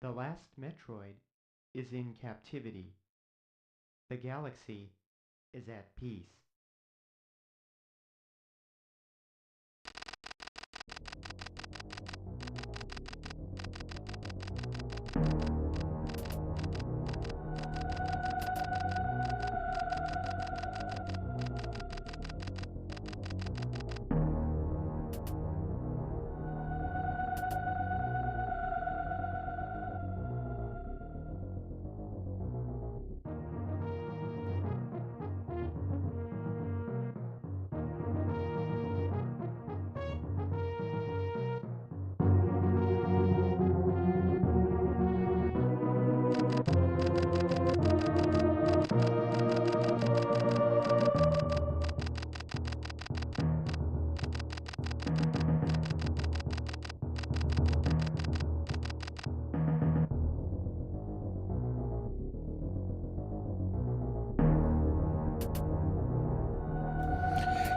The last Metroid is in captivity. The galaxy is at peace.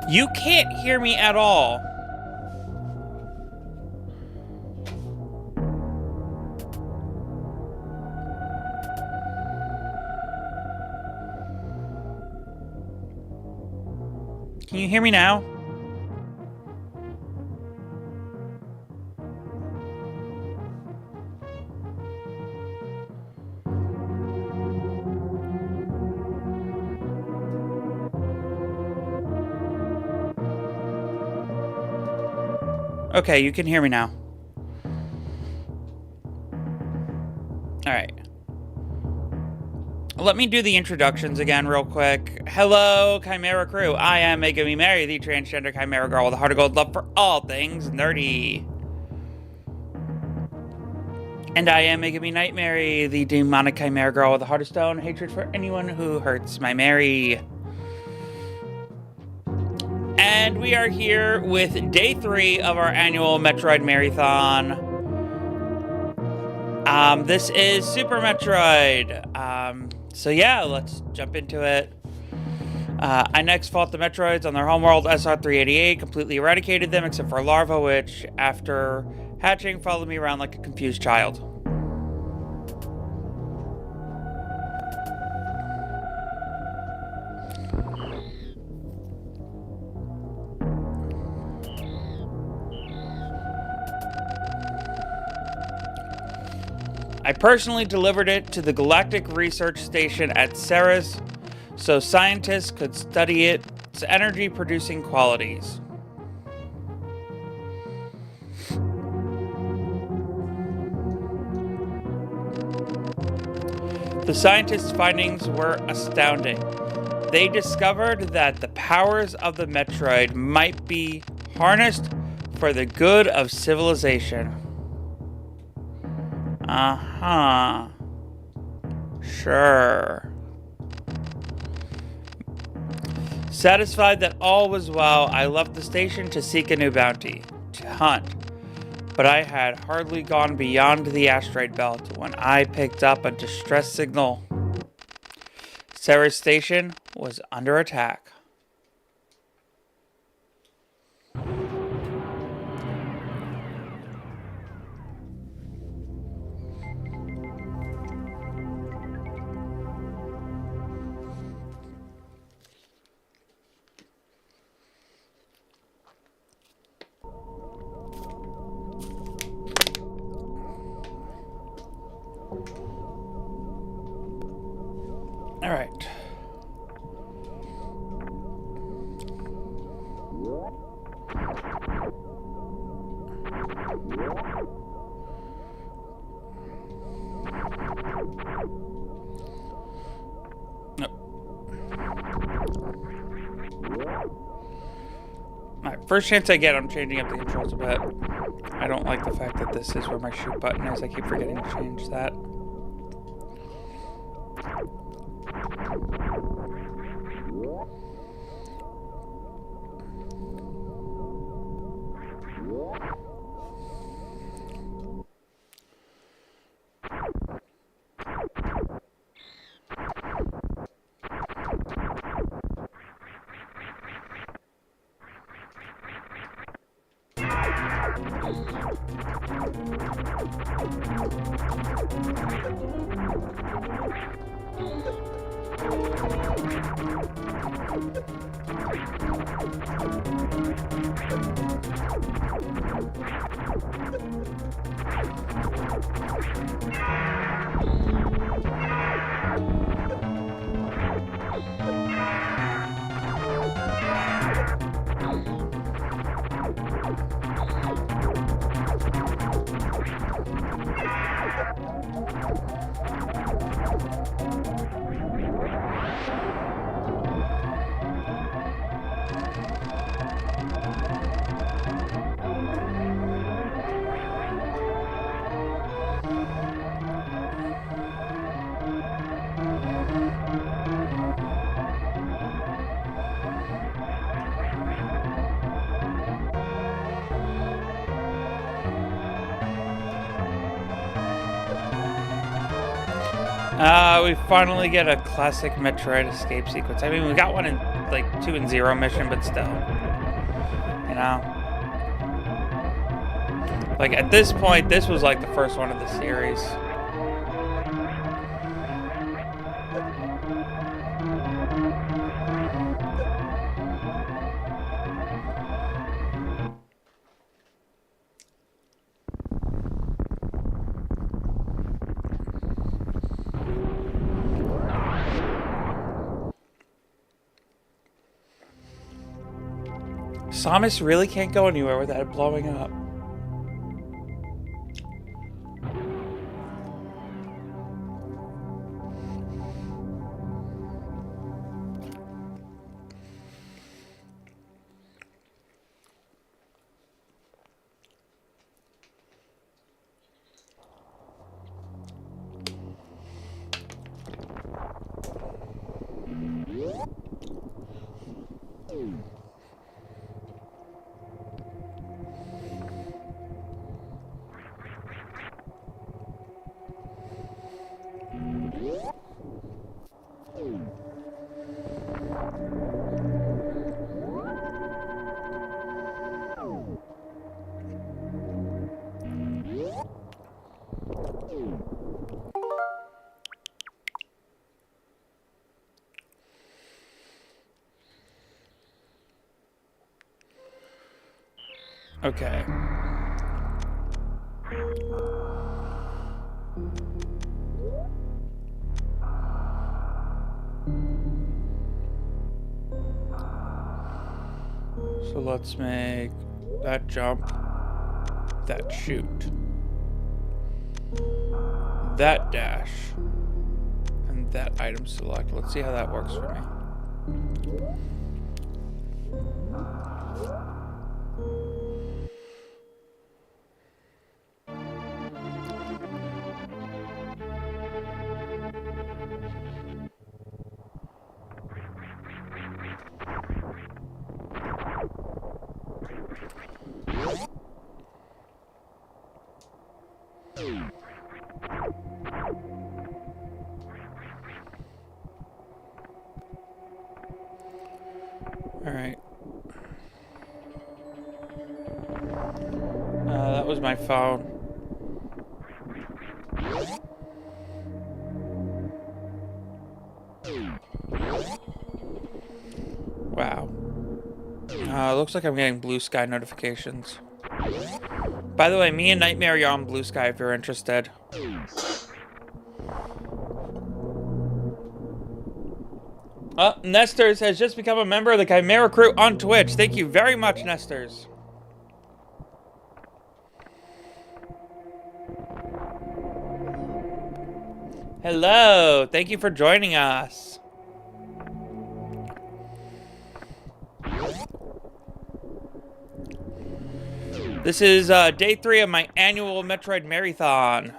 You can't hear me at all. Can you hear me now? Okay, you can hear me now. Alright. Let me do the introductions again real quick. Hello, Chimera crew. I am MegumiMary, the transgender Chimera girl with a heart of gold love for all things nerdy. And I am MegumiNightMary, the demonic Chimera girl with a heart of stone, hatred for anyone who hurts my Mary. And we are here with day 3 of our annual Metroid Marython. This is Super Metroid. So yeah, let's jump into it. I next fought the Metroids on their homeworld, SR-388, completely eradicated them except for a larva, which, after hatching, followed me around like a confused child. I personally delivered it to the Galactic Research Station at Ceres so scientists could study its energy-producing qualities. The scientists' findings were astounding. They discovered that the powers of the Metroid might be harnessed for the good of civilization. Uh-huh. Sure. Satisfied that all was well, I left the station to seek a new bounty, to hunt. But I had hardly gone beyond the asteroid belt when I picked up a distress signal. Ceres Station was under attack. All right. Alright, first chance I get, I'm changing up the controls a bit. I don't like the fact that this is where my shoot button is. I keep forgetting to change that. We finally get a classic Metroid escape sequence. I mean, we got one in, like, 2 and 0 mission, but still. You know? Like, at this point, this was, like, the first one of the series. Samus really can't go anywhere without it blowing up. Okay. So let's make that jump, that shoot, that dash, and that item select. Let's see how that works for me. Alright. That was my phone. Wow. Looks like I'm getting blue sky notifications. By the way, me and NightMary are on blue sky if you're interested. Nesters has just become a member of the Chimera crew on Twitch. Thank you very much, Nesters. Hello. Thank you for joining us. This is day 3 of my annual Metroid Marython.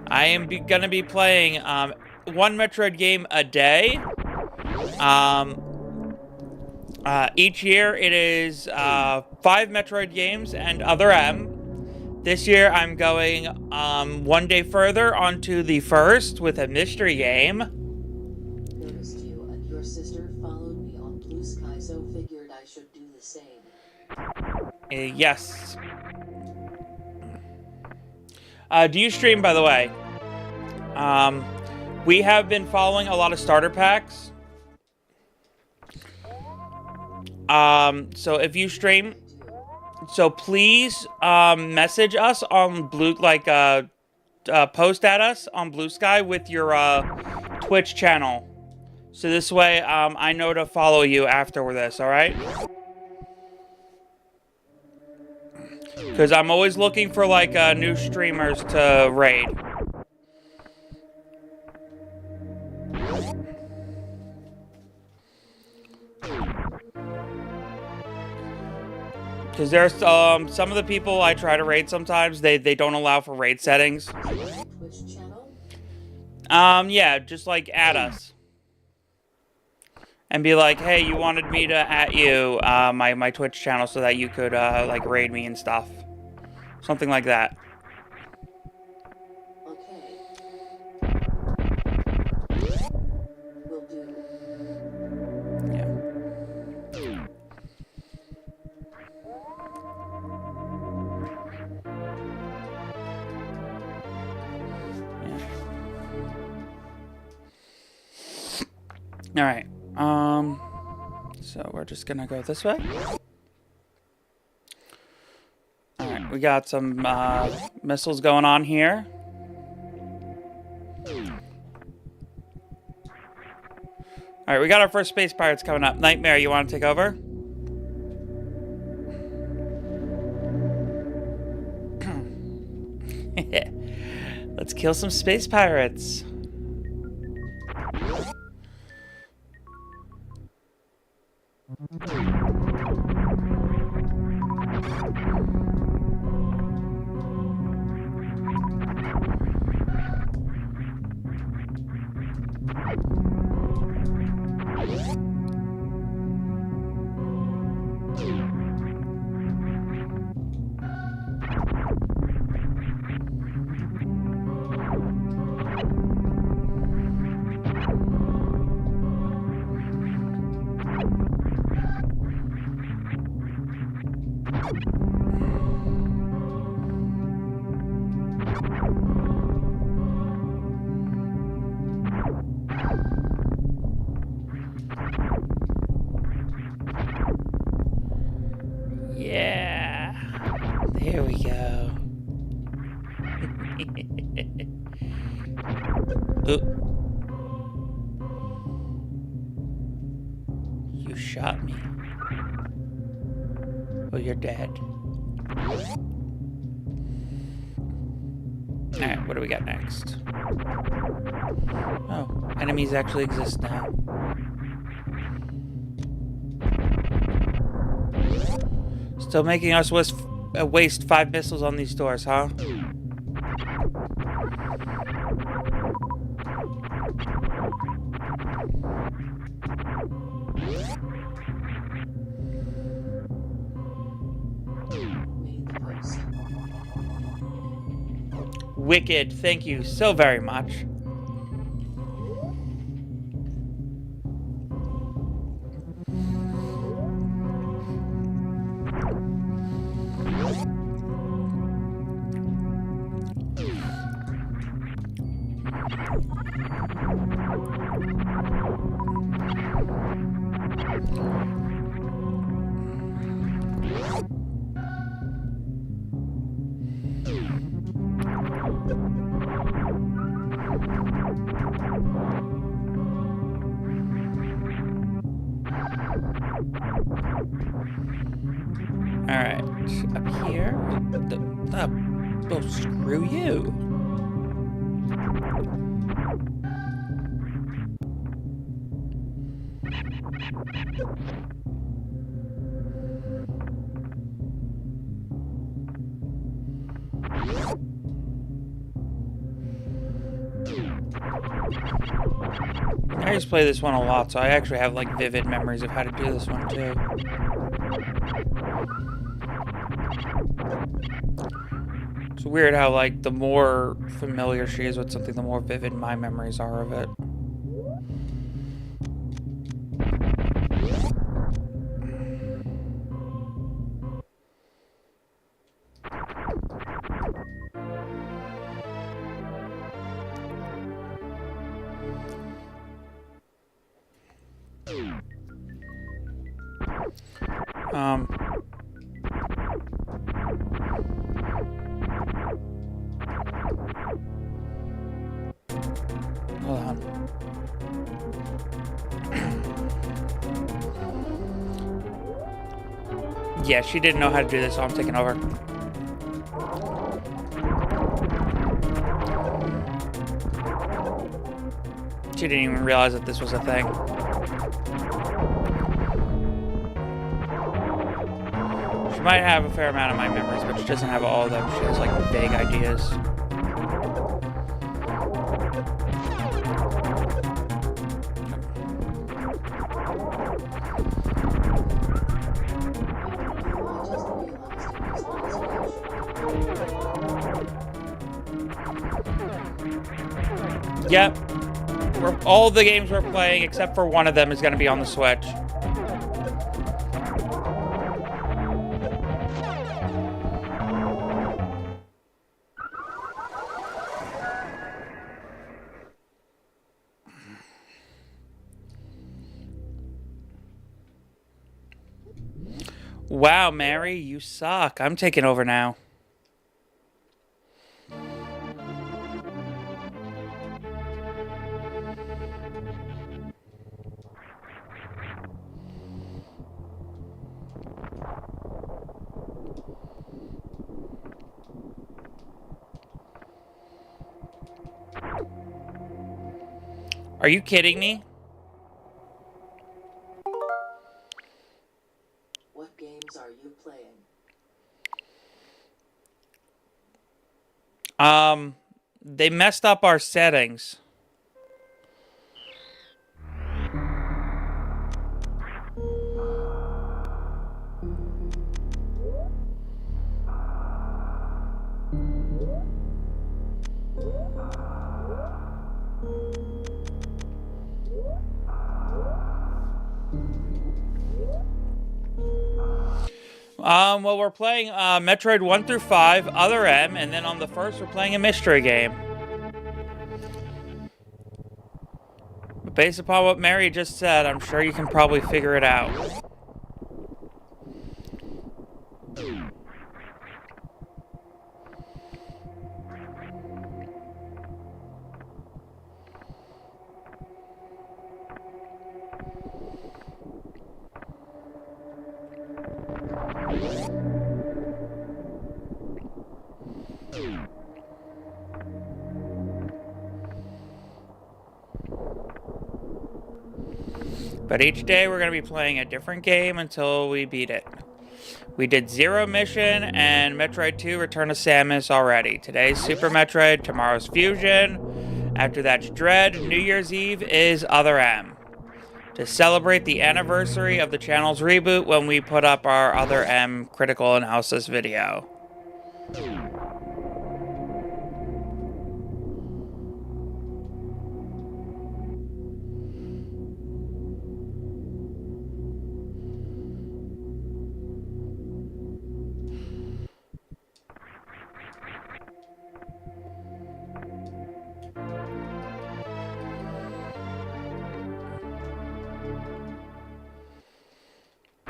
I am gonna be playing one Metroid game a day. Each year it is 5 Metroid games and other M. This year I'm going one day further onto the first with a mystery game. Noticed you and your sister followed me on Blue Sky, so figured I should do the same. Yes. Do you stream, by the way? We have been following a lot of starter packs. So if you stream, so please message us on Blue, post at us on Blue Sky with your Twitch channel. So this way I know to follow you after this, alright? Because I'm always looking for new streamers to raid. Because there's some of the people I try to raid sometimes, they don't allow for raid settings. Twitch channel? Yeah, just add us. And be like, hey, you wanted me to at you my Twitch channel so that you could raid me and stuff. Something like that. Okay. Will do. Yeah. All right. So we're just gonna go this way. All right, we got some missiles going on here. All right, we got our first space pirates coming up. NightMary, you want to take over? Let's kill some space pirates. Yeah. There we go. You shot me. Well, you're dead. Alright, what do we got next? Oh, enemies actually exist now. Still making us waste 5 missiles on these doors, huh? Wicked, thank you so very much. here. Oh, screw you. I used to play this one a lot, so I actually have like vivid memories of how to do this one too. It's weird how like the more familiar she is with something, the more vivid my memories are of it. Hold on. Yeah, she didn't know how to do this, so I'm taking over. She didn't even realize that this was a thing. She might have a fair amount of my memories, but she doesn't have all of them. She has like vague ideas. Yep. All the games we're playing, except for one of them, is going to be on the Switch. Wow, Mary, you suck. I'm taking over now. Are you kidding me? What games are you playing? They messed up our settings. Well, we're playing Metroid 1 through 5, Other M, and then on the first, we're playing a mystery game. But based upon what Mary just said, I'm sure you can probably figure it out. But each day we're going to be playing a different game until we beat it. We did Zero Mission and Metroid 2 Return of Samus already. Today's Super Metroid, tomorrow's Fusion. After that's Dread. New Year's Eve is Other M. To celebrate the anniversary of the channel's reboot when we put up our Other M critical analysis video.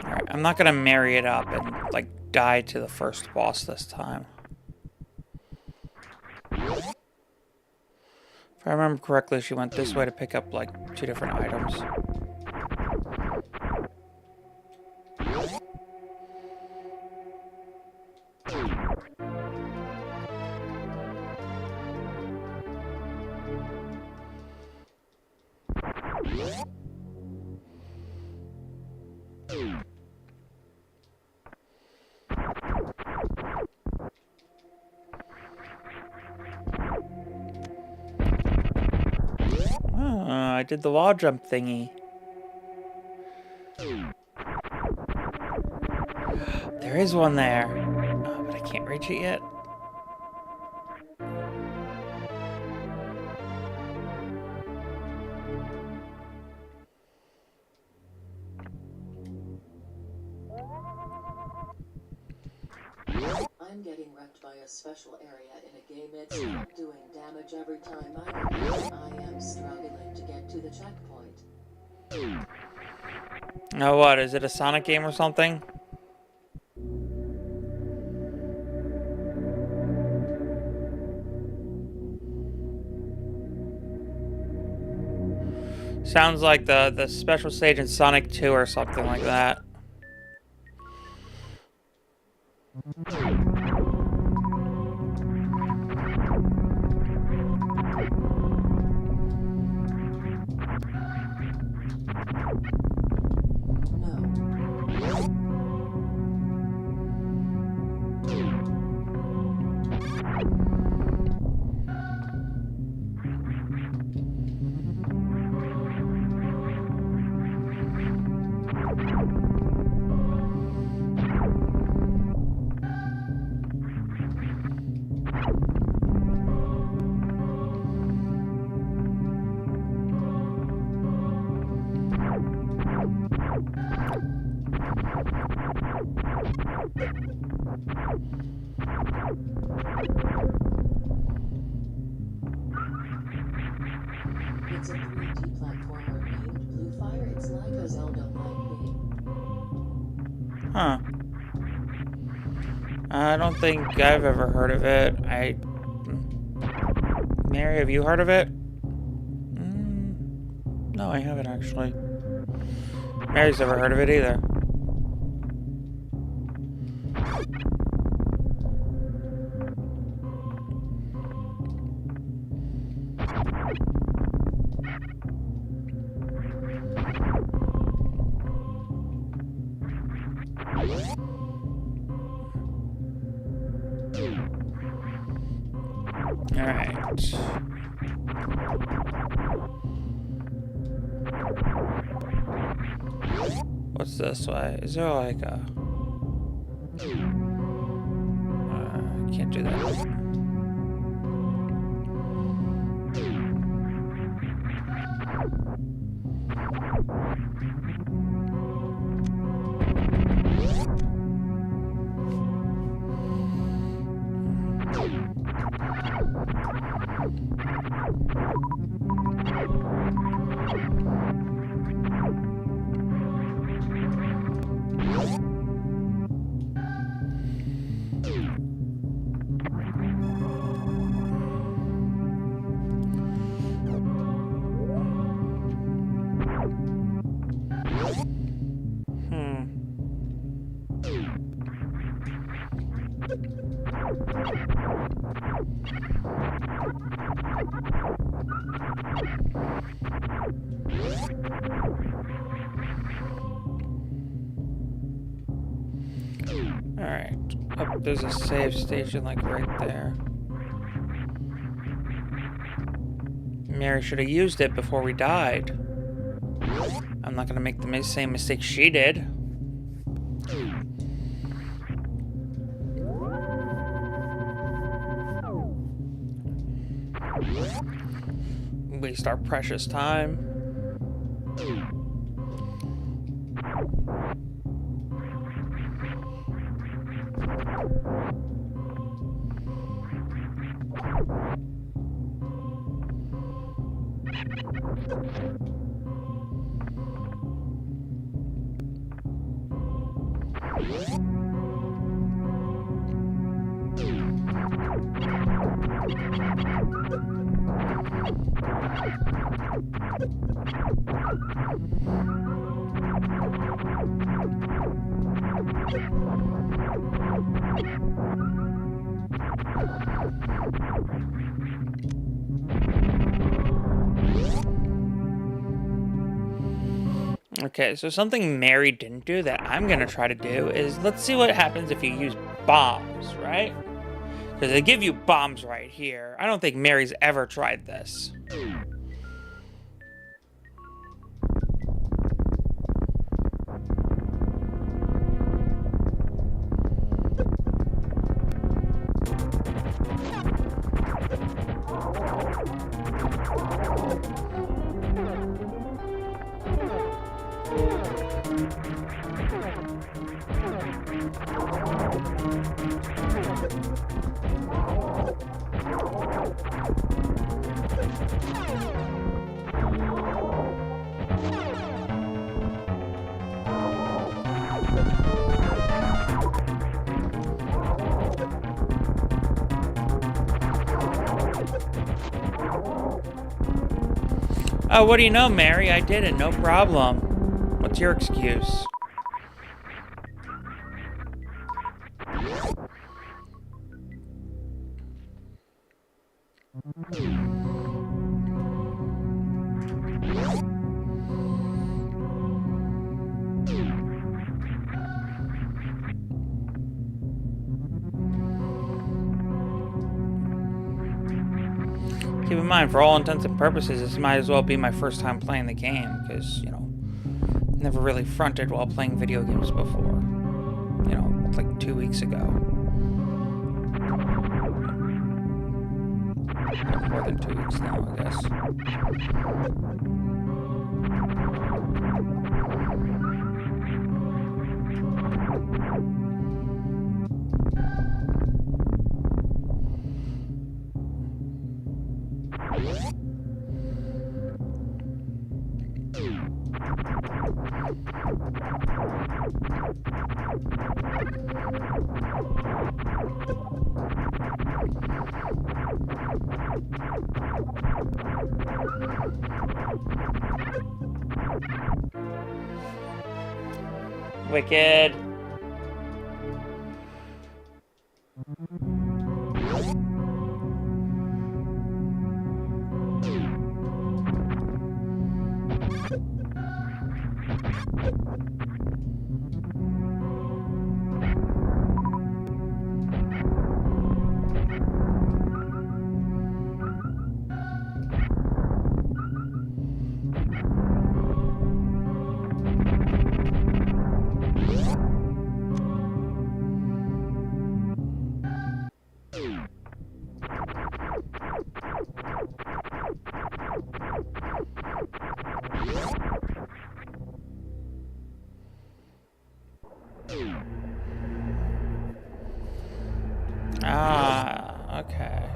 Alright, I'm not gonna marry it up and, like, die to the first boss this time. If I remember correctly, she went this way to pick up, like, 2 different items. I did the wall jump thingy. There is one there. Oh, but I can't reach it yet. I'm getting wrecked by a special area in a game. It's not doing damage every time I am struggling to get to the checkpoint. Oh, what? Is it a Sonic game or something? Sounds like the special stage in Sonic 2 or something like that. It's a 3D platformer named Blue Fire. It's like a Zelda-like game. Huh. I don't think I've ever heard of it. Mary, have you heard of it? No, I haven't actually. Mary's never heard of it either. Alright. What's this way? Is there like a... I can't do that. Alright. Oh, there's a save station like right there. Mary should have used it before we died. I'm not gonna make the same mistake she did. Waste our precious time. Okay, so something Mary didn't do that I'm gonna try to do is, let's see what happens if you use bombs, right? Because they give you bombs right here. I don't think Mary's ever tried this. Oh, what do you know, Mary? I did it, no problem. What's your excuse? Keep in mind, for all intents and purposes, this might as well be my first time playing the game, because, you know, never really fronted while playing video games before. You know, like 2 weeks ago. More than 2 weeks now, I guess. Wicked. Ah, okay.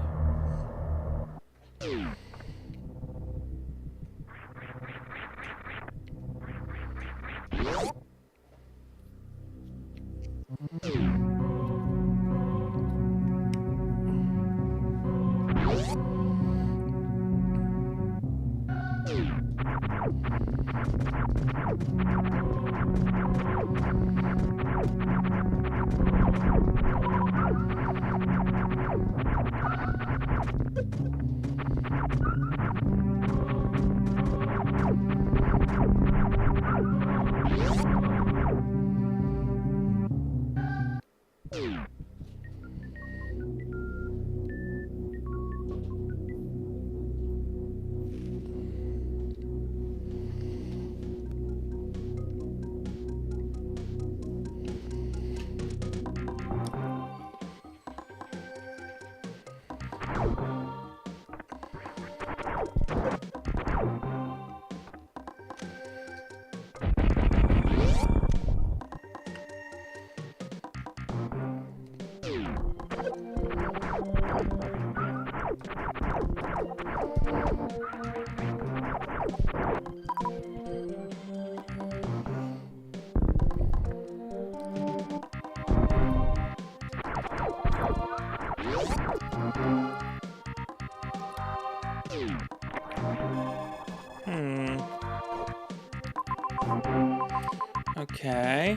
Okay.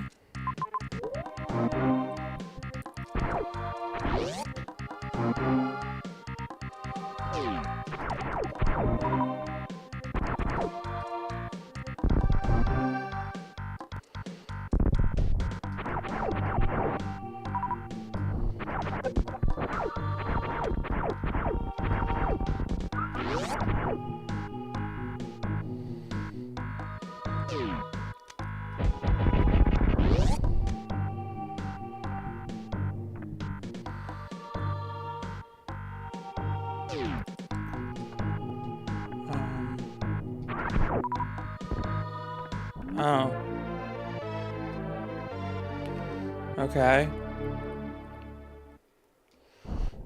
Oh. Okay.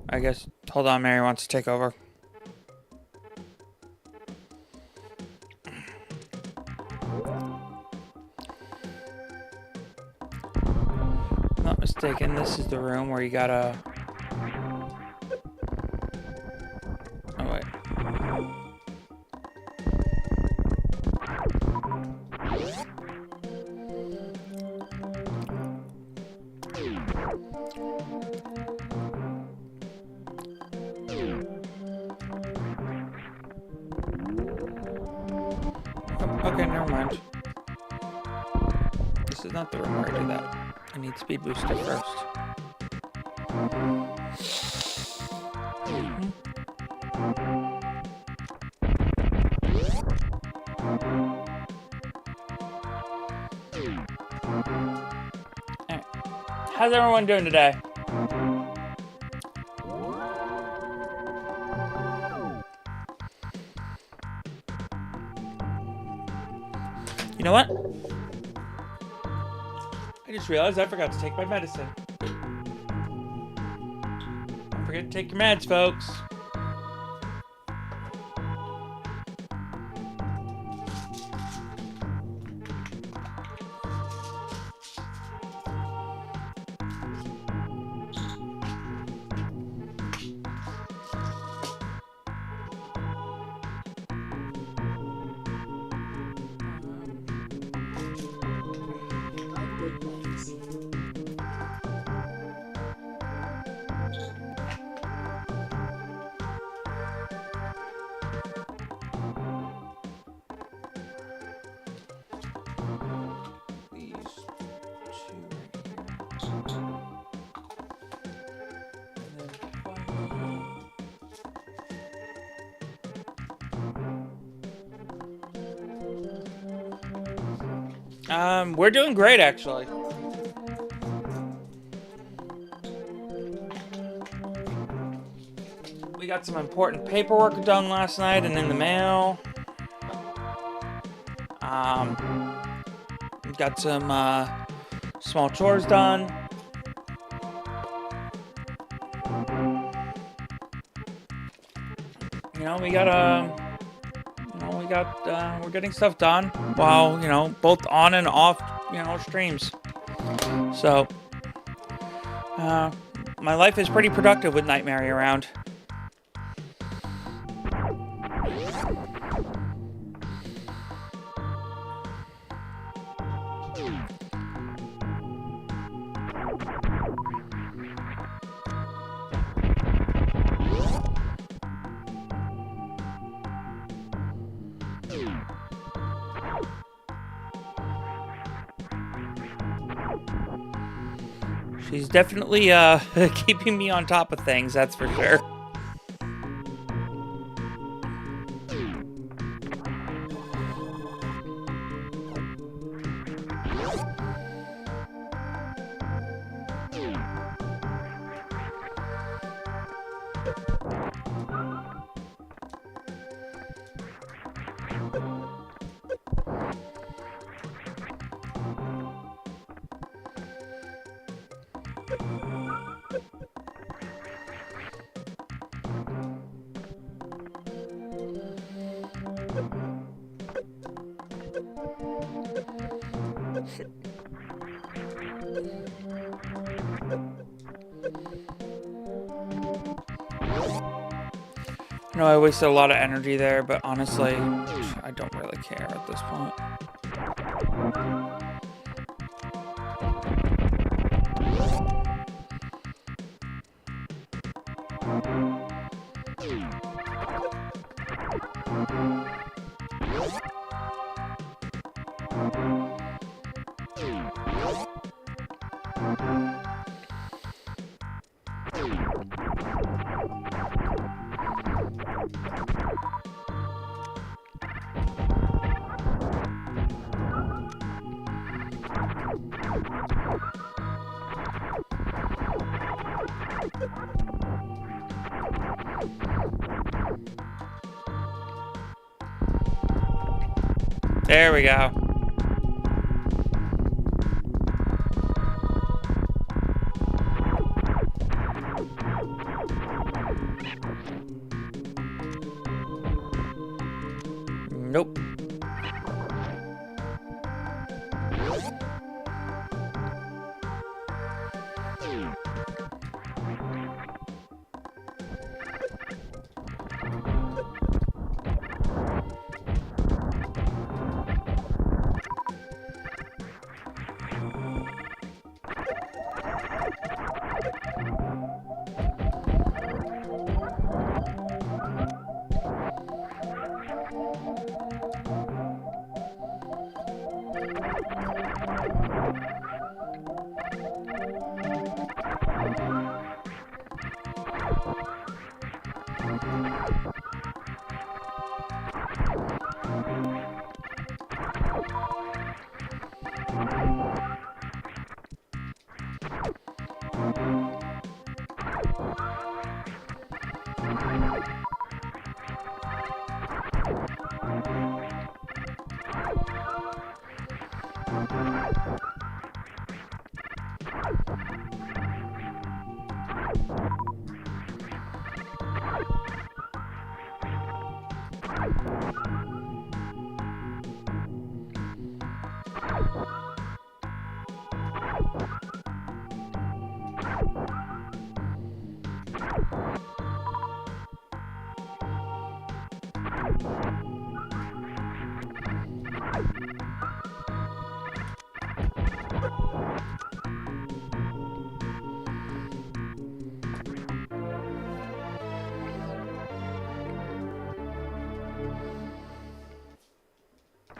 I guess, hold on, Mary wants to take over. If I'm not mistaken, this is the room where you gotta... Oh, wait. Okay, never mind. This is not the room where I do that. I need speed booster first. Alright. How's everyone doing today? You know what? I just realized I forgot to take my medicine. Don't forget to take your meds, folks. I'm good, thanks. These two right here. We're doing great, actually. We got some important paperwork done last night and in the mail. We got some small chores done. You know, we're getting stuff done while, you know, both on and off, you know, streams. So, my life is pretty productive with NightMary around. She's definitely keeping me on top of things, that's for sure. I know I wasted a lot of energy there, but honestly, I don't really care at this point. There we go. Nope.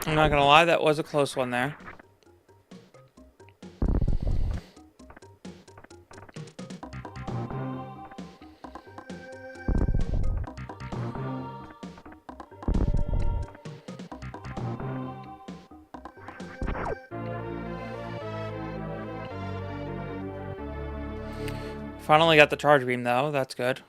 I'm not gonna lie, that was a close one there. Finally got the charge beam though, that's good.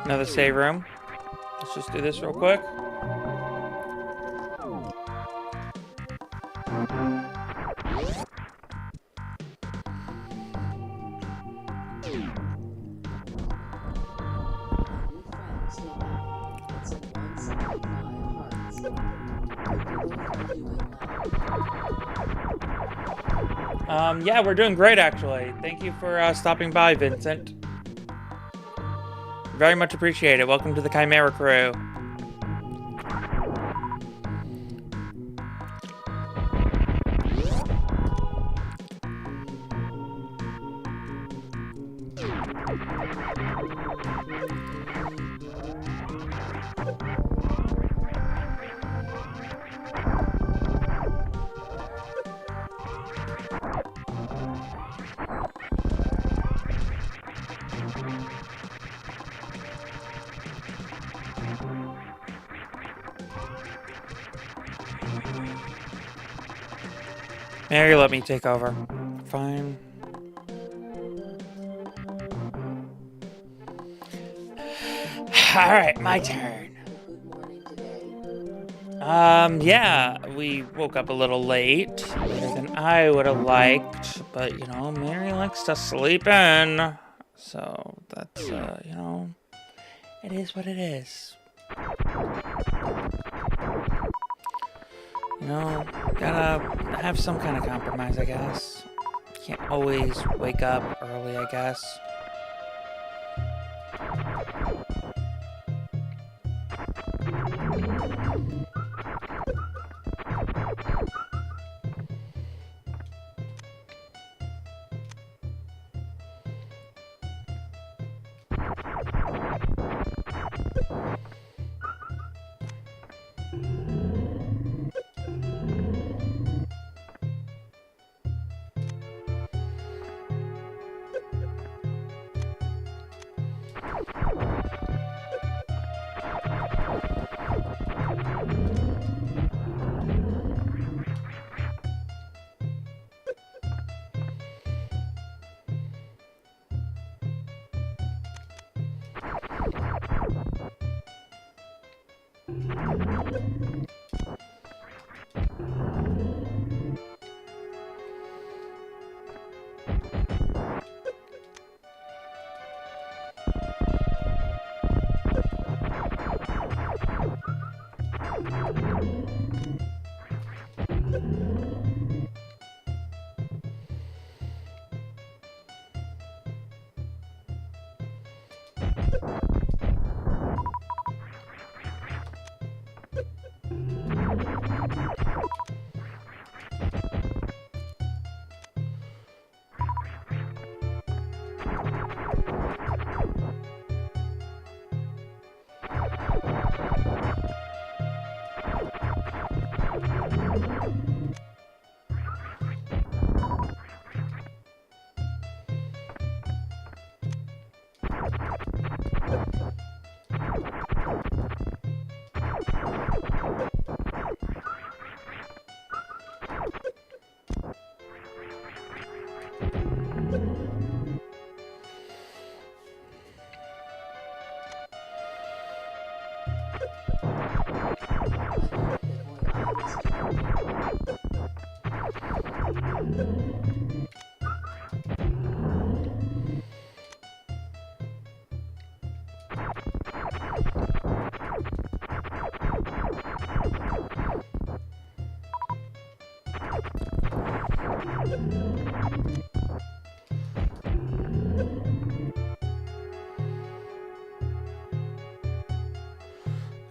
Another save room. Let's just do this real quick. Yeah, we're doing great actually. Thank you for stopping by, Vincent. Very much appreciated. Welcome to the Chimera crew. Mary, let me take over. Fine. Alright, my turn. Good morning today. Yeah, we woke up a little later than I would have liked, but, you know, Mary likes to sleep in, so that's, you know, it is what it is. You know, gotta have some kind of compromise, I guess. Can't always wake up early, I guess.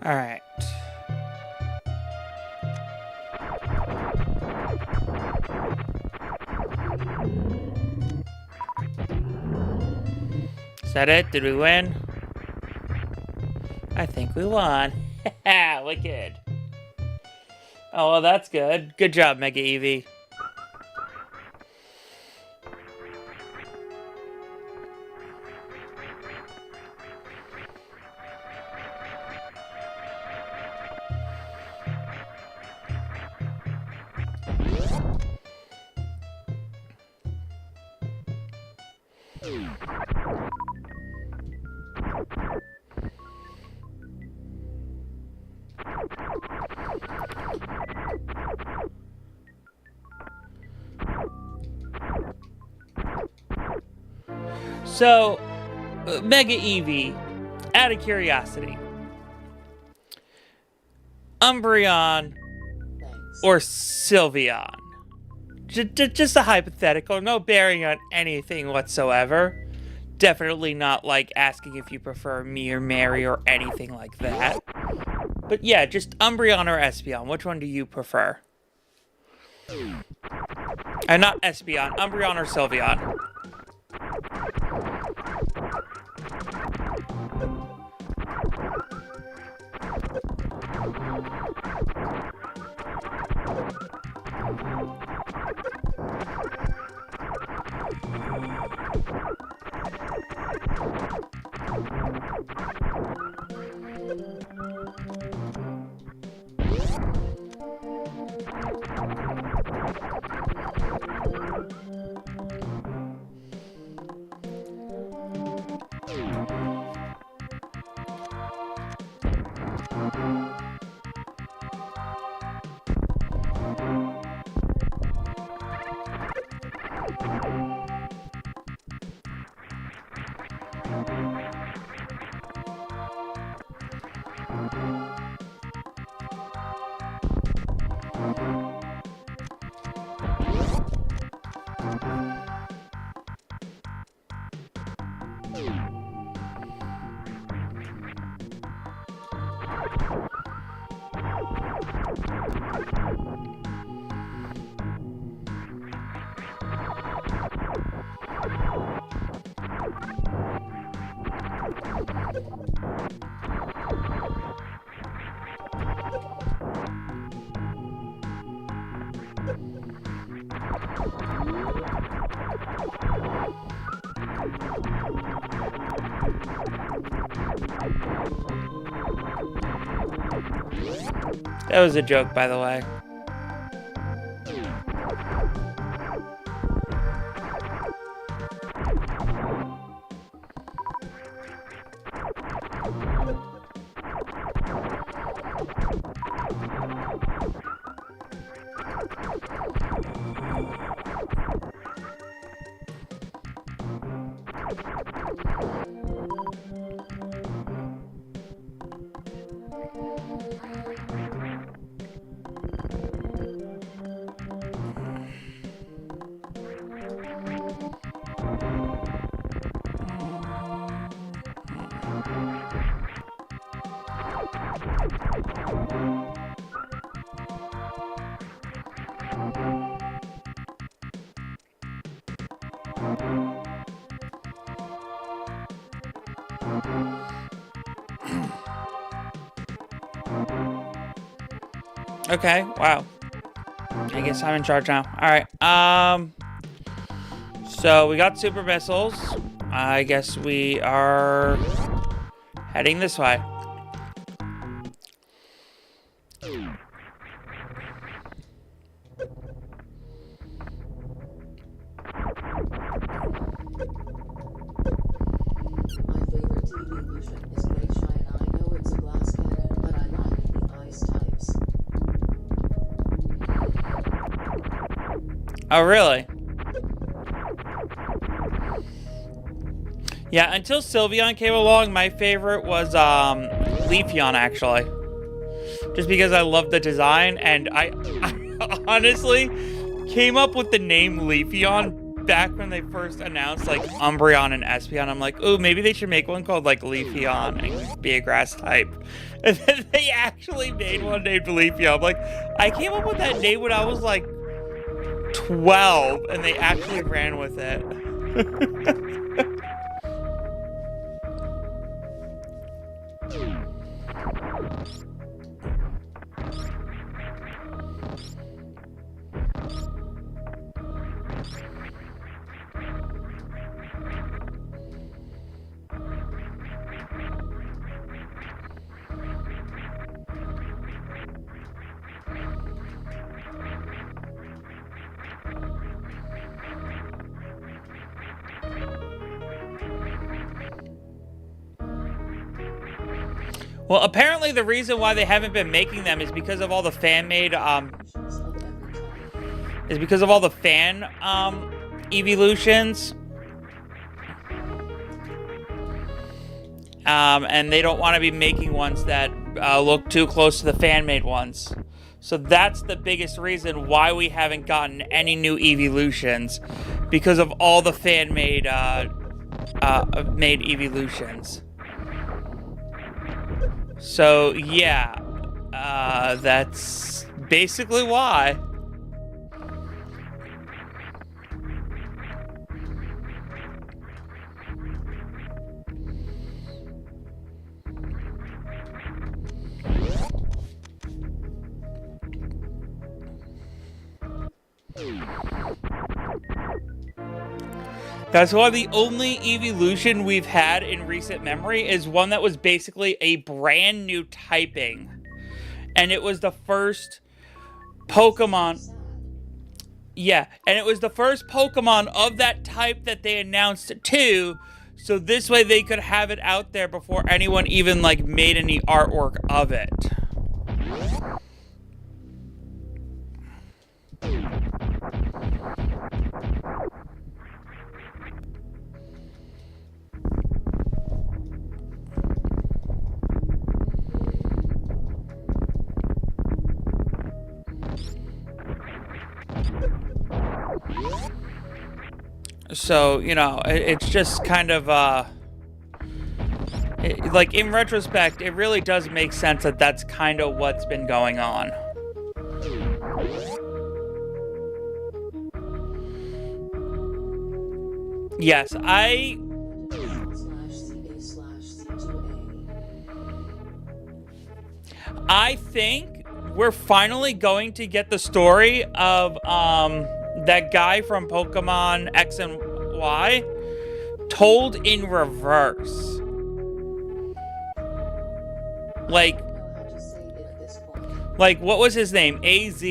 Alright. Is that it? Did we win? I think we won. Wicked. Oh, well, that's good. Good job, Mega Eevee. So, Mega Eevee, out of curiosity, Umbreon Thanks. or Sylveon? Just a hypothetical, no bearing on anything whatsoever. Definitely not like asking if you prefer me or Mary or anything like that. But yeah, just Umbreon or Espeon, which one do you prefer? Not Espeon, Umbreon or Sylveon. That was a joke, by the way. Okay, wow. I guess I'm in charge now. Alright, so we got super missiles. I guess we are heading this way. Oh, really? Yeah, until Sylveon came along, my favorite was Leafeon, actually. Just because I love the design, and I honestly came up with the name Leafeon back when they first announced, like, Umbreon and Espeon. I'm like, ooh, maybe they should make one called, like, Leafeon and be a grass type. And then they actually made one named Leafeon. I'm like, I came up with that name when I was, like, 12, and they actually ran with it. Well, apparently the reason why they haven't been making them is because of all the fan-made, evolutions. And they don't want to be making ones that look too close to the fan-made ones. So that's the biggest reason why we haven't gotten any new evolutions, because of all the fan-made made evolutions. So yeah, that's basically why. That's why the only evolution we've had in recent memory is one that was basically a brand new typing. And it was the first Pokemon. Yeah, and it was the first Pokemon of that type that they announced too. So this way they could have it out there before anyone even like made any artwork of it. So, you know, it's just kind of, like, in retrospect, it really does make sense that that's kind of what's been going on. Yes, I think we're finally going to get the story of that guy from Pokemon X and Y told in reverse. Like what was his name? AZ?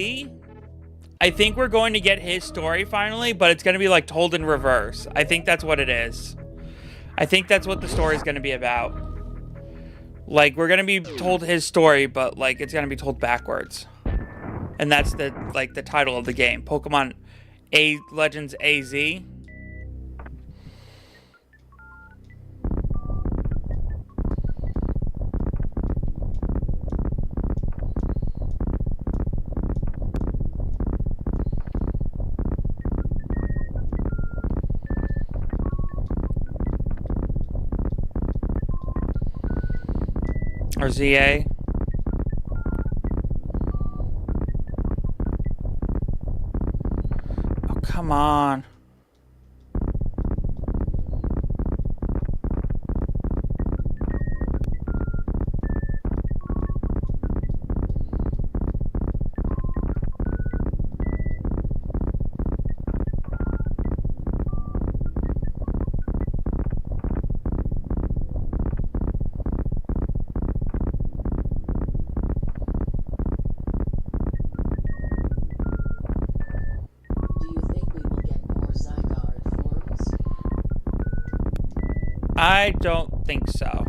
I think we're going to get his story finally, but it's going to be like told in reverse. I think that's what it is. I think that's what the story is going to be about. Like, we're going to be told his story, but like it's going to be told backwards. And that's the title of the game, Pokemon Legends AZ. Or ZA. Oh, come on. I don't think so.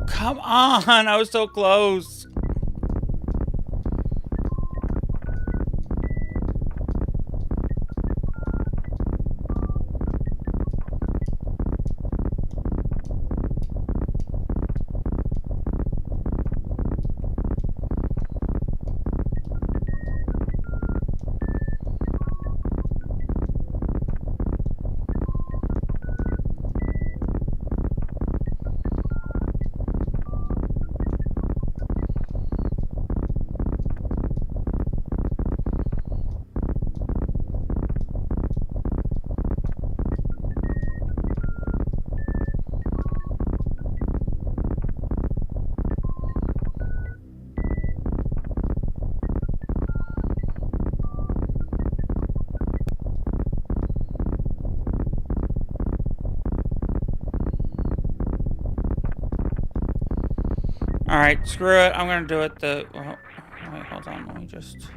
Come on, I was so close. Alright, screw it. I'm gonna do it the... Oh, wait, hold on. Let me just...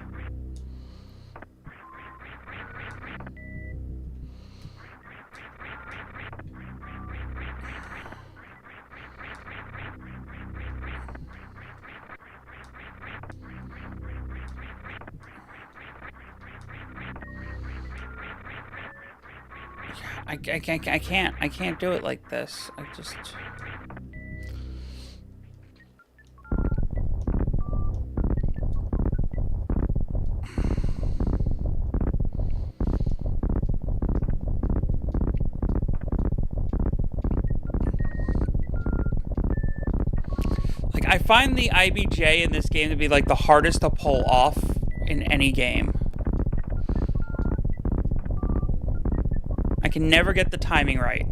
I can't do it like this. I just... I find the IBJ in this game to be like the hardest to pull off in any game. I can never get the timing right.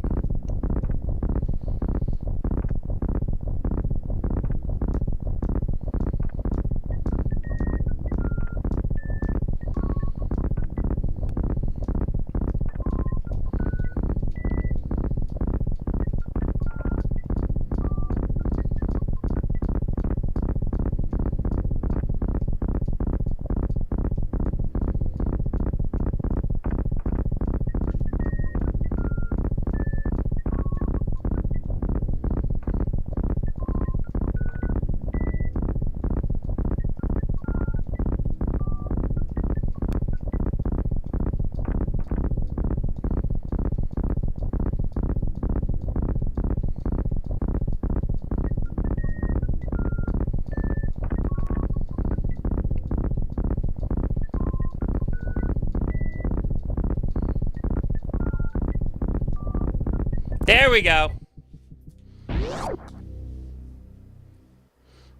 There we go.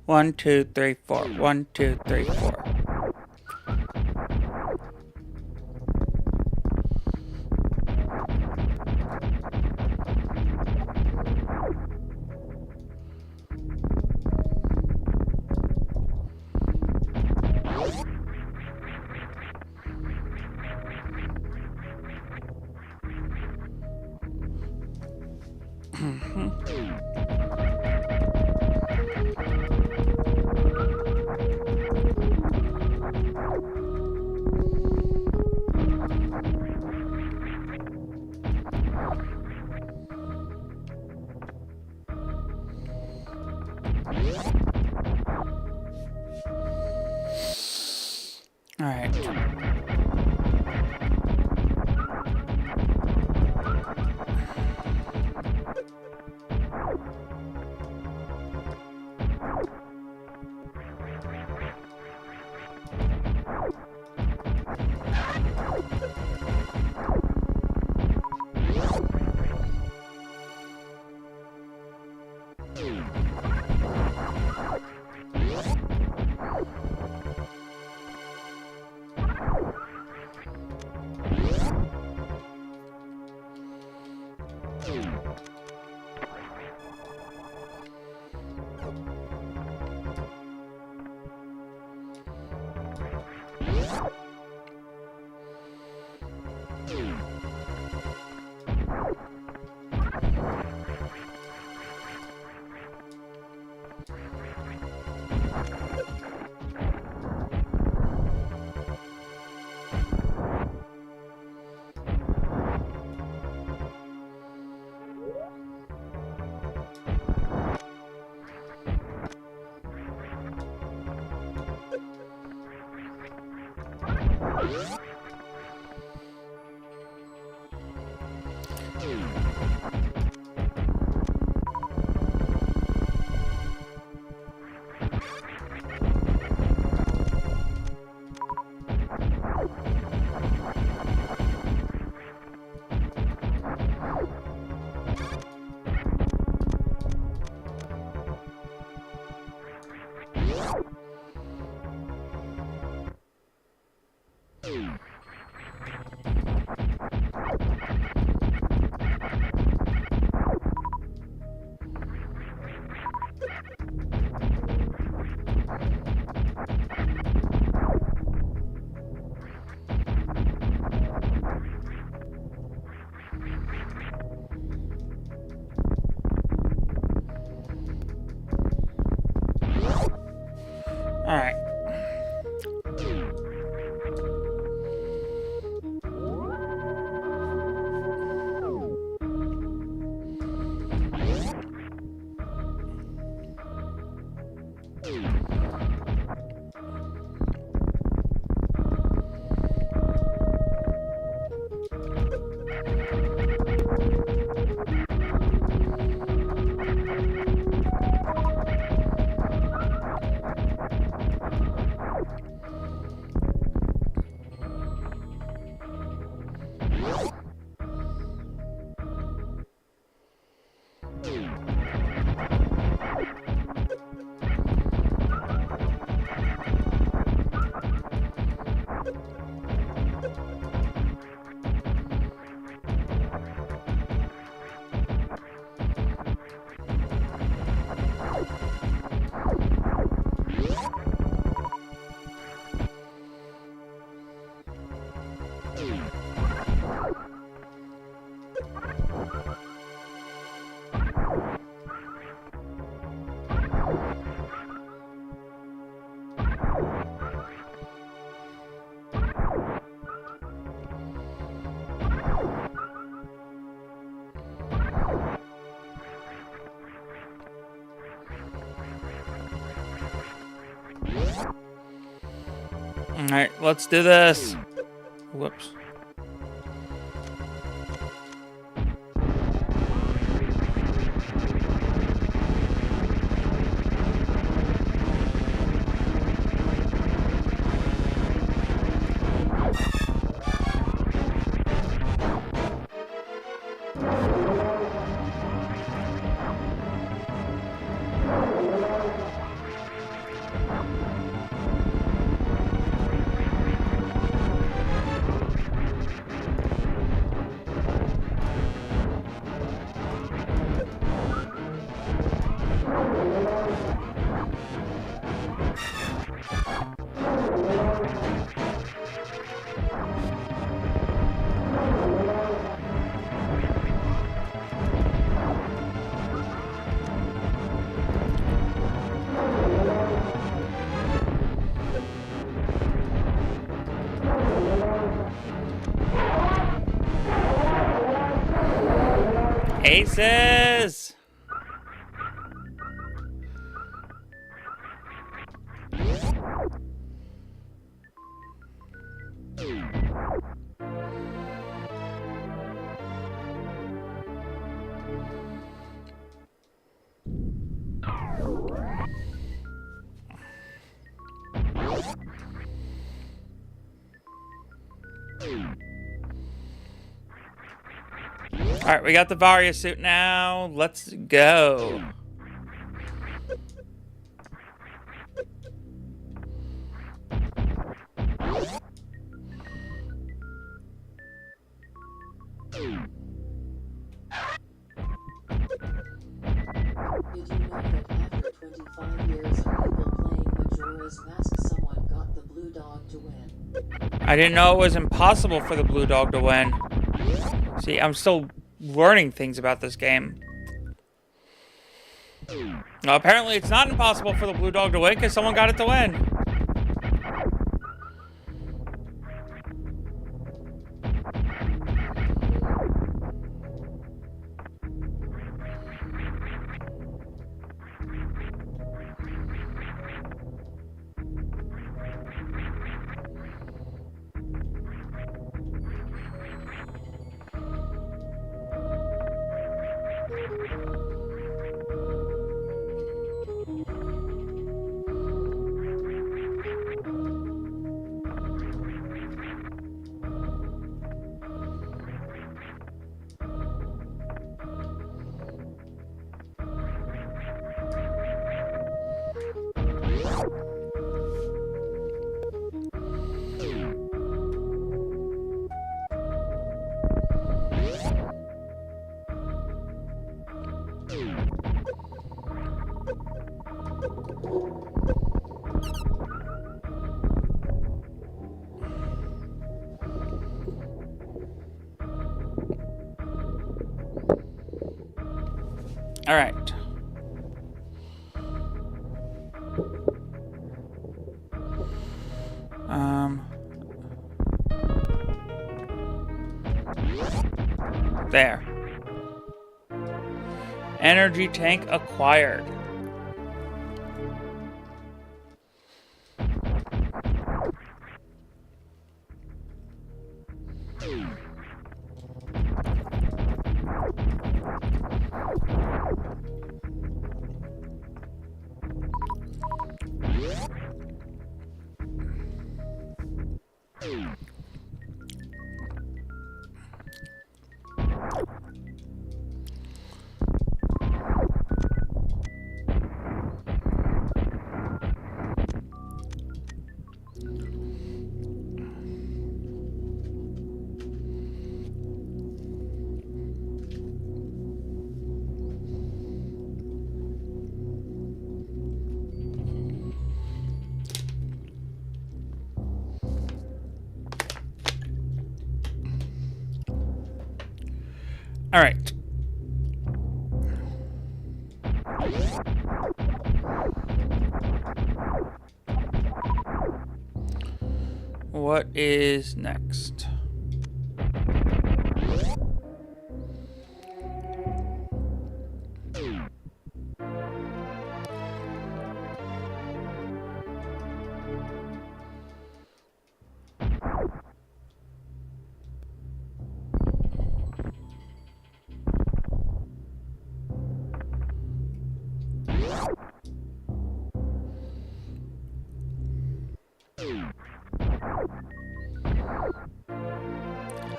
1, 2, 3, 4. 1, 2, 3, 4. All right. All right. All right, let's do this. Whoops. Aces! Alright, we got the Varia suit now. Let's go. Did you know that after 25 years of people playing Majora's Mask, someone got the blue dog to win? I didn't know it was impossible for the blue dog to win. See, I'm still learning things about this game. Well, apparently it's not impossible for the blue dog to win because someone got it to win. All right. There. Energy tank acquired. All right. What is next?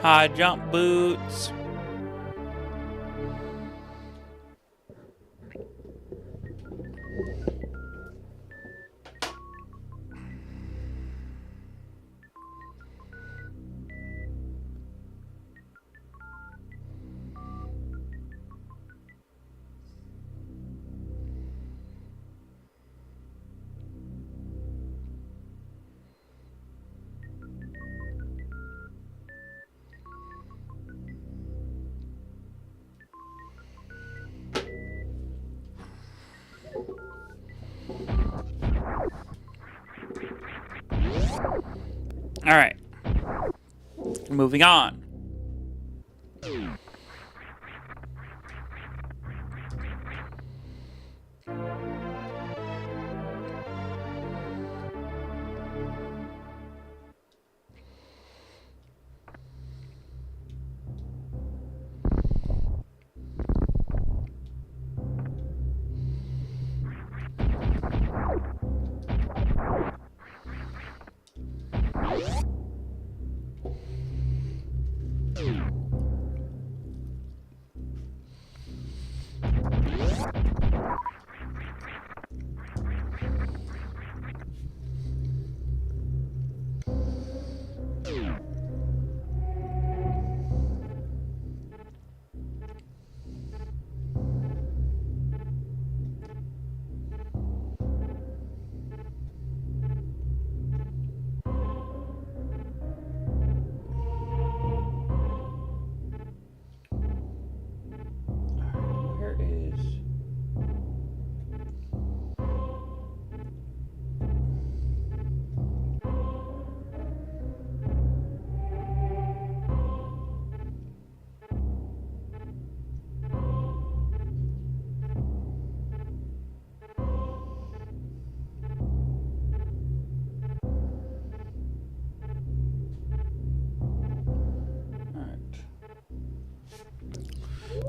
High jump boots. Alright. Moving on. Where is...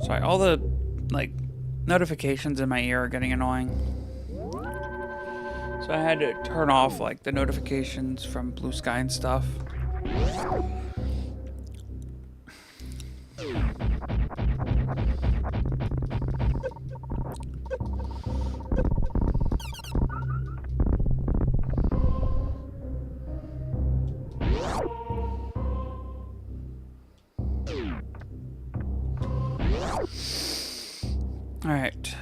Sorry, all the, like, notifications in my ear are getting annoying. So I had to turn off, like, the notifications from Blue Sky and stuff. All right.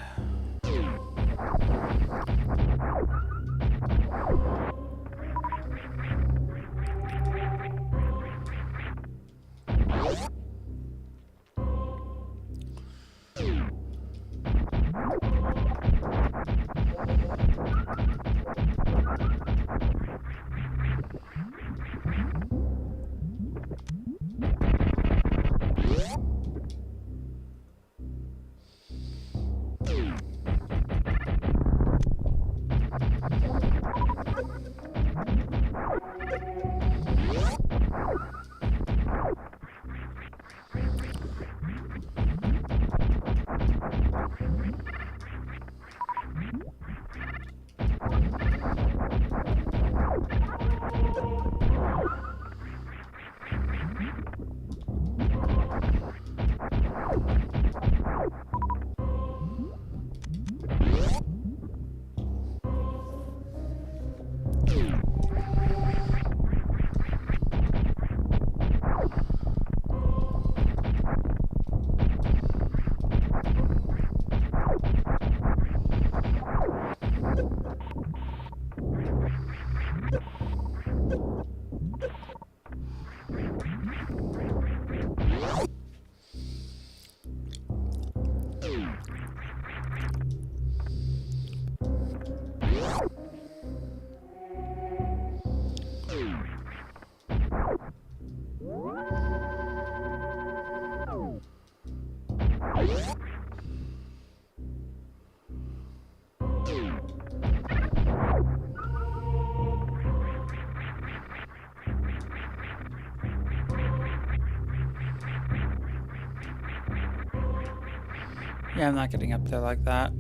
Yeah, I'm not getting up there like that.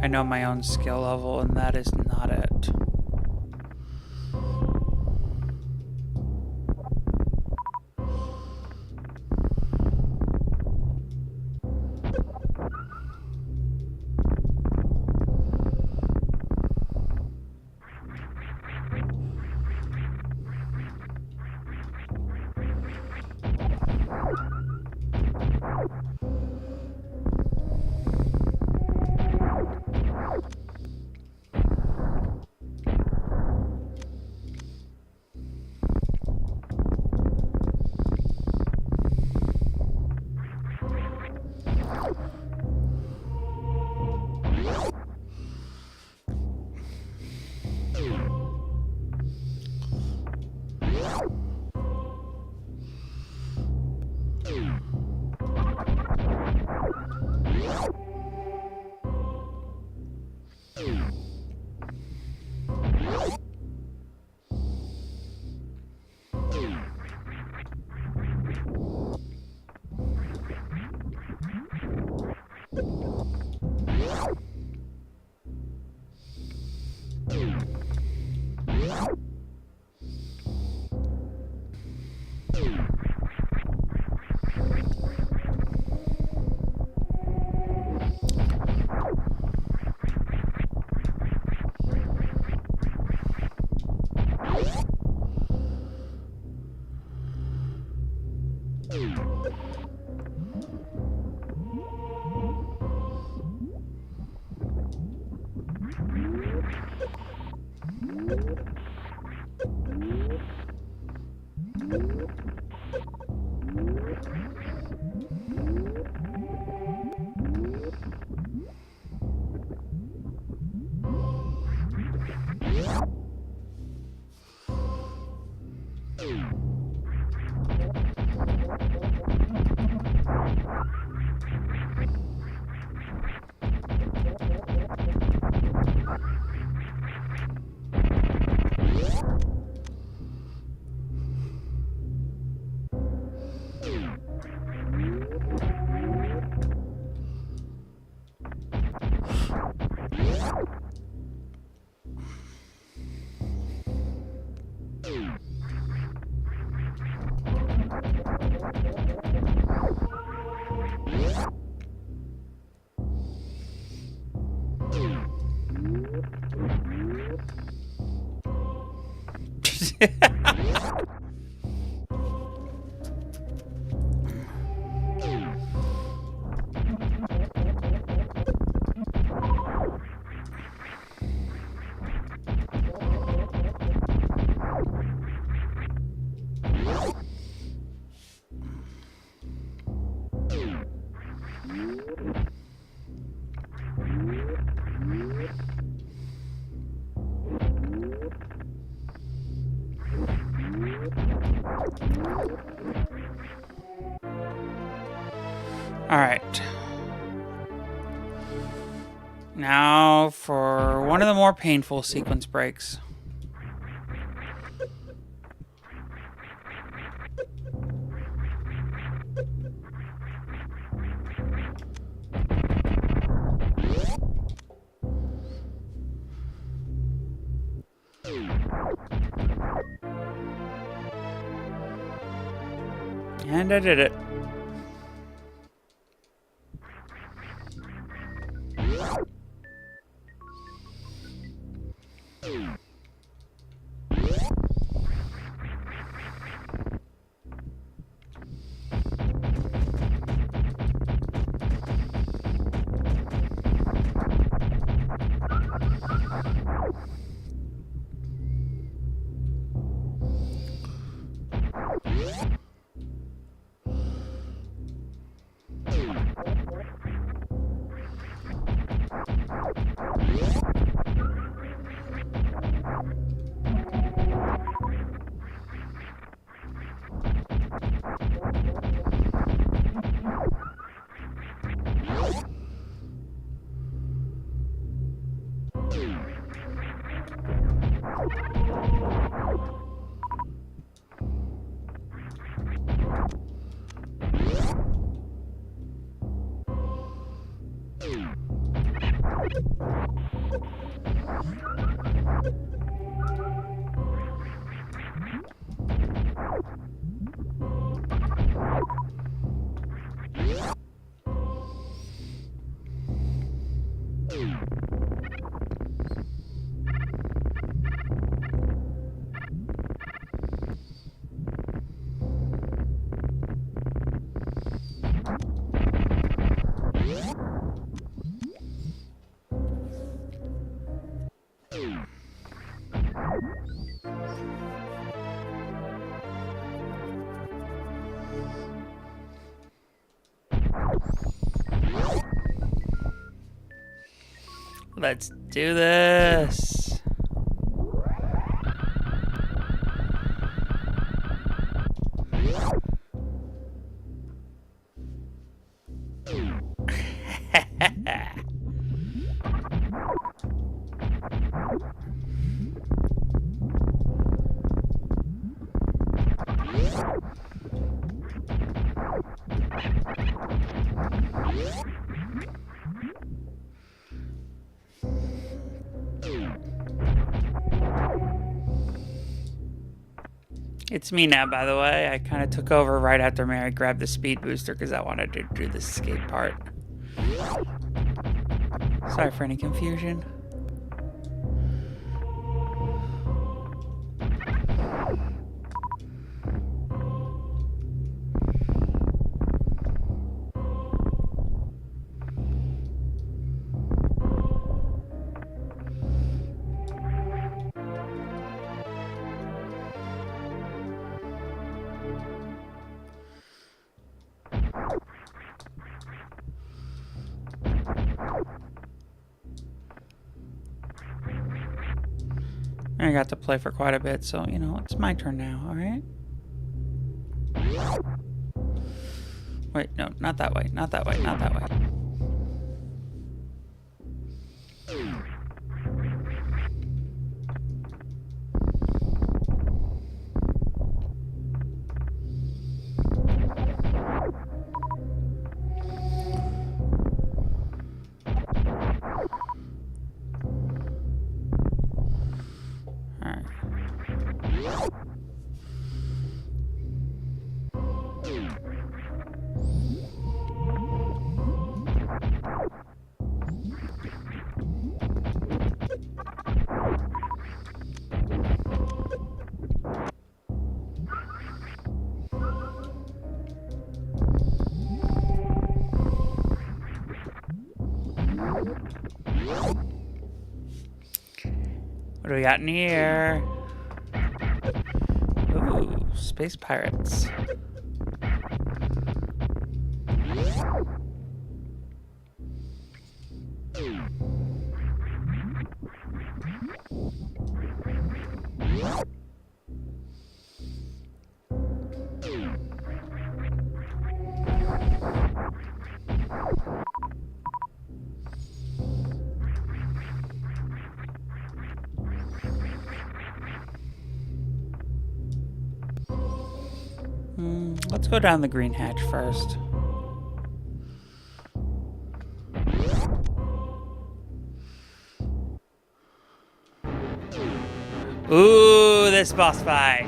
I know my own skill level, and that is not it. Alright. Now for one of the more painful sequence breaks. And I did it. Let's do this. It's me now, by the way. I kind of took over right after Mary grabbed the speed booster because I wanted to do the escape part. Sorry for any confusion. I got to play for quite a bit, so, you know, it's my turn now, alright? Wait, no, not that way, not that way, not that way. What do we got in here? Ooh, space pirates. Let's go down the green hatch first. Ooh, this boss fight.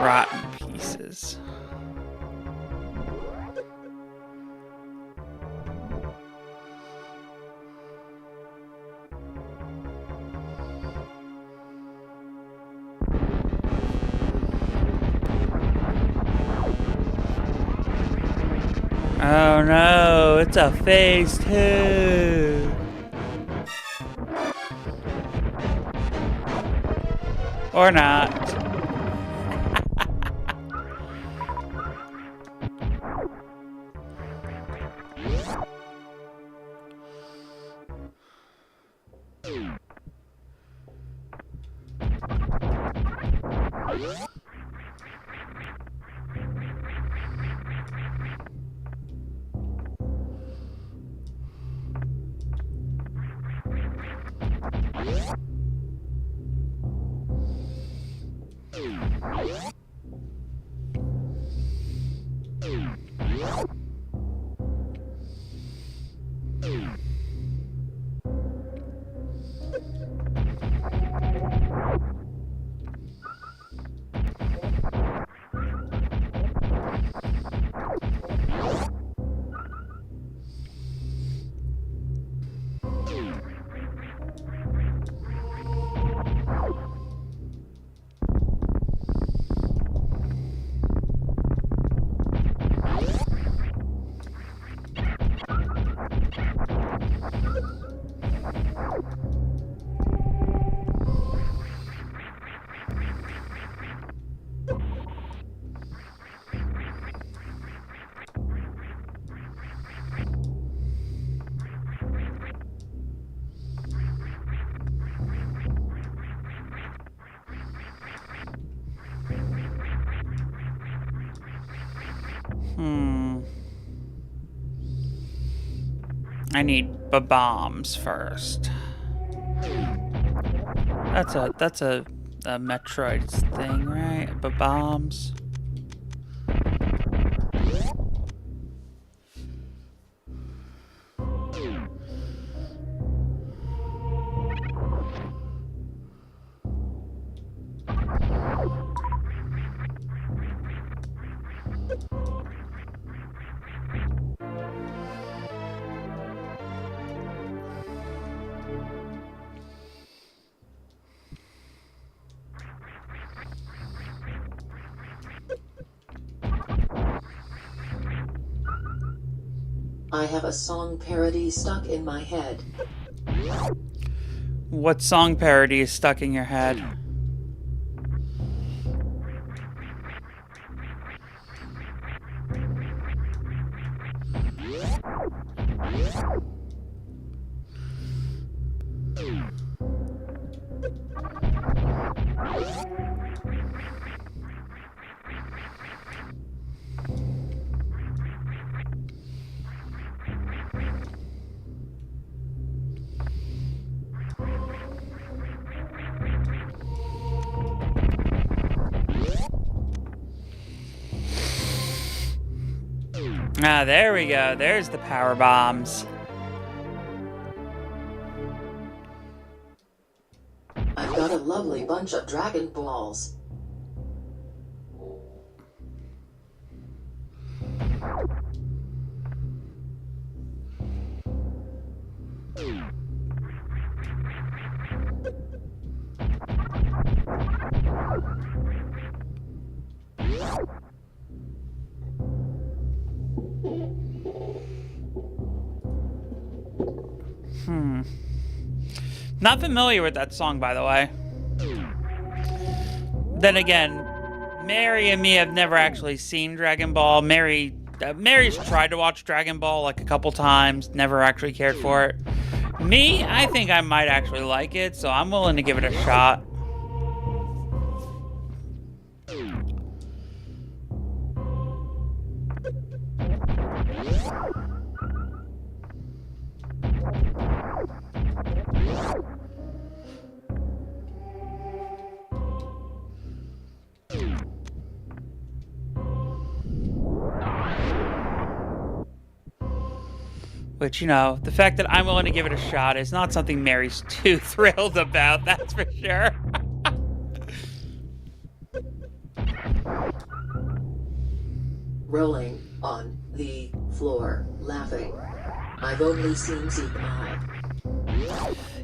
Rotten pieces. Oh no, it's a phase 2. Or not. I need bombs first. That's a the Metroid thing, right? But bombs. I have a song parody stuck in my head. What song parody is stuck in your head? Ah, there we go. There's the power bombs. I've got a lovely bunch of Dragon Balls. Not familiar with that song, by the way. Then again, Mary and me have never actually seen Dragon Ball. Mary's tried to watch Dragon Ball like a couple times, never actually cared for it. Me, I think I might actually like it, so I'm willing to give it a shot. Which, you know, the fact that I'm willing to give it a shot is not something Mary's too thrilled about, that's for sure. Rolling on the floor, laughing. I've only seen Zeke Eye.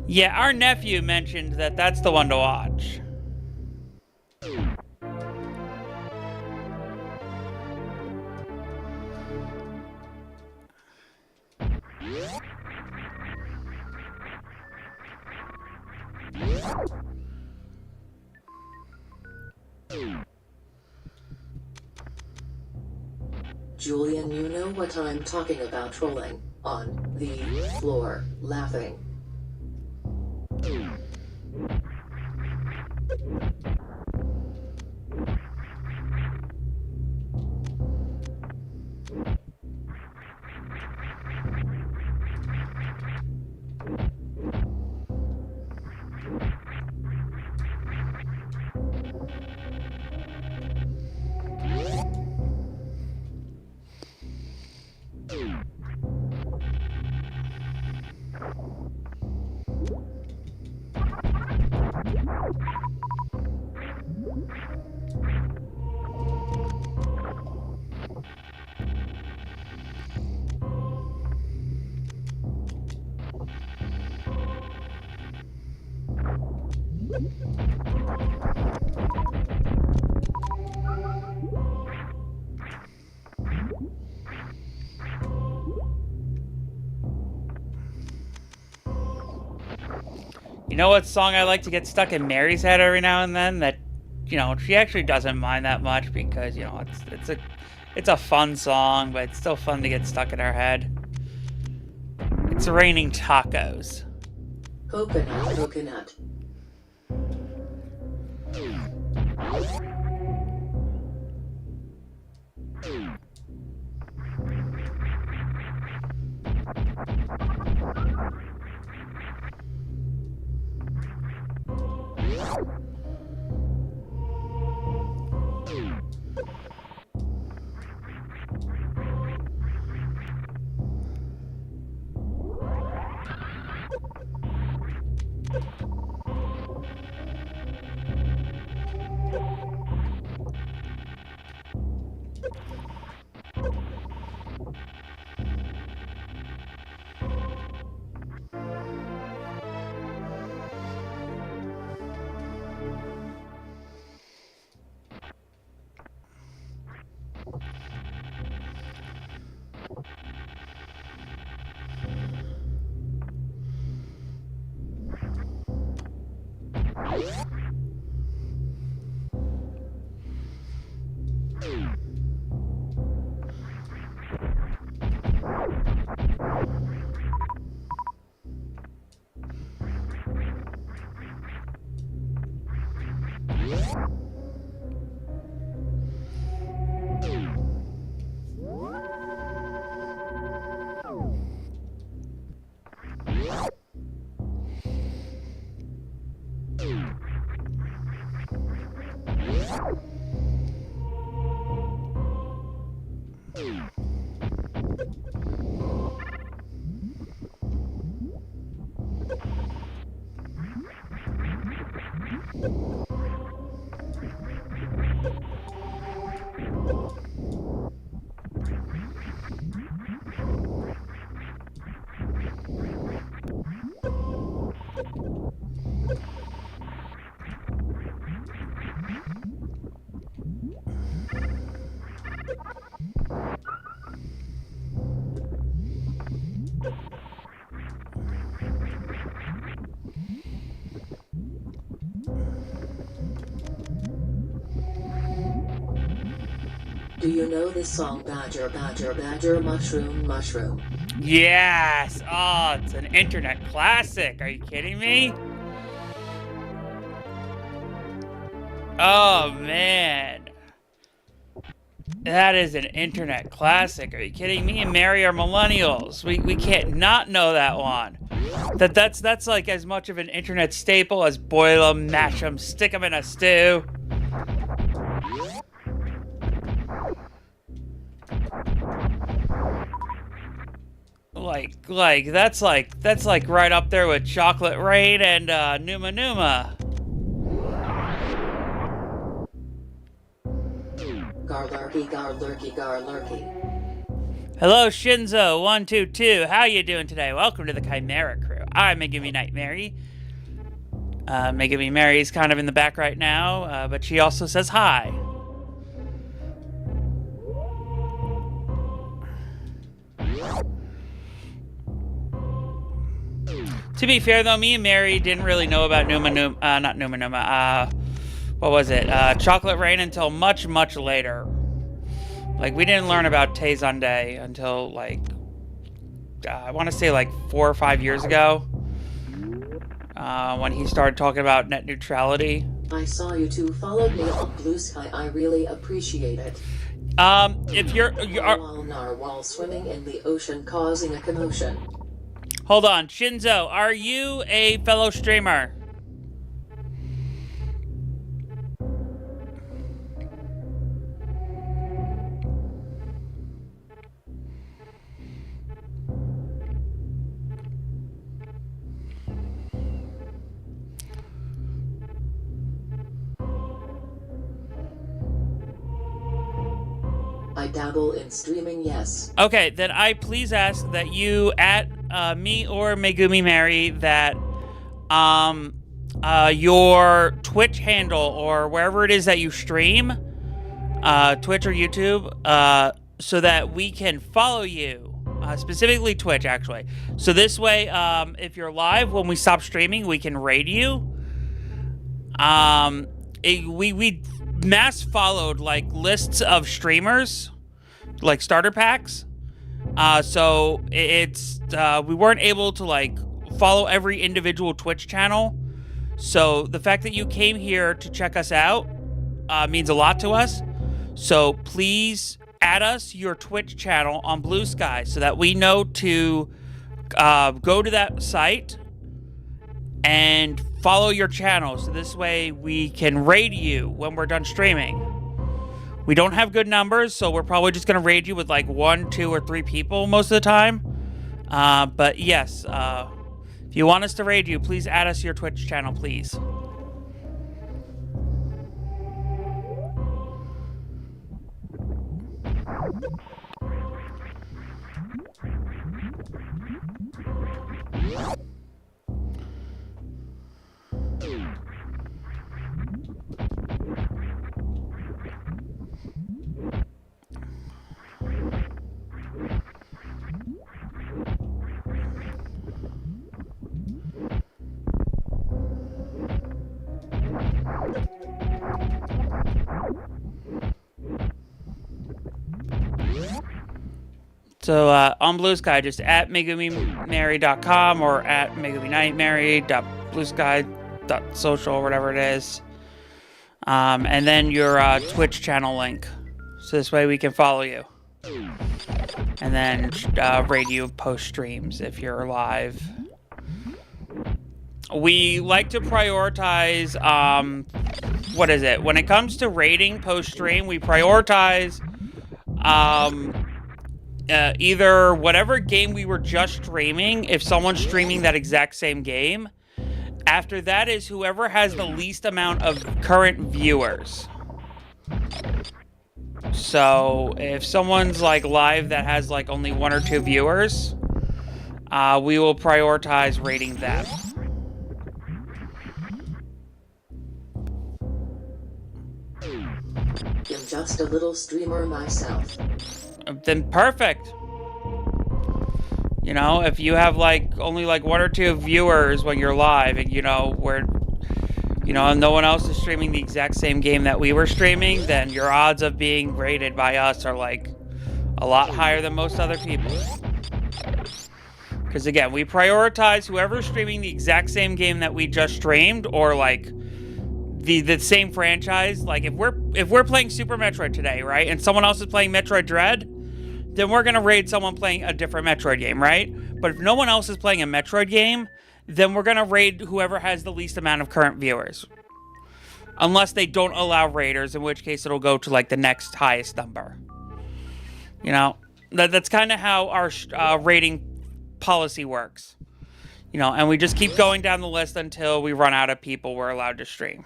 Yeah, our nephew mentioned that that's the one to watch. Julian, you know what I'm talking about, rolling on the floor, laughing. You know what song I like to get stuck in Mary's head every now and then? That, you know, she actually doesn't mind that much because, you know, it's a fun song, but it's still fun to get stuck in her head. It's Raining Tacos. Coconut, coconut. Do you know this song, Badger, Badger, Badger, Mushroom, Mushroom? Yes! Oh, it's an internet classic. Are you kidding me? Oh, man. That is an internet classic. Are you kidding me? And Mary are millennials. We can't not know that one. That's like as much of an internet staple as boil 'em, mash 'em, stick 'em in a stew. That's like right up there with Chocolate Rain and Numa Numa. Garlurky, garlurky, garlurky. Hello, Shinzo122. How you doing today? Welcome to the Chimera crew. I'm MegumiNightMary. MegumiMary is kind of in the back right now, but she also says hi. To be fair, though, me and Mary didn't really know about not Numa Numa, what was it? Chocolate Rain until much, much later. Like, we didn't learn about Tay-Sunday until, like, I want to say, like, 4 or 5 years ago. When he started talking about net neutrality. I saw you two followed me on Blue Sky. I really appreciate it. If you're While narwhal swimming in the ocean causing a commotion. Hold on, Shinzo, are you a fellow streamer? I dabble in streaming, yes. Okay, then I please ask that you at me or MegumiMary that your Twitch handle or wherever it is that you stream, Twitch or YouTube, so that we can follow you, specifically Twitch, actually. So this way, if you're live when we stop streaming, we can raid you. We mass followed like lists of streamers, like starter packs. So it's we weren't able to like follow every individual Twitch channel. So the fact that you came here to check us out means a lot to us. So please add us your Twitch channel on Blue Sky so that we know to go to that site and follow your channel. So this way we can raid you when we're done streaming. We don't have good numbers, so we're probably just going to raid you with like 1, 2, or 3 people most of the time. But yes, if you want us to raid you, please add us your Twitch channel, please. So on Blue Sky, just at MegumiMary.com or at MegumiNightMary.bluesky.social or whatever it is. And then your Twitch channel link. So this way we can follow you. And then raid you post streams if you're live. We like to prioritize, what is it? When it comes to rating post stream, we prioritize either whatever game we were just streaming, if someone's streaming that exact same game. After that is whoever has the least amount of current viewers. So if someone's like live that has like only 1 or 2 viewers, we will prioritize rating them. I'm just a little streamer myself. Then perfect. You know, if you have like only like 1 or 2 viewers when you're live, and you know you know, and no one else is streaming the exact same game that we were streaming, then your odds of being rated by us are like a lot higher than most other people. Because again, we prioritize whoever's streaming the exact same game that we just streamed, or like the same franchise. Like if we're playing Super Metroid today, right, and someone else is playing Metroid Dread, then we're gonna raid someone playing a different Metroid game, right? But if no one else is playing a Metroid game, then we're gonna raid whoever has the least amount of current viewers. Unless they don't allow raiders, in which case it'll go to like the next highest number. You know, that's kind of how our rating policy works. You know, and we just keep going down the list until we run out of people we're allowed to stream.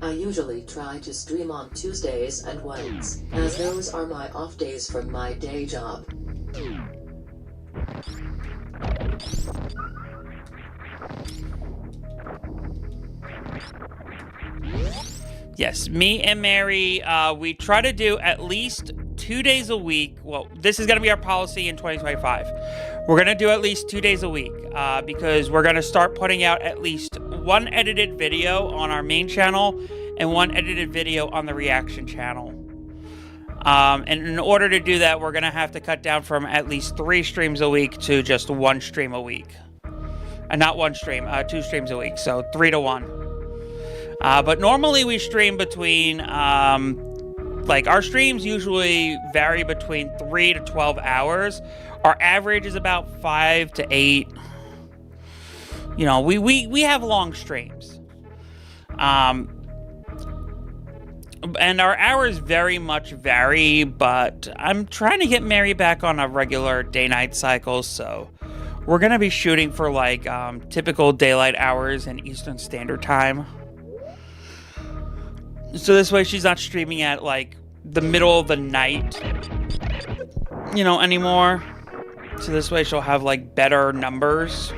I usually try to stream on Tuesdays and Wednesdays, as those are my off days from my day job. Yes, me and Mary, we try to do at least 2 days a week. Well, this is going to be our policy in 2025. We're going to do at least 2 days a week because we're going to start putting out at least one edited video on our main channel and one edited video on the reaction channel. And in order to do that, we're going to have to cut down from at least 3 streams a week to just 1 stream a week. Not 1 stream, 2 streams a week, so 3 to 1. But normally we stream between, like our streams usually vary between 3 to 12 hours. Our average is about 5 to 8. You know, we have long streams. And our hours very much vary, but I'm trying to get Mary back on a regular day-night cycle, so we're going to be shooting for like typical daylight hours and Eastern Standard Time. So this way she's not streaming at like the middle of the night, you know, anymore. So this way she'll have like better numbers.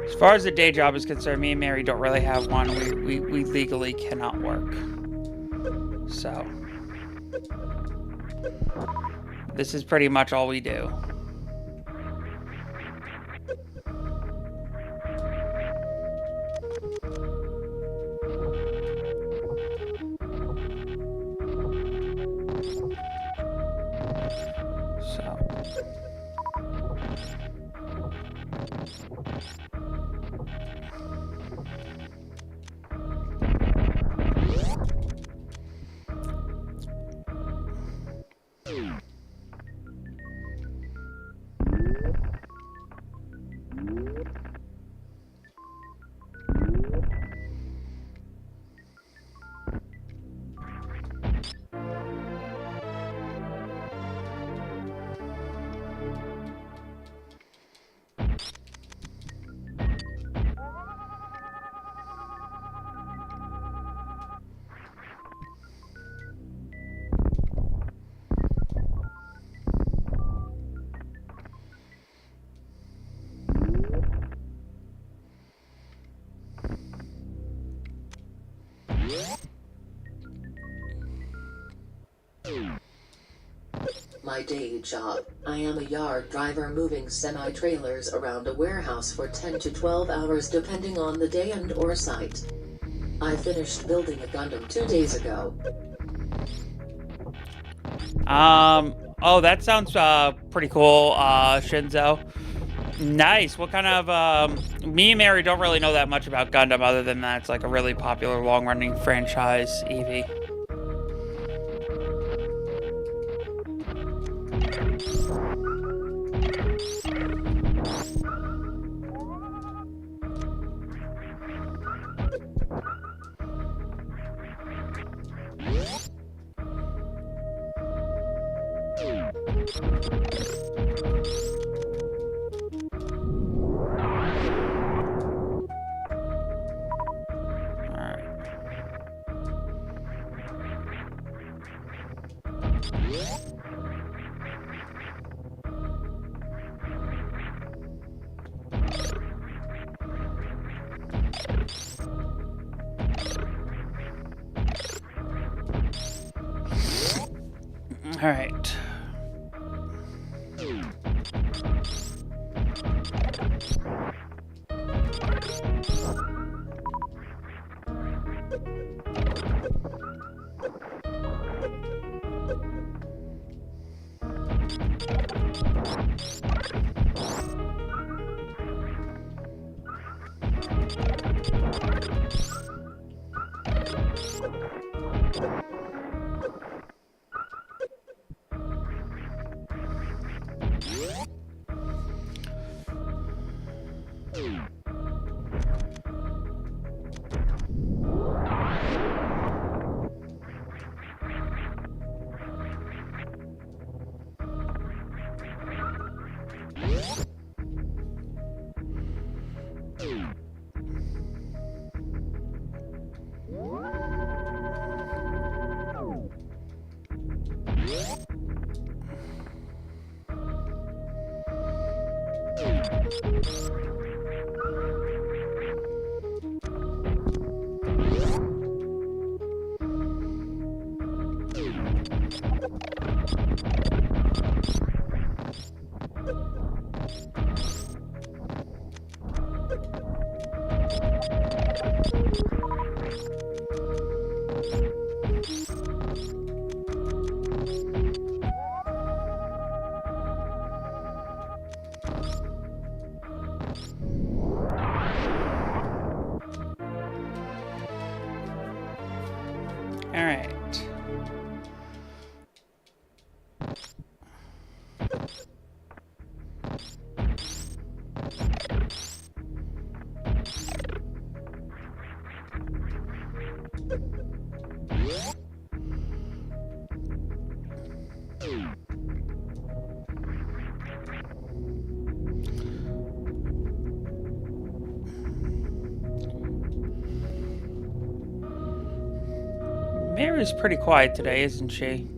As far as the day job is concerned, me and Mary don't really have one. We legally cannot work. So this is pretty much all we do. My day job. I am a yard driver moving semi-trailers around a warehouse for 10 to 12 hours depending on the day and or site. I finished building a Gundam 2 days ago. Oh, that sounds pretty cool, Shinzo. Nice. What kind of, me and Mary don't really know that much about Gundam other than that it's like a really popular long-running franchise, Eevee. All right. All right. Mary's pretty quiet today, isn't she?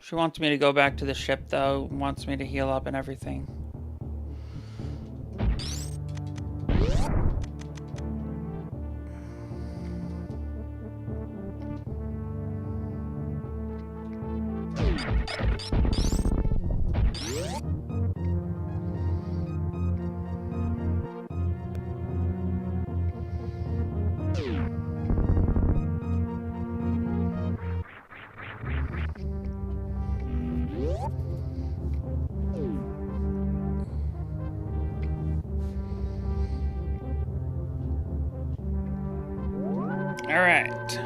She wants me to go back to the ship, though. Wants me to heal up and everything. All right.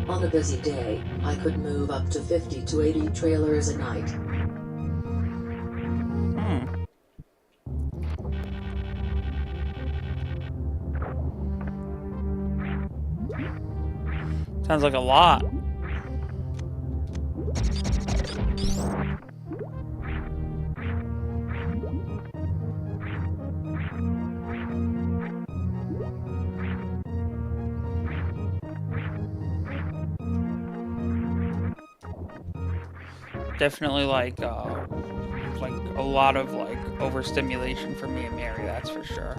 On a busy day, I could move up to 50 to 80 trailers a night. Sounds like a lot. Definitely like a lot of like overstimulation for me and Mary, that's for sure.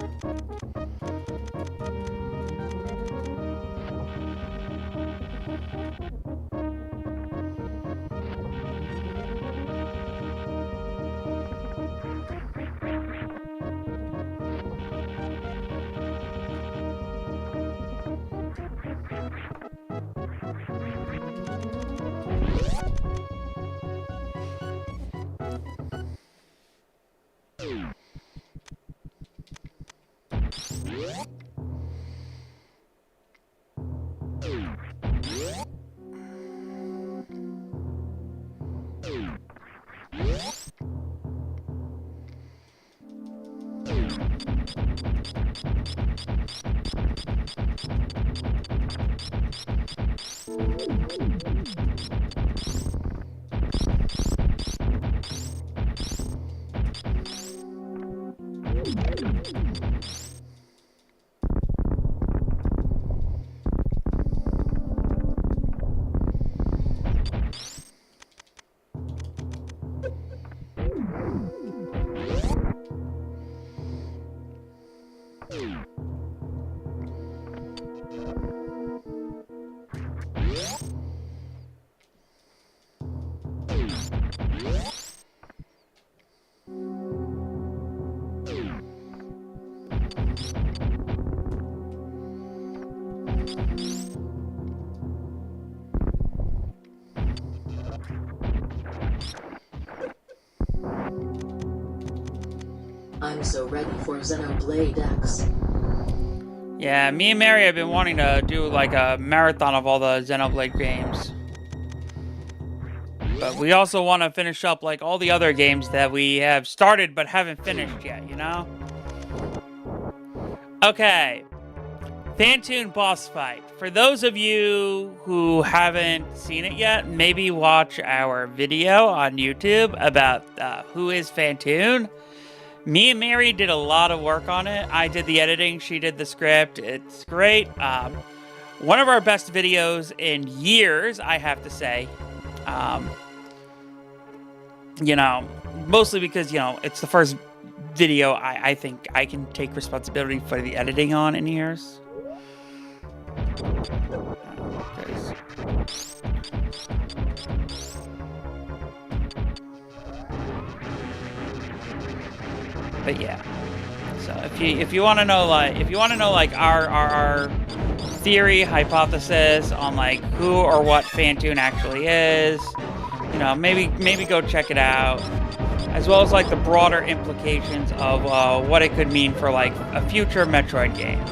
I'm so ready for Xenoblade X. Yeah, me and Mary have been wanting to do like a marathon of all the Xenoblade games. But we also want to finish up like all the other games that we have started but haven't finished yet, you know? Okay. Phantoon boss fight. For those of you who haven't seen it yet, maybe watch our video on YouTube about who is Phantoon. Me and Mary did a lot of work on it. I did the editing, she did the script. It's great. One of our best videos in years, I have to say. You know, mostly because, you know, it's the first video I think I can take responsibility for the editing on in years. But yeah, so if you want to know like our theory hypothesis on like who or what Phantoon actually is, you know, maybe go check it out, as well as like the broader implications of what it could mean for like a future Metroid game.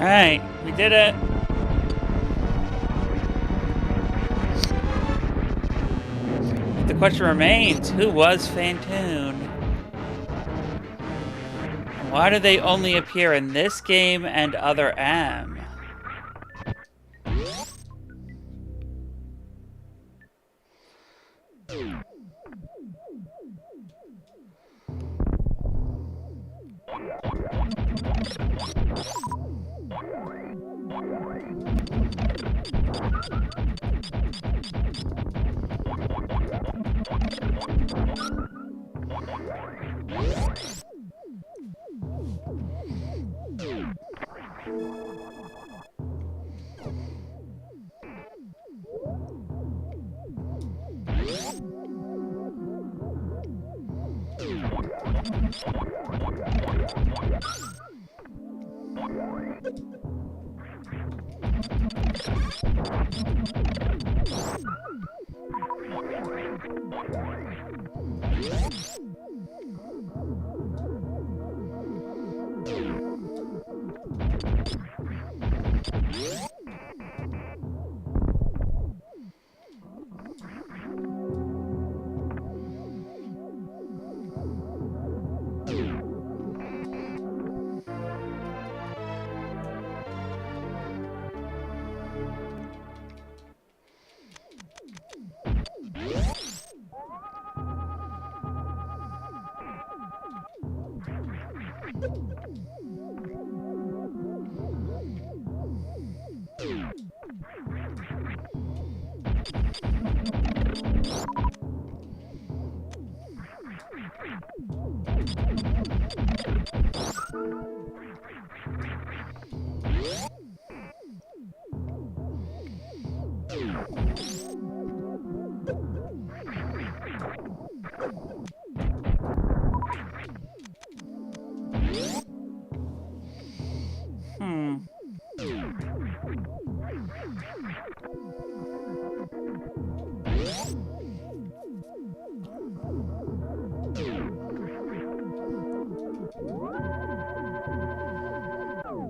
Alright, we did it. The question remains, who was Phantoon? Why do they only appear in this game and Other M?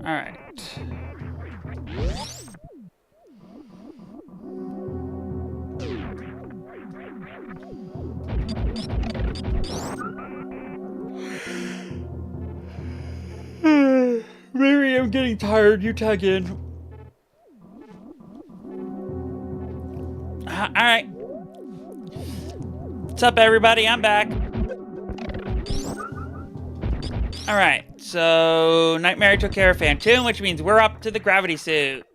Alright. Maybe I'm getting tired. You tag in. Alright. What's up, everybody? I'm back. Alright, so NightMary took care of Phantoon, which means we're up to the gravity suit.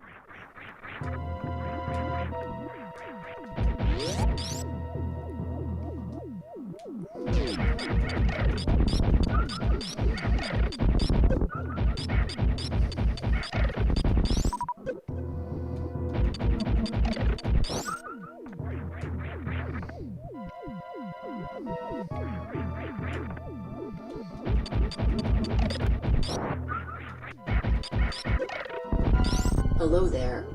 Hello there.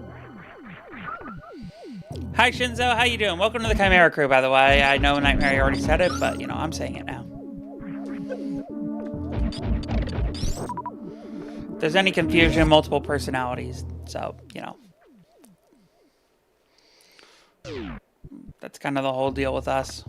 Hi Shinzo, how you doing? Welcome to the Chimera crew, by the way. I know NightMary already said it, but, you know, I'm saying it now. If there's any confusion, multiple personalities, so, you know. That's kind of the whole deal with us.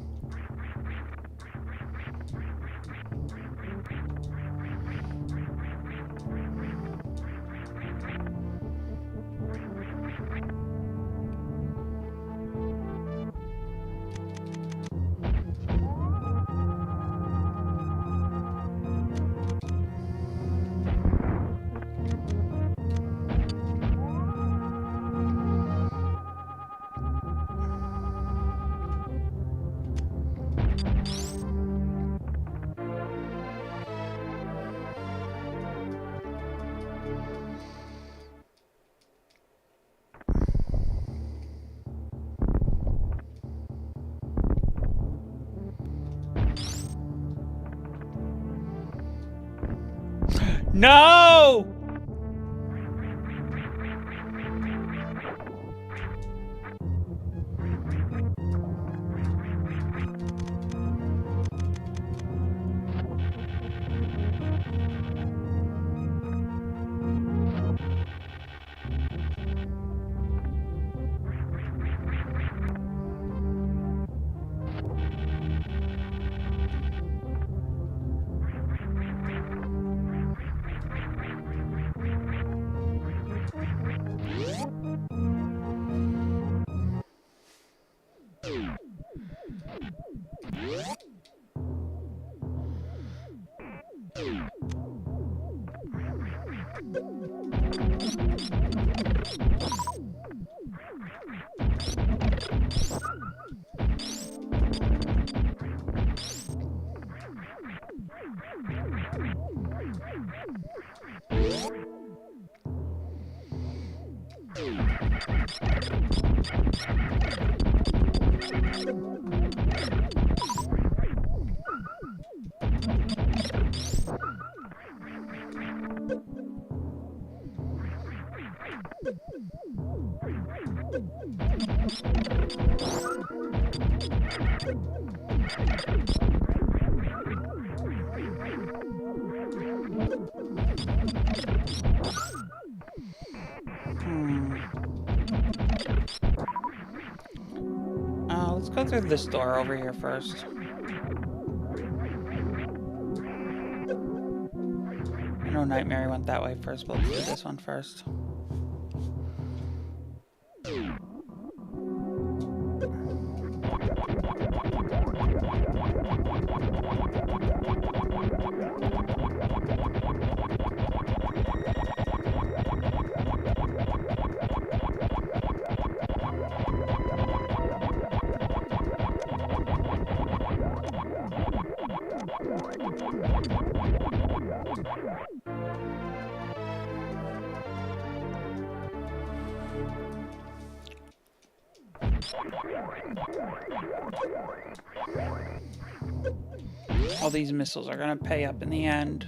No! Let's go through this door over here first. I know NightMary went that way first, but let's do this one first. All these missiles are gonna pay up in the end.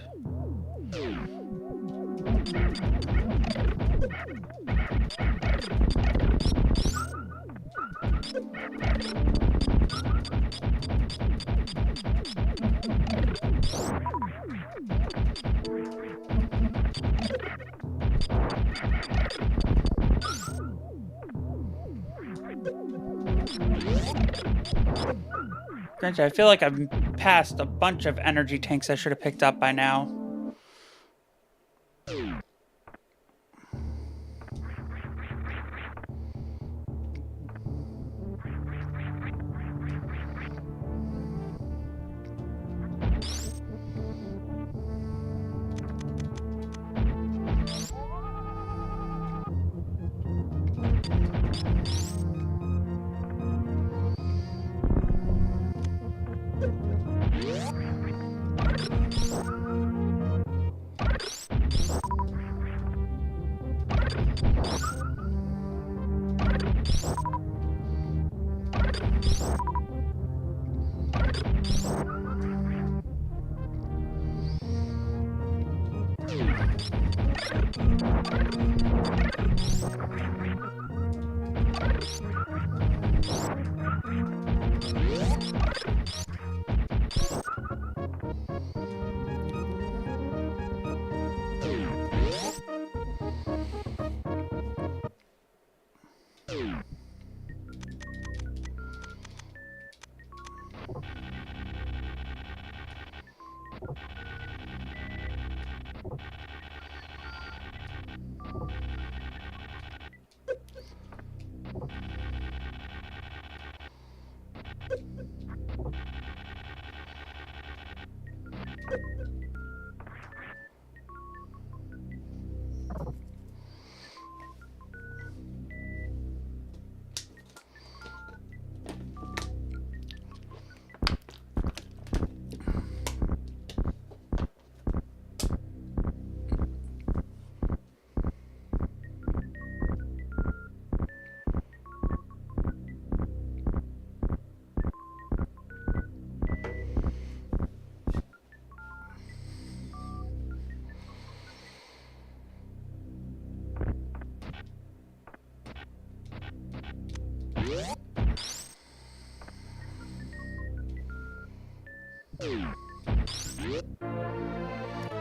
Granted, I feel like I've passed a bunch of energy tanks I should have picked up by now.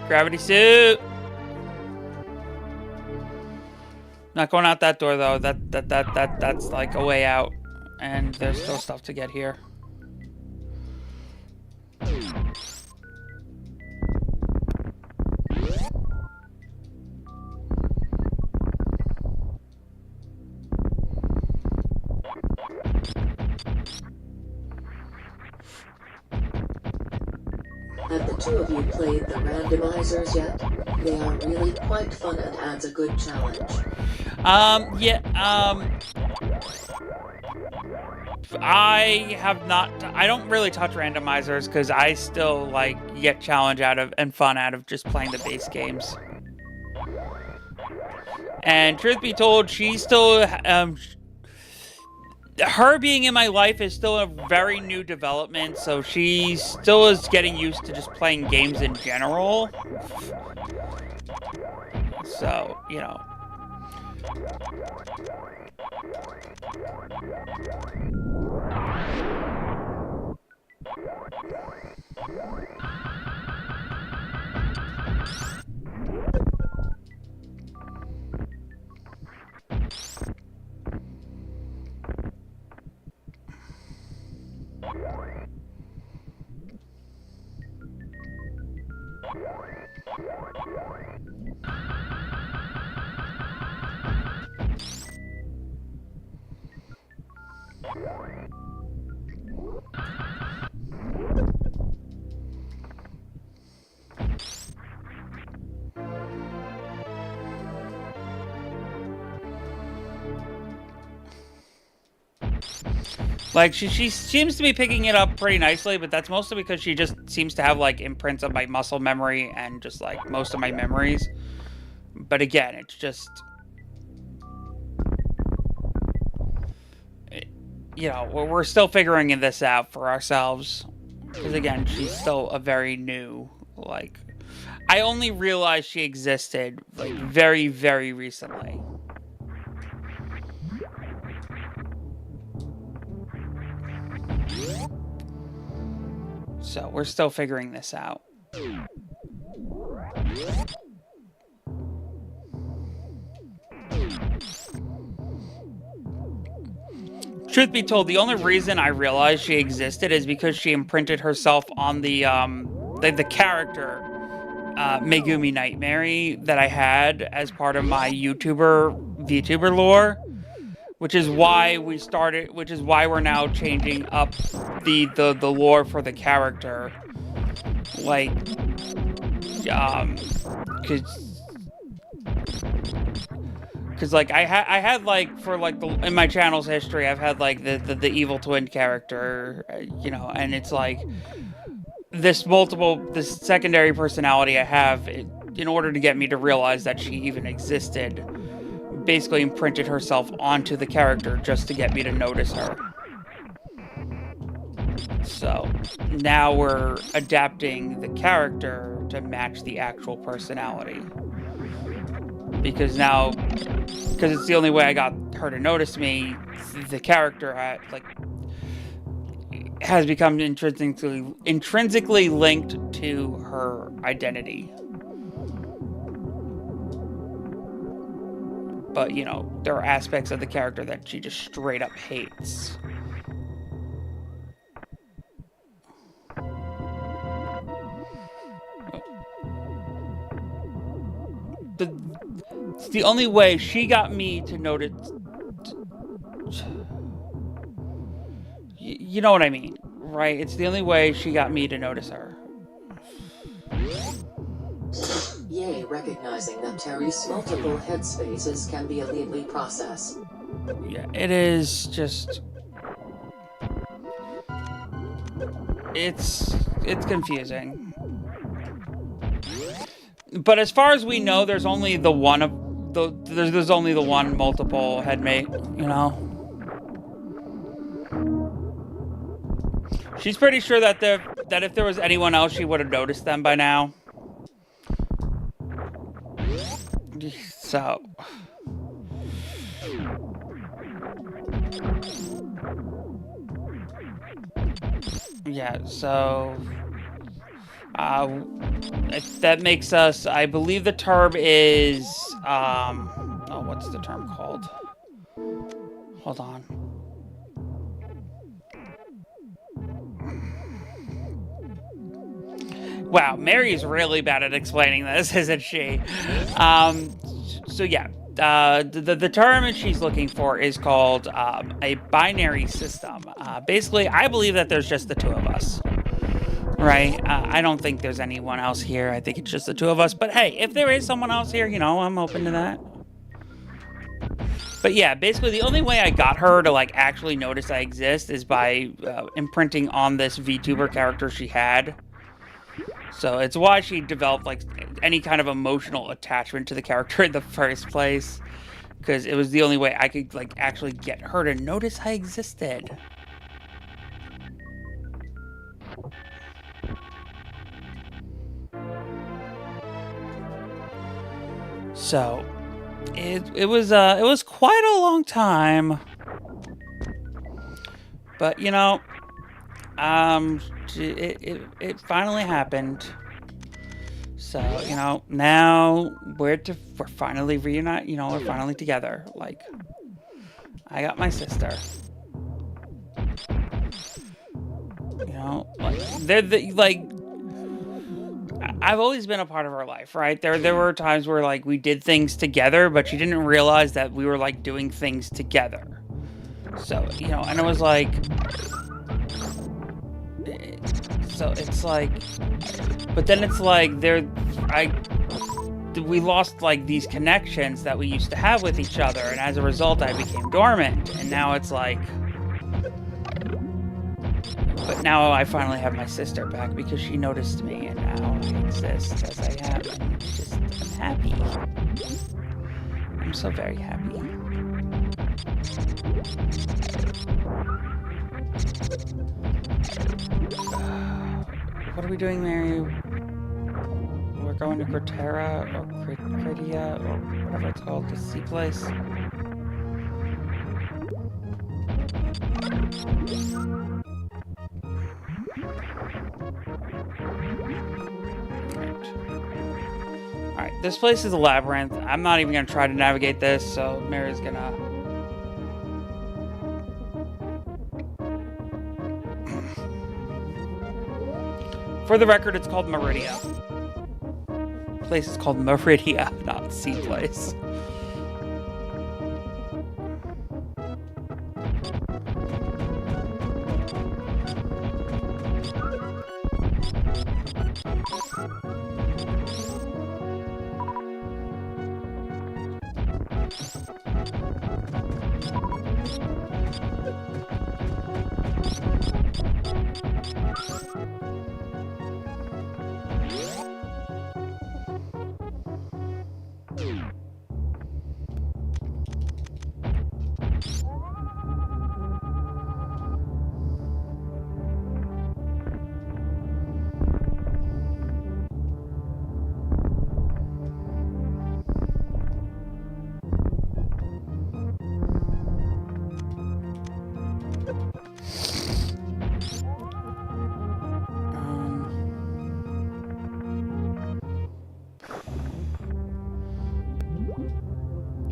Gravity suit. Not going out that door though. That's like a way out, and there's still stuff to get here. Have the two of you played the randomizers yet? They are really quite fun and adds a good challenge. I have not. I don't really touch randomizers because I still like get challenge out of and fun out of just playing the base games. And truth be told, she's still her being in my life is still a very new development, so she still is getting used to just playing games in general. So, you know. Like, she seems to be picking it up pretty nicely, but that's mostly because she just seems to have, like, imprints of my muscle memory and just, like, most of my memories. But again, it's just... You know, we're still figuring this out for ourselves. Because again, she's still a very new, like... I only realized she existed, like, very, very recently. So, we're still figuring this out. Truth be told, the only reason I realized she existed is because she imprinted herself on the character, MegumiNightMary, that I had as part of my VTuber lore. Which is why we're now changing up the lore for the character. Like, cause like I had like for like in my channel's history, I've had like the evil twin character, you know, and it's like this secondary personality I have in order to get me to realize that she even existed. Basically imprinted herself onto the character just to get me to notice her. So now we're adapting the character to match the actual personality. Because it's the only way I got her to notice me, the character has become intrinsically linked to her identity. But, you know, there are aspects of the character that she just straight up hates. It's the only way she got me to notice... You know what I mean, right? It's the only way she got me to notice her. Yay, recognizing that Terry's multiple headspaces can be a legally process. Yeah, it is just... It's confusing. But as far as we know, there's only the one there's only the one multiple headmate, you know? She's pretty sure that if there was anyone else, she would have noticed them by now. So... Yeah, so... That makes us, I believe the term is, oh, what's the term called? Hold on. Wow, Mary's really bad at explaining this, isn't she? So yeah, the term she's looking for is called a binary system. Basically, I believe that there's just the two of us. Right? I don't think there's anyone else here. I think it's just the two of us. But hey, if there is someone else here, you know, I'm open to that. But yeah, basically the only way I got her to like actually notice I exist is by imprinting on this VTuber character she had. So it's why she developed like any kind of emotional attachment to the character in the first place. Because it was the only way I could like actually get her to notice I existed. So it was quite a long time. But you know, it finally happened. So, you know, now we're finally reunite, you know, we're finally together. Like, I got my sister. You know, like, I've always been a part of her life, right? There were times where, like, we did things together, but she didn't realize that we were, like, doing things together. So, you know, and it was like... So it's like... But then it's like, we lost, like, these connections that we used to have with each other, and as a result, I became dormant, and now it's like... But now I finally have my sister back because she noticed me, and now I exist as I am, and I'm happy. I'm so very happy. What are we doing, Mary? We're going to Cratera, or Critia, or whatever it's called, the sea place. Alright, this place is a labyrinth. I'm not even going to try to navigate this, so Mary's going to... For the record, it's called Meridia. The place is called Meridia, not Sea Place.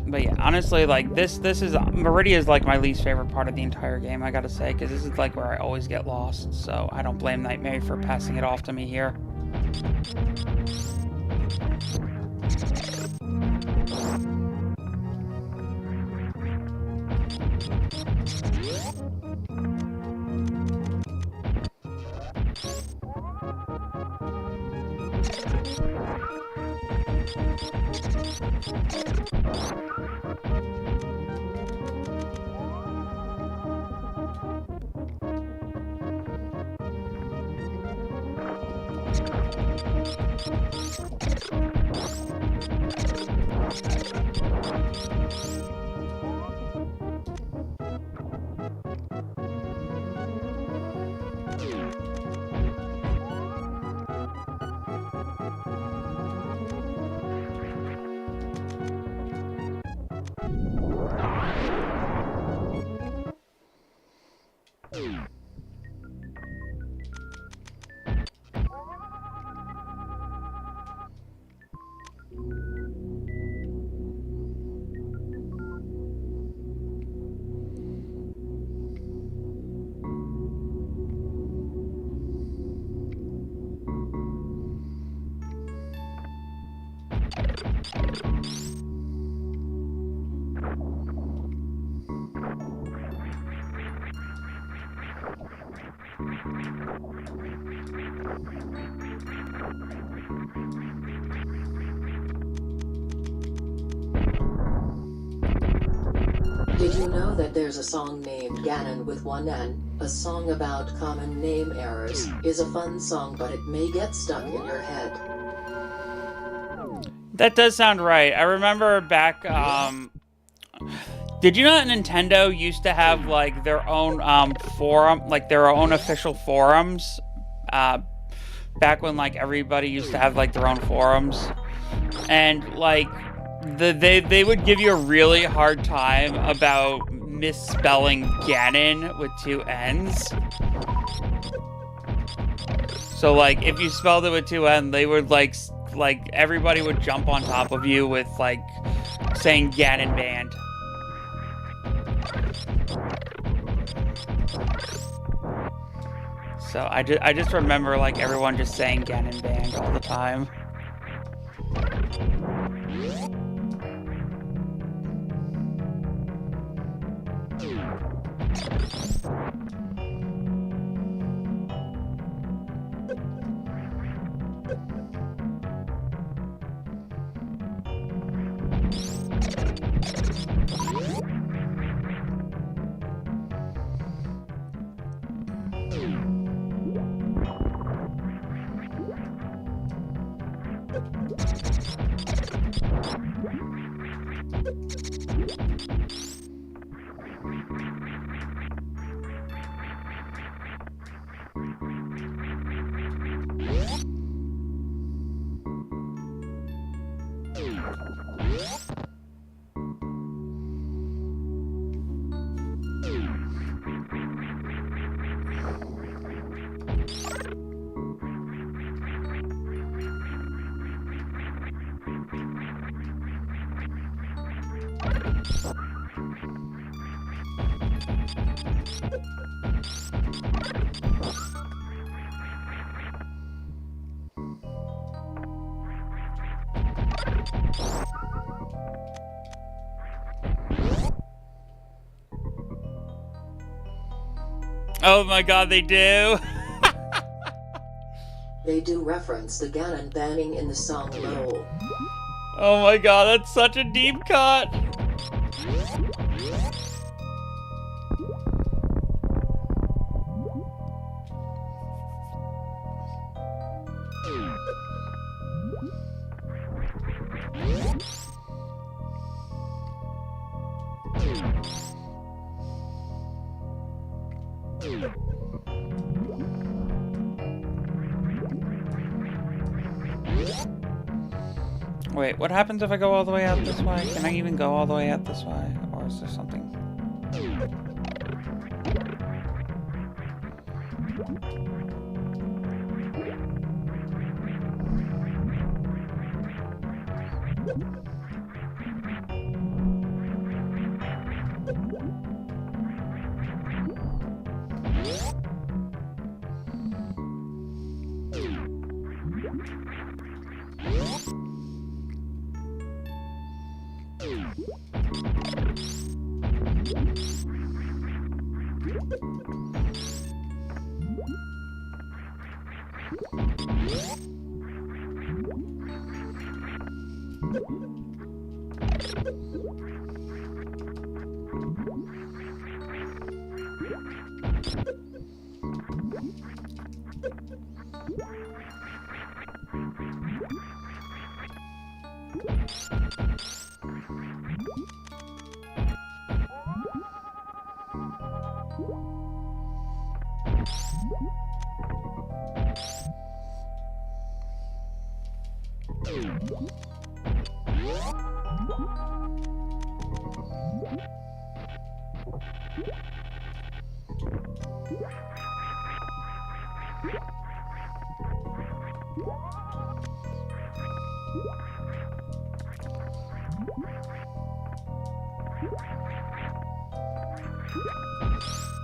But yeah, honestly, like, this is... Meridia is, like, my least favorite part of the entire game, I gotta say, because this is, like, where I always get lost, so I don't blame NightMary for passing it off to me here. Did you know that there's a song named Ganon with one N? A song about common name errors. Is a fun song, but it may get stuck in your head. That does sound right. I remember back, did you know that Nintendo used to have, like, their own, forum, like, their own official forums? Back when, like, everybody used to have, like, their own forums. And, like, they would give you a really hard time about misspelling Ganon with 2 N's. So, like, if you spelled it with 2 N, they would, like, everybody would jump on top of you with, like, saying Ganon band. So I just remember, like, everyone just saying Ganon band all the time. Oh my god, they do! They do reference the Ganon banning in the song LOL. Oh my god, that's such a deep cut! Wait, what happens if I go all the way out this way? Can I even go all the way out this way? Or is there something?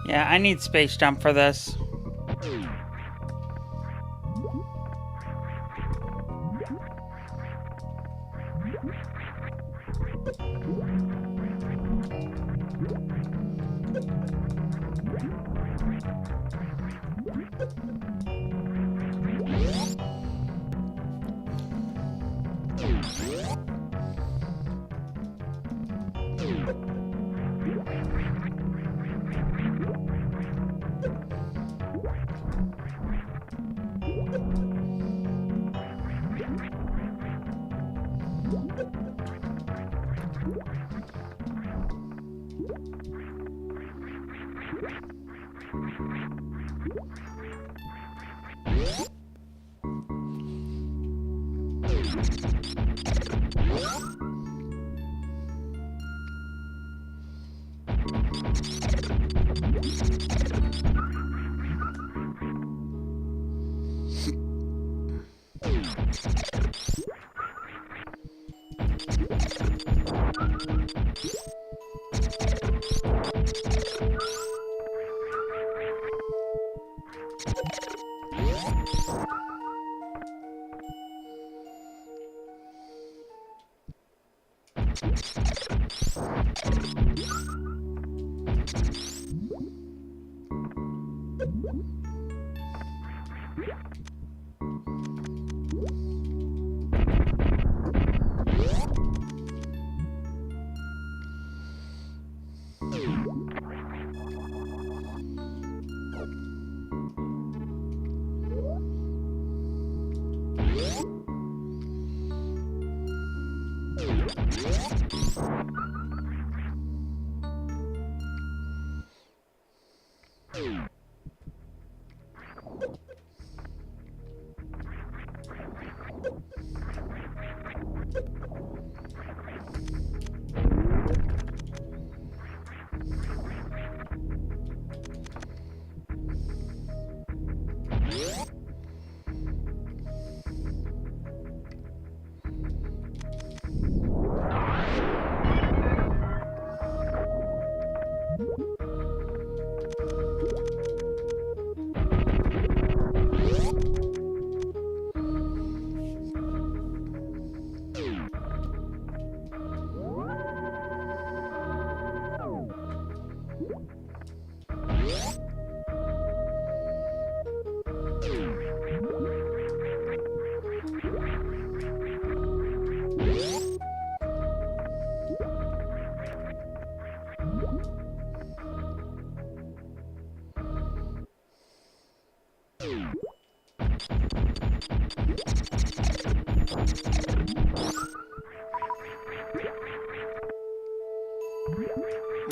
Yeah, I need Space Jump for this.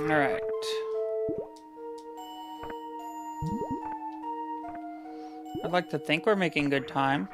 Alright. I'd like to think we're making good time.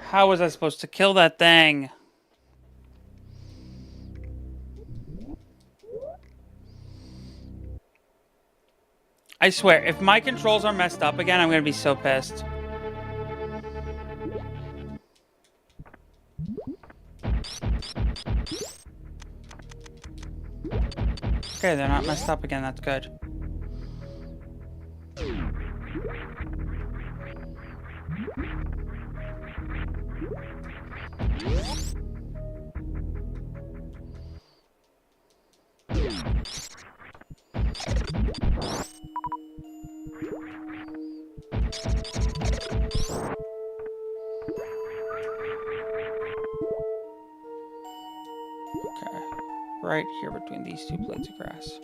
How was I supposed to kill that thing? I swear, if my controls are messed up again, I'm gonna be so pissed. Okay, they're not messed up again, that's good. Okay, right here between these two blades of grass.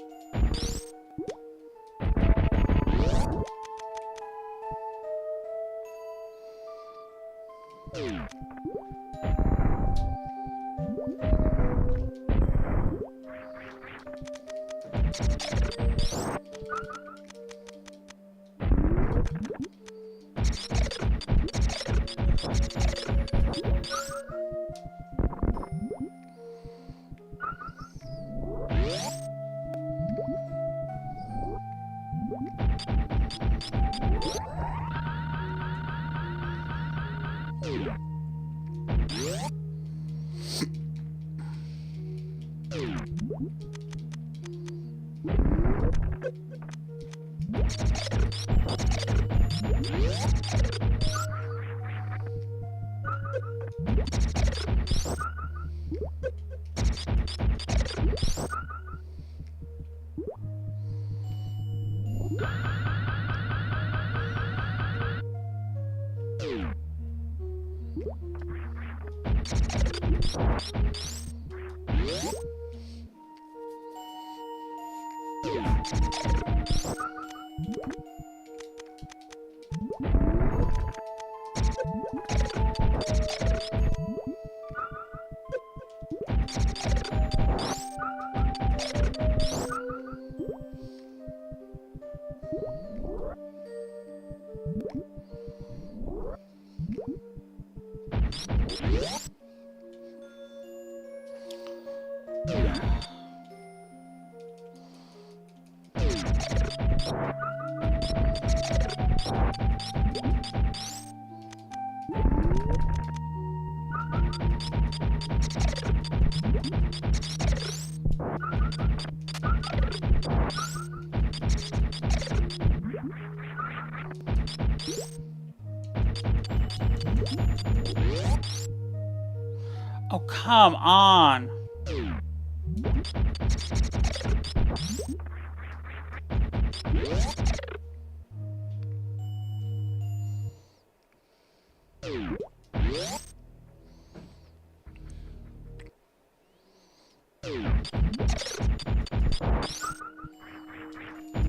Oh, come on.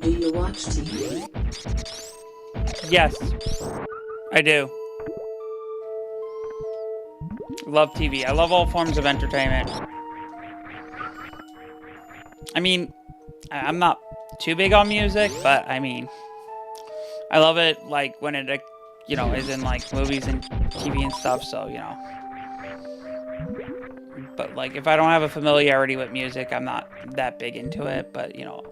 Do you watch TV? Yes, I do. Love TV. I love all forms of entertainment. I mean, I'm not too big on music, but I mean, I love it like when it, you know, is in like movies and TV and stuff, so, you know. But like, if I don't have a familiarity with music, I'm not that big into it, but, you know.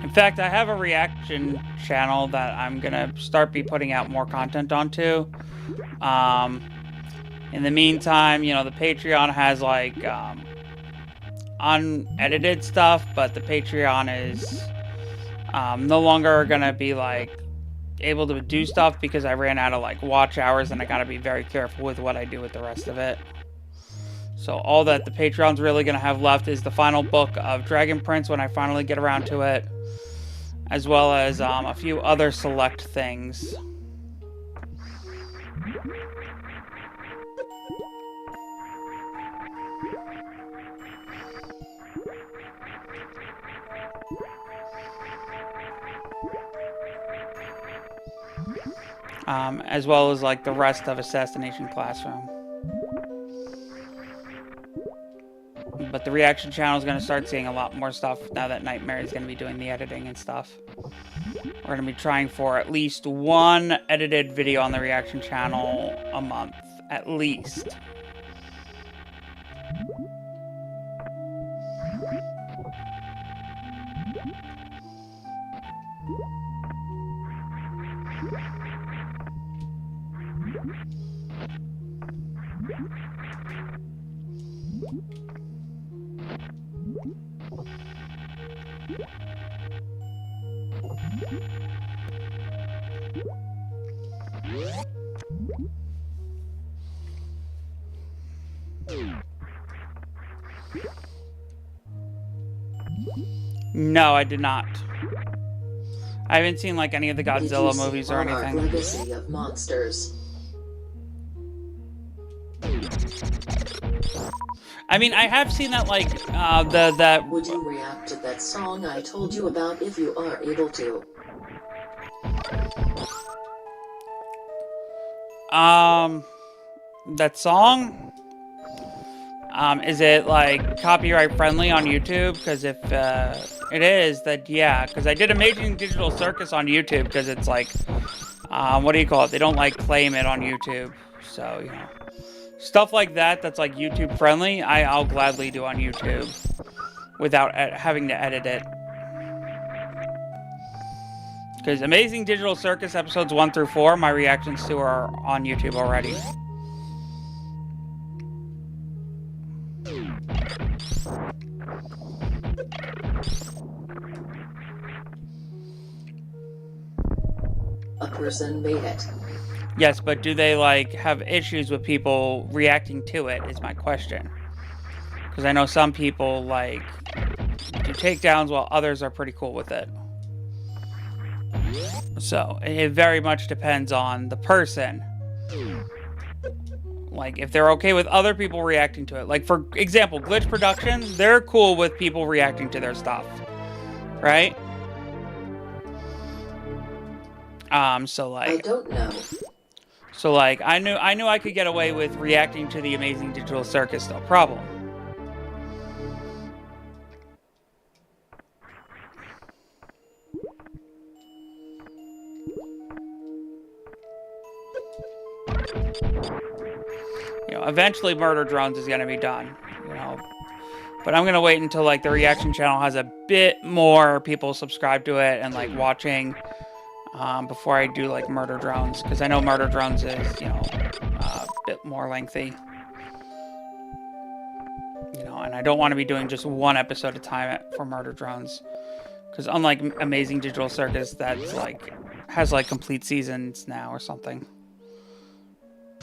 In fact, I have a reaction channel that I'm gonna be putting out more content onto. In the meantime, you know, the Patreon has like unedited stuff, but the Patreon is no longer gonna be like able to do stuff because I ran out of like watch hours, and I gotta be very careful with what I do with the rest of it. So all that the Patreon's really gonna have left is the final book of Dragon Prince when I finally get around to it, as well as a few other select things. As well as like the rest of Assassination Classroom. But the reaction channel is going to start seeing a lot more stuff now that NightMary is going to be doing the editing and stuff. We're going to be trying for at least one edited video on the reaction channel a month, at least. No, I did not. I haven't seen like any of the Godzilla movies or anything. Legacy of Monsters. I mean, I have seen that like Would you react to that song I told you about if you are able to? That song? Is it like copyright friendly on YouTube? Because if it is, then yeah. Because I did Amazing Digital Circus on YouTube because it's like, what do you call it? They don't like claim it on YouTube. So, you know, stuff like that that's like YouTube friendly, I'll gladly do on YouTube without having to edit it. Because Amazing Digital Circus episodes 1 through 4, my reactions to are on YouTube already. A person made it. Yes, but do they like have issues with people reacting to it is my question. Because I know some people like do takedowns while others are pretty cool with it. So it very much depends on the person. Like if they're okay with other people reacting to it. Like for example, Glitch Productions, they're cool with people reacting to their stuff. Right? So like I don't know. So like I knew I could get away with reacting to the Amazing Digital Circus, no problem. You know, eventually Murder Drones is gonna be done, you know. But I'm gonna wait until like the reaction channel has a bit more people subscribe to it and like watching before I do like Murder Drones, because I know Murder Drones is, you know, a bit more lengthy. You know, and I don't want to be doing just one episode at a time for Murder Drones, because unlike Amazing Digital Circus, that's like has like complete seasons now or something.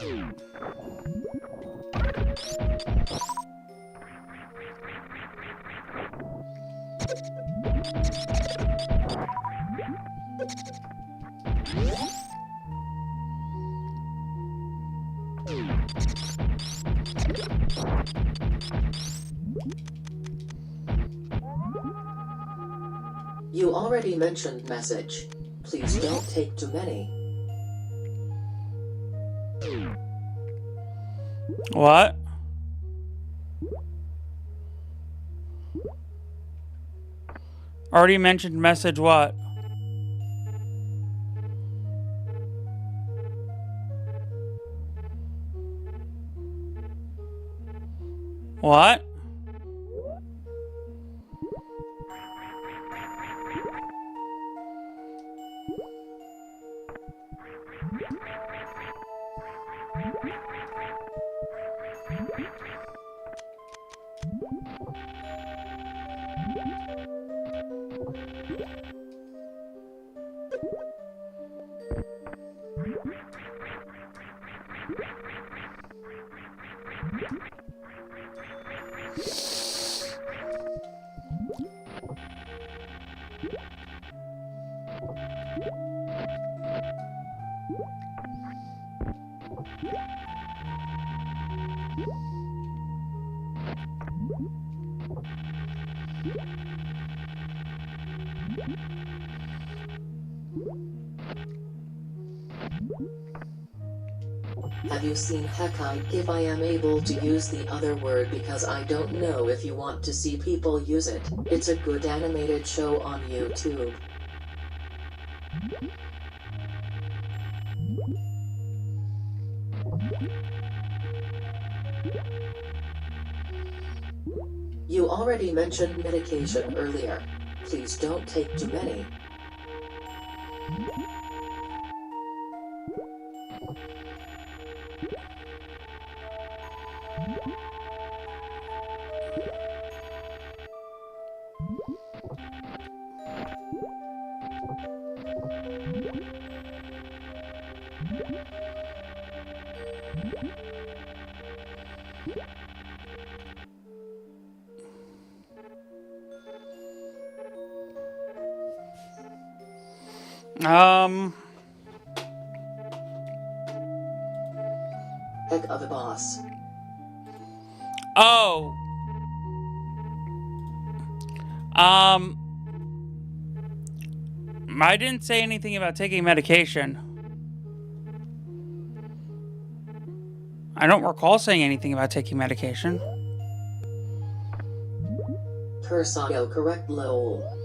You already mentioned message. Please don't take too many. What? Already mentioned message what? What? Have you seen Heck I Give? I am able to use the other word because I don't know if you want to see people use it. It's a good animated show on YouTube. You already mentioned medication earlier. Please don't take too many. Heck of a boss. Oh. I didn't say anything about taking medication. I don't recall saying anything about taking medication. Cursayo correct lol.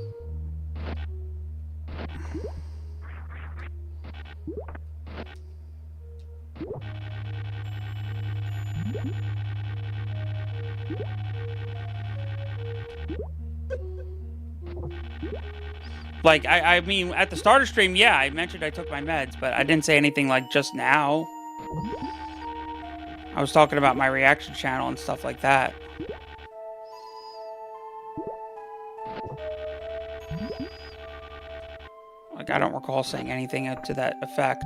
Like, I mean, at the start of stream, yeah, I mentioned I took my meds, but I didn't say anything like just now. I was talking about my reaction channel and stuff like that. Like, I don't recall saying anything to that effect.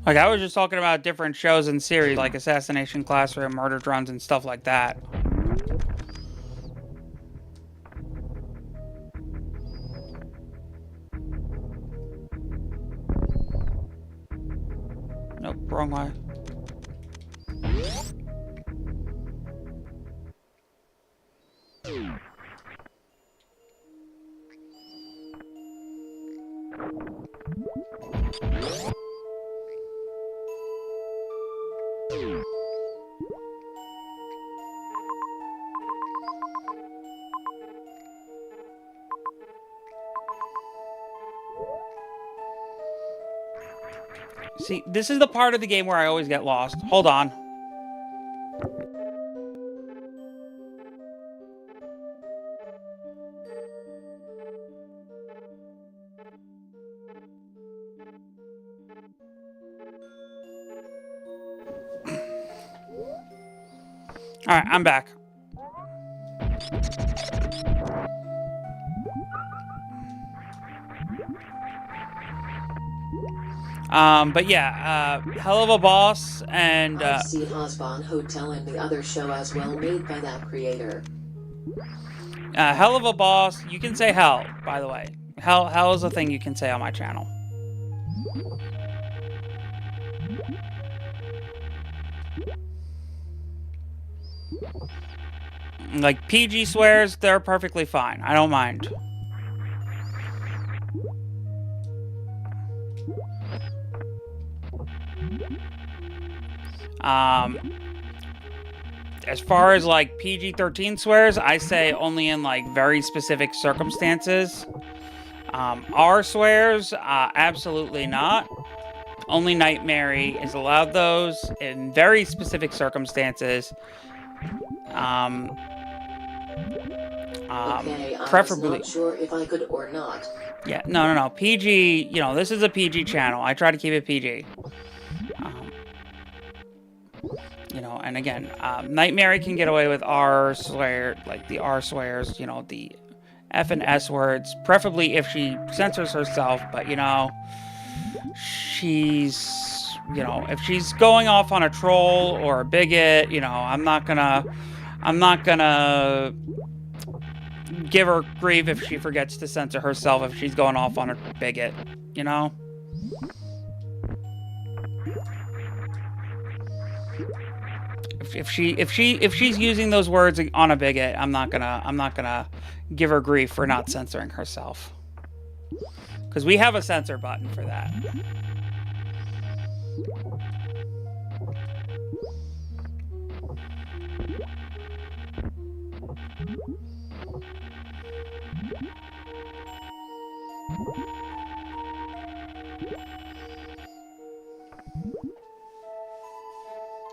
Like, I was just talking about different shows and series, like Assassination Classroom, Murder Drones, and stuff like that. Nope, wrong way. See, this is the part of the game where I always get lost. Hold on. Alright, I'm back. But yeah, hell of a boss, and I see Hasbon Hotel in the other show as well, made by that creator. hell of a boss. You can say hell, by the way. Hell is a thing you can say on my channel. Like, PG swears, they're perfectly fine. I don't mind. As far as, like, PG-13 swears, I say only in, like, very specific circumstances. R swears, absolutely not. Only NightMary is allowed those in very specific circumstances. Okay, I Preferably. was not sure if I could or not. Yeah, no. PG, you know, this is a PG channel. I try to keep it PG. You know, and again, NightMary can get away with R swear, like the R swears, you know, the F and S words, preferably if she censors herself, but, you know, she's, you know, if she's going off on a troll or a bigot, you know, I'm not gonna give her grief if she forgets to censor herself if she's going off on a bigot, you know? If she's using those words on a bigot, I'm not gonna give her grief for not censoring herself. Because we have a censor button for that.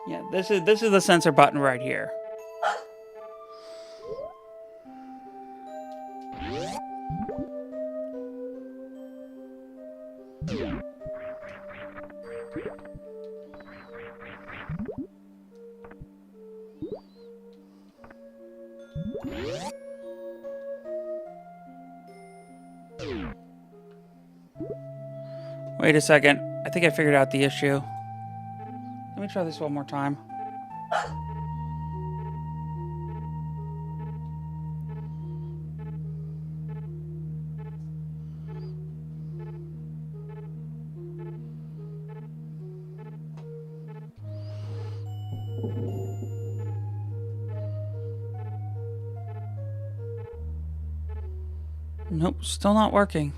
Yeah, this is the censor button right here. Wait a second. I think I figured out the issue. Let me try this one more time. Nope, still not working.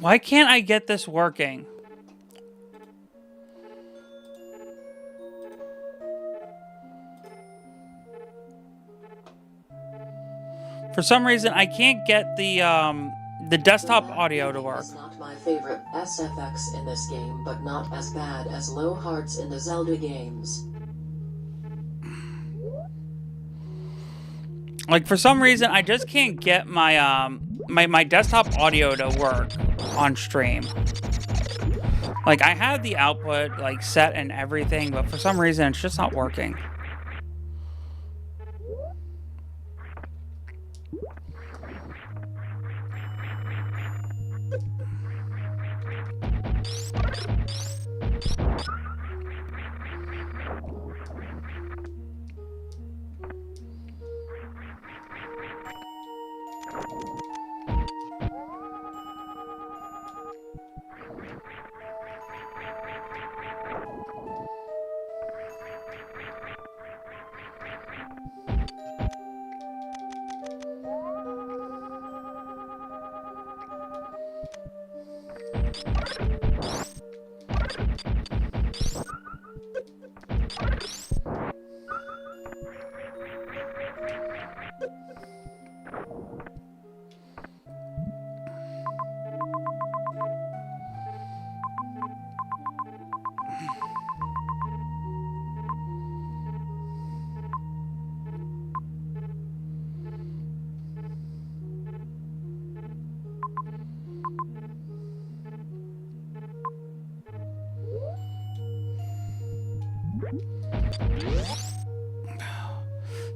Why can't I get this working? For some reason, I can't get the desktop audio to work. It's not my favorite SFX in this game, but not as bad as low hearts in the Zelda games. Like, for some reason, I just can't get my my desktop audio to work on stream. Like, I have the output like set and everything, but for some reason, it's just not working.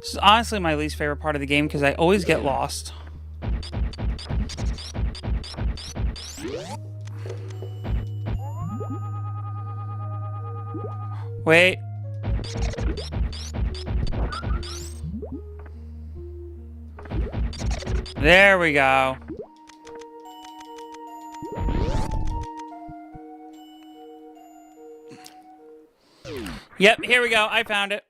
This is honestly my least favorite part of the game because I always get lost. Wait. There we go. Yep, here we go. I found it.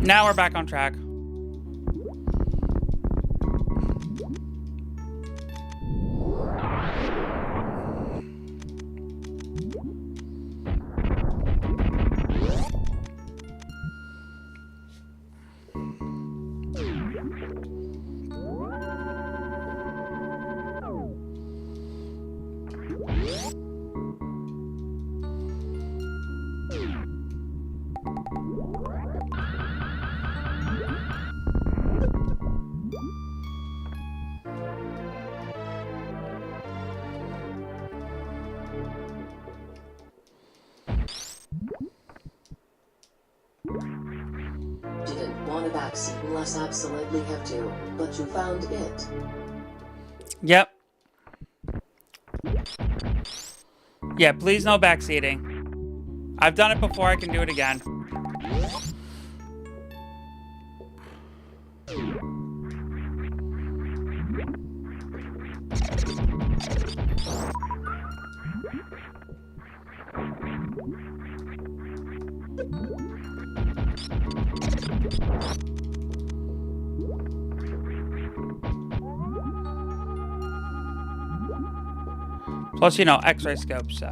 Now we're back on track. Didn't want a backseat unless absolutely have to, but you found it. Yep. Yeah, please no backseating. I've done it before, I can do it again. Plus, you know, X-ray scope, so.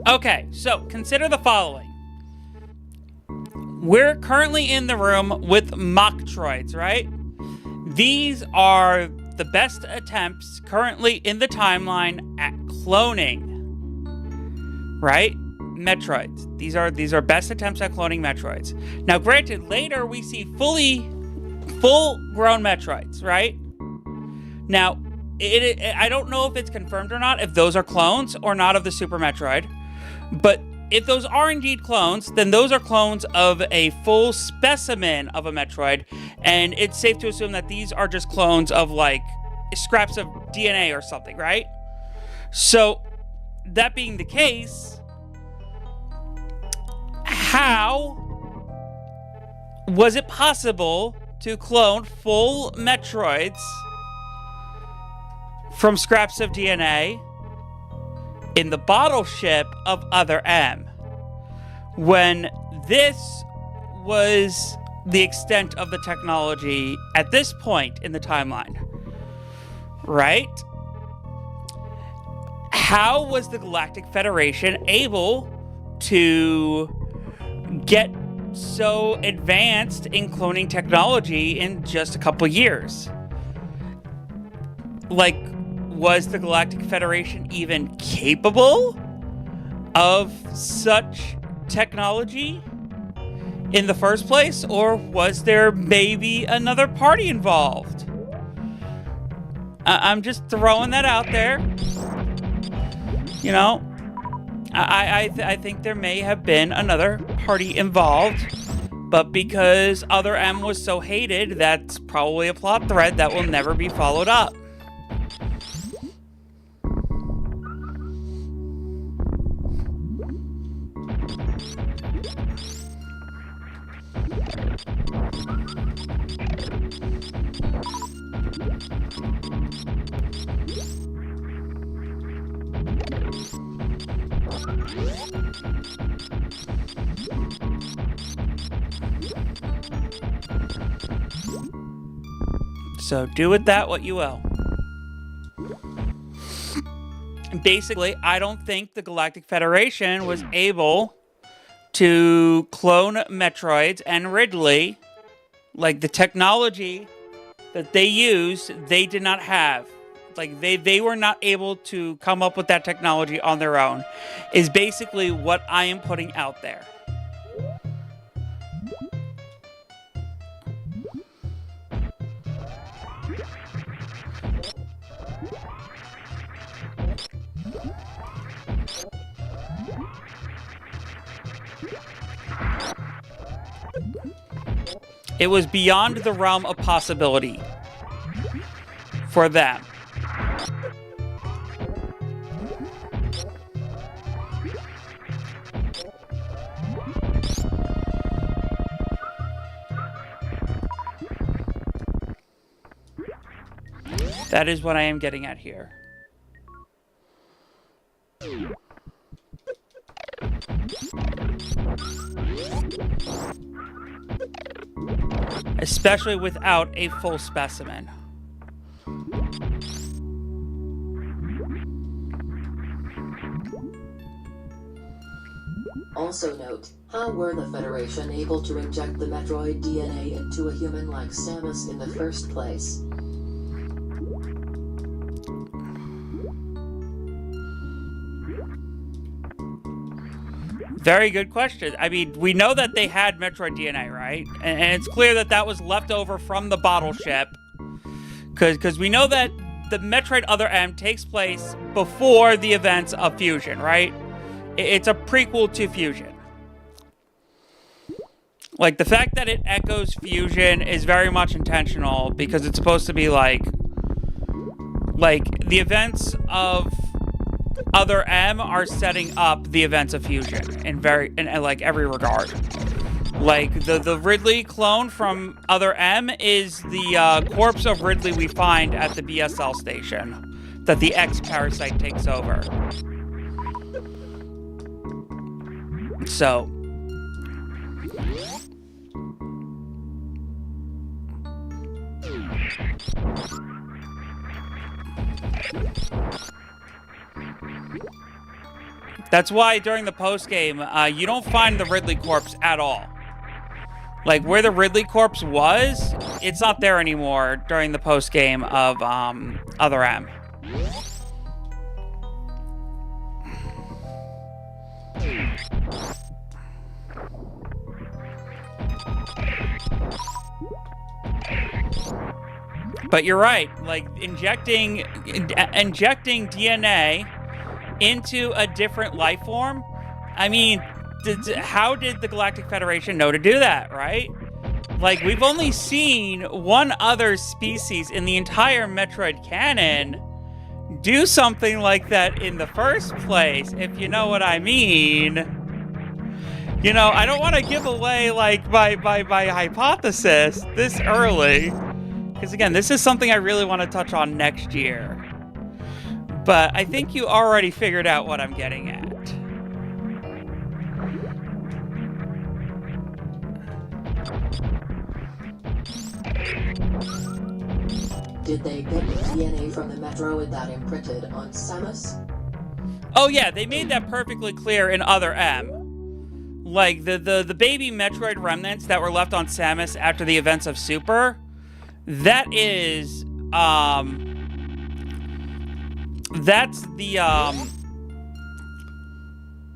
Okay, so consider the following. We're currently in the room with Metroids, right? These are the best attempts currently in the timeline at cloning, right? Metroids. These are best attempts at cloning Metroids. Now, granted, later we see full-grown Metroids, right? Now, I don't know if it's confirmed or not, if those are clones or not of the Super Metroid. But if those are indeed clones, then those are clones of a full specimen of a Metroid. And it's safe to assume that these are just clones of, like, scraps of DNA or something, right? So, that being the case, how was it possible to clone full Metroids from scraps of DNA in the bottle ship of Other M, when this was the extent of the technology at this point in the timeline, right? How was the Galactic Federation able to get so advanced in cloning technology in just a couple years? Like, was the Galactic Federation even capable of such technology in the first place? Or was there maybe another party involved? I'm just throwing that out there. You know, I think there may have been another party involved, but because Other M was so hated, that's probably a plot thread that will never be followed up. So do with that what you will. Basically, I don't think the Galactic Federation was able to clone Metroids and Ridley. Like, the technology that they used, they did not have. Like, they were not able to come up with that technology on their own, is basically what I am putting out there. It was beyond the realm of possibility for them. That is what I am getting at here. Especially without a full specimen. Also note, how were the Federation able to inject the Metroid DNA into a human like Samus in the first place? Very good question. I mean, we know that they had Metroid DNA, right? And it's clear that that was left over from the bottle ship. Because we know that the Metroid Other M takes place before the events of Fusion, right? It's a prequel to Fusion. Like, the fact that it echoes Fusion is very much intentional, because it's supposed to be like the events of Other M are setting up the events of Fusion in like every regard. Like, the Ridley clone from Other M is the corpse of Ridley we find at the BSL station that the X-Parasite takes over. So that's why during the post game, you don't find the Ridley corpse at all. Like, where the Ridley corpse was, it's not there anymore during the post game of Other M. But you're right, like injecting DNA into a different life form. I mean, how did the Galactic Federation know to do that, right? Like, we've only seen one other species in the entire Metroid canon do something like that in the first place, if you know what I mean. You know, I don't want to give away, like, my hypothesis this early. Because, again, this is something I really want to touch on next year. But I think you already figured out what I'm getting at. Did they get the DNA from the Metroid that imprinted on Samus? Oh yeah, they made that perfectly clear in Other M. Like, the baby Metroid remnants that were left on Samus after the events of Super, that is, that's the,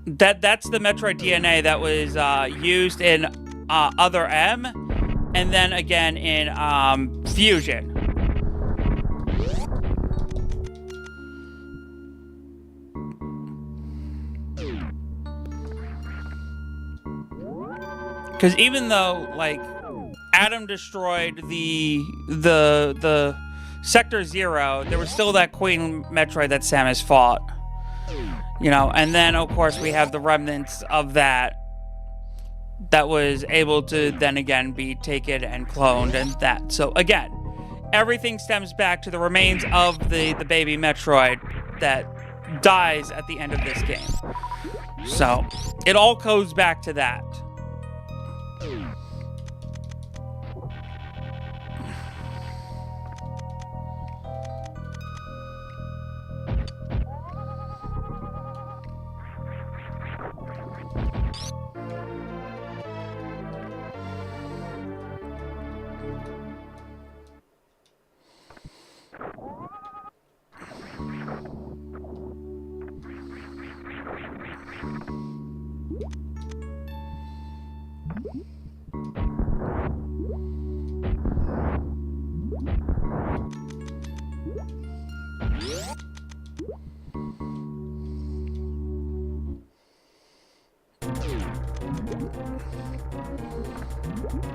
that's the Metroid DNA that was, used in, Other M, and then again in, Fusion. Because even though, like, Adam destroyed the Sector Zero, there was still that Queen Metroid that Samus fought. You know, and then, of course, we have the remnants of that was able to then again be taken and cloned and that. So, again, everything stems back to the remains of the baby Metroid that dies at the end of this game. So, it all goes back to that.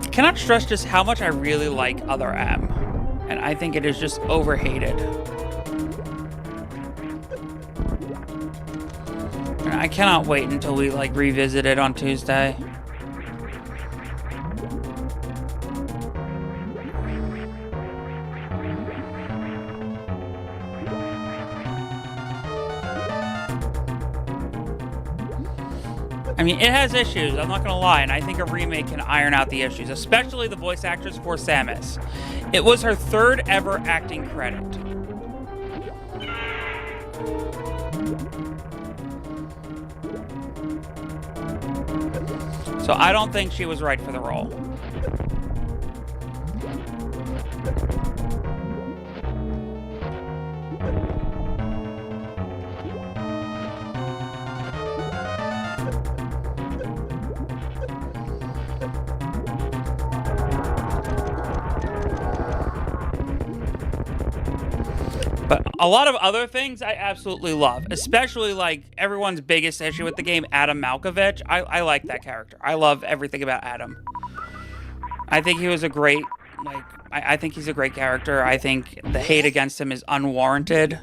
I cannot stress just how much I really like Other M, and I think it is just overhated. And I cannot wait until we like revisit it on Tuesday. I mean, it has issues, I'm not gonna lie, and I think a remake can iron out the issues, especially the voice actress for Samus. It was her third ever acting credit. So I don't think she was right for the role. But a lot of other things I absolutely love, especially like everyone's biggest issue with the game, Adam Malkovich. I like that character. I love everything about Adam. I think he was a great, like, I think he's a great character. I think the hate against him is unwarranted,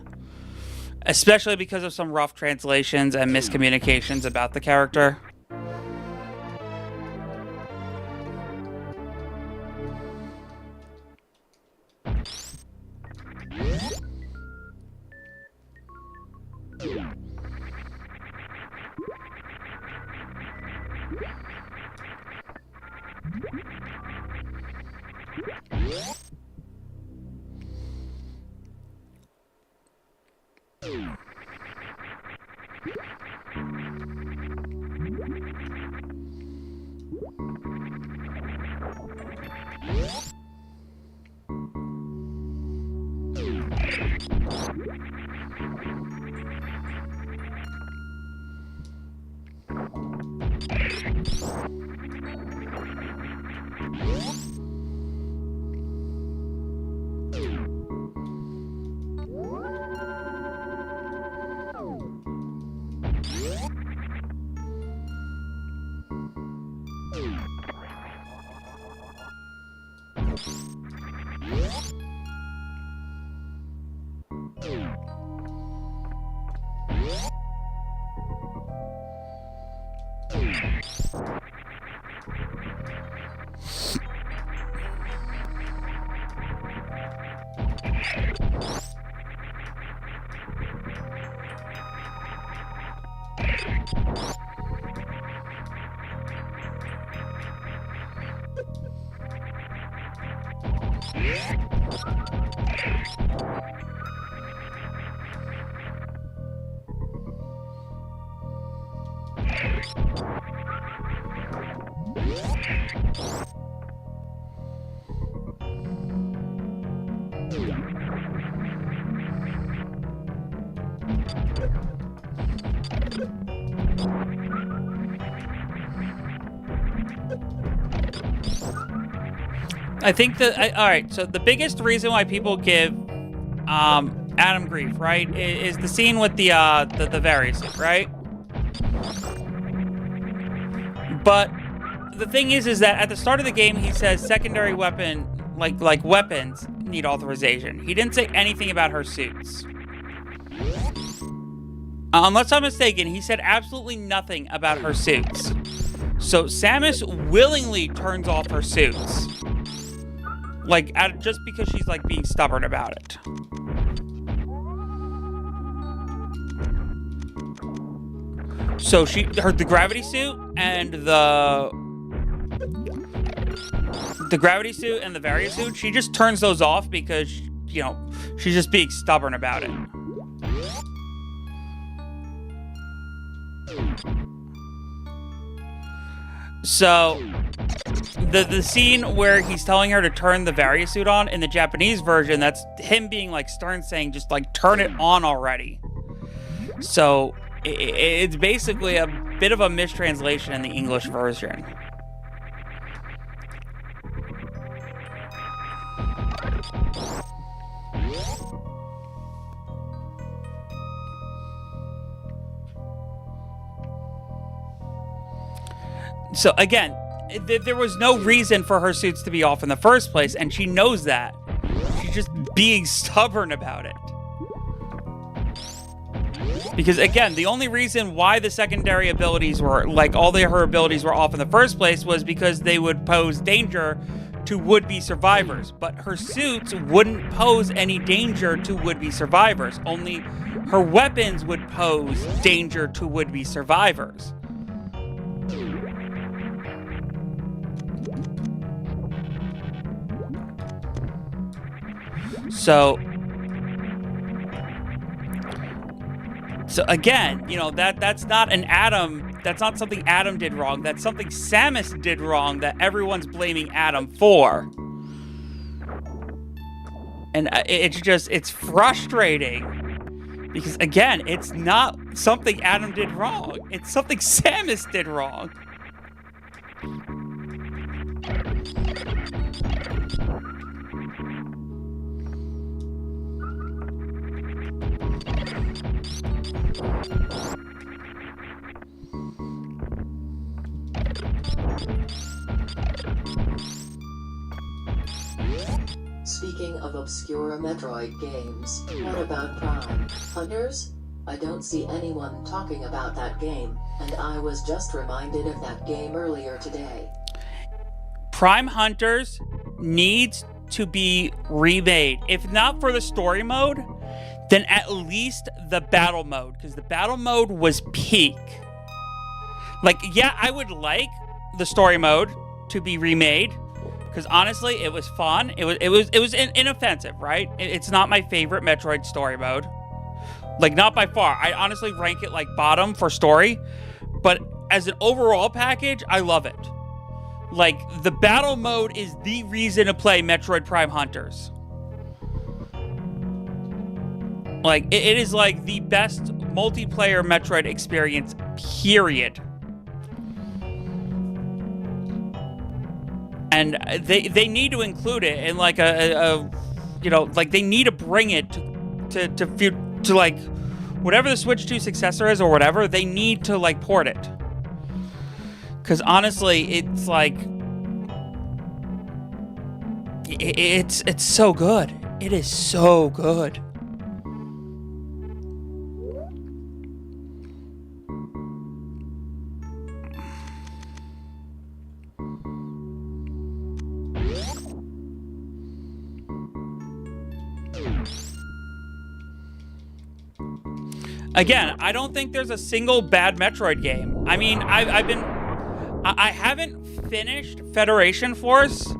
especially because of some rough translations and miscommunications about the character. I think that, all right, so the biggest reason why people give Adam grief, right, is the scene with the various, right? But the thing is that at the start of the game, he says secondary weapon, like weapons need authorization. He didn't say anything about her suits. Unless I'm mistaken, he said absolutely nothing about her suits. So Samus willingly turns off her suits. Like, just because she's, like, being stubborn about it. So the gravity suit and the gravity suit and the various suit, she just turns those off because, you know, she's just being stubborn about it. So the scene where he's telling her to turn the various suit on in the Japanese version, that's him being like stern, saying just like turn it on already. So it's basically a bit of a mistranslation in the English version. So again, there was no reason for her suits to be off in the first place, and she knows that. She's just being stubborn about it. Because again, the only reason why the secondary abilities were, like her abilities were off in the first place was because they would pose danger to would-be survivors. But her suits wouldn't pose any danger to would-be survivors. Only her weapons would pose danger to would-be survivors. So again, you know, that's not something Adam did wrong. That's something Samus did wrong that everyone's blaming Adam for. And it's frustrating because again, it's not something Adam did wrong. It's something Samus did wrong. Speaking of obscure Metroid games, what about Prime Hunters? I don't see anyone talking about that game, and I was just reminded of that game earlier today. Prime Hunters needs to be remade. If not for the story mode, then at least the battle mode, because the battle mode was peak. Like, yeah, I would like the story mode to be remade, because honestly, it was fun. It was inoffensive, right? It's not my favorite Metroid story mode. Like, not by far. I honestly rank it like bottom for story, but as an overall package, I love it. Like, the battle mode is the reason to play Metroid Prime Hunters. Like, it is like the best multiplayer Metroid experience, period. And they need to include it in like a you know, like they need to bring it to like whatever the Switch 2 successor is or whatever, they need to like port it. Because honestly, it's like it's so good. It is so good. Again, I don't think there's a single bad Metroid game. I mean, I haven't finished Federation Force,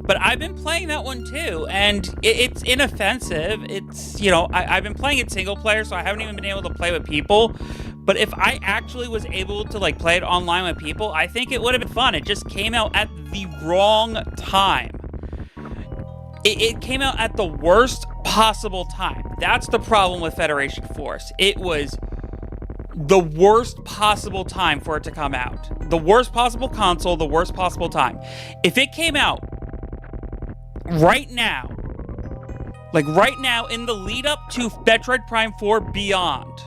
but I've been playing that one too, and it's inoffensive. It's, you know, I've been playing it single player, so I haven't even been able to play with people. But if I actually was able to like play it online with people, I think it would have been fun. It just came out at the wrong time. It came out at the worst possible time. That's the problem with Federation Force. It was the worst possible time for it to come out. The worst possible console, the worst possible time. If it came out right now, like right now in the lead up to Metroid Prime 4 Beyond,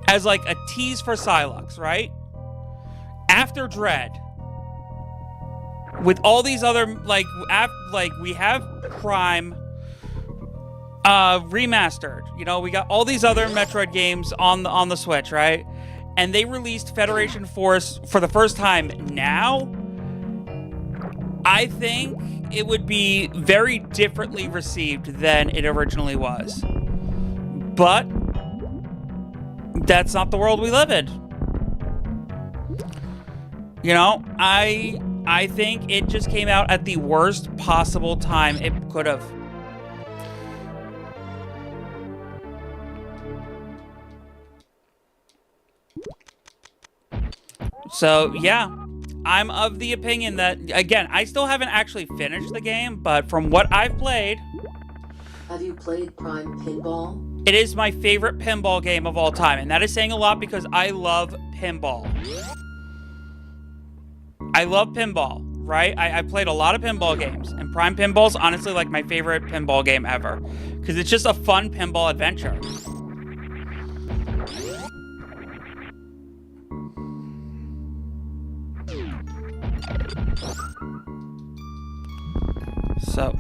as like a tease for Silux, right? After Dread, with all these other, like we have Prime remastered. You know, we got all these other Metroid games on the Switch, right? And they released Federation Force for the first time now. I think it would be very differently received than it originally was. But that's not the world we live in. You know, I think it just came out at the worst possible time it could have. So, yeah, I'm of the opinion that, again, I still haven't actually finished the game, but from what I've played... Have you played Prime Pinball? It is my favorite pinball game of all time, and that is saying a lot because I love pinball. I love pinball, right? I played a lot of pinball games, and Prime Pinball's honestly like my favorite pinball game ever, because it's just a fun pinball adventure. So...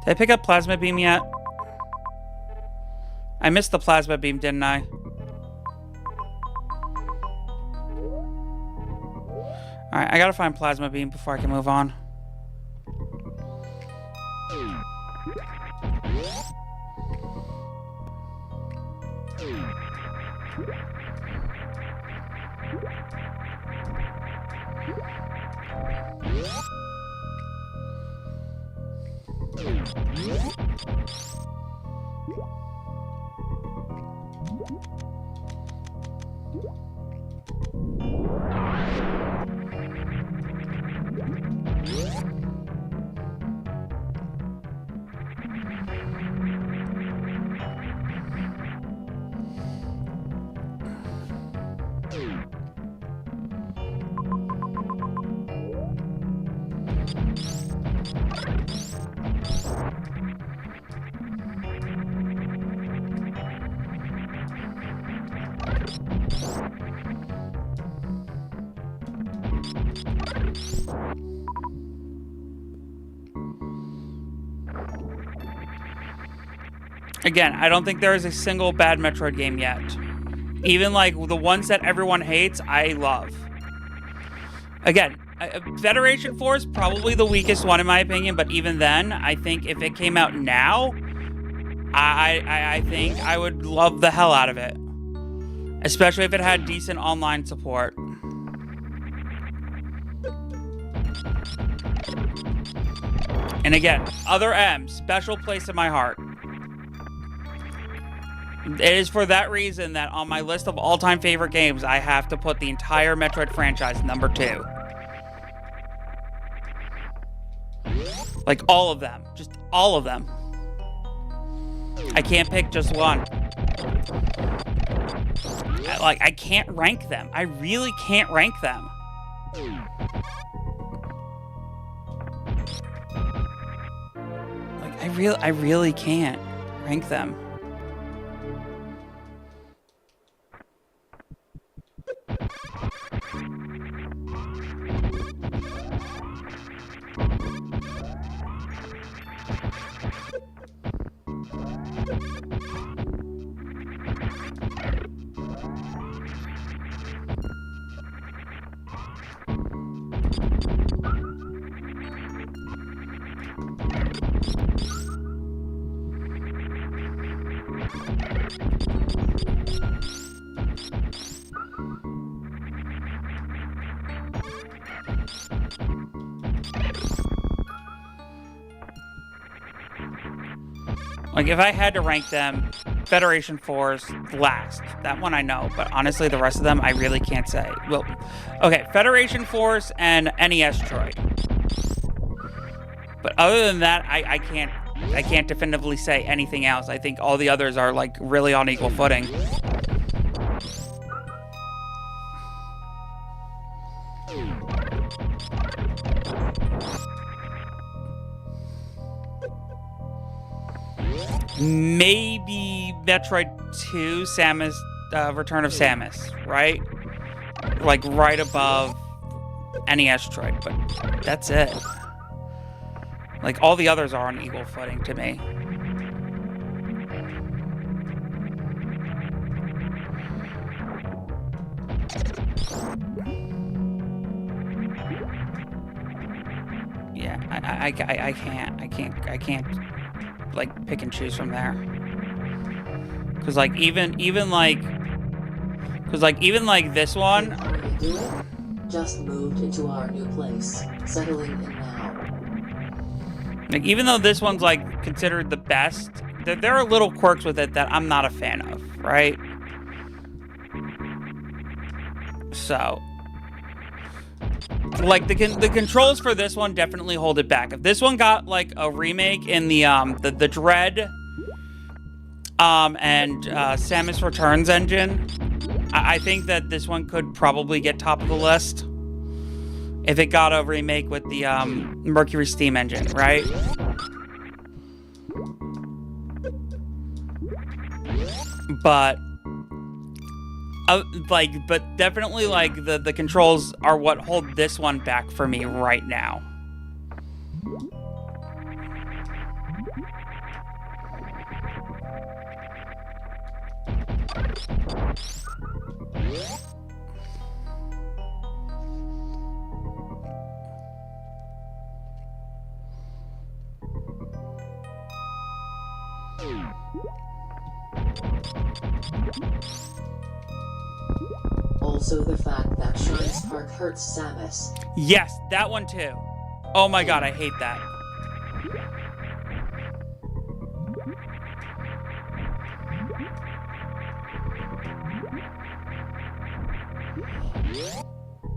Did I pick up Plasma Beam yet? I missed the Plasma Beam, didn't I? Alright, I gotta find Plasma Beam before I can move on. Again, I don't think there is a single bad Metroid game yet. Even like the ones that everyone hates, I love. Again, Federation Force, probably the weakest one in my opinion, but even then, I think if it came out now, I think I would love the hell out of it. Especially if it had decent online support. And again, Other M, special place in my heart. It is for that reason that on my list of all-time favorite games, I have to put the entire Metroid franchise number 2. Like, all of them. Just all of them. I can't pick just one. I can't rank them. I really can't rank them. Like, I really can't rank them. Like, if I had to rank them, Federation Force last. That one I know, but honestly, the rest of them, I really can't say. Well, okay, Federation Force and NES Troid. But other than that, I can't definitively say anything else. I think all the others are, like, really on equal footing. Maybe Metroid 2, Samus, Return of Samus, right? Like, right above NES Troid, but that's it. Like, all the others are on equal footing to me. Yeah, I can't like pick and choose from there. Cause like even like this one. How are you doing? Just moved into our new place, settling in now. Like, even though this one's like considered the best, there are little quirks with it that I'm not a fan of, right? So, like the controls for this one definitely hold it back. If this one got like a remake in the Dread and Samus Returns engine, I think that this one could probably get top of the list if it got a remake with the Mercury Steam engine, right? But but definitely like the controls are what hold this one back for me right now. Also, the fact that Shine Spark hurts Samus. Yes, that one too. Oh my god, I hate that.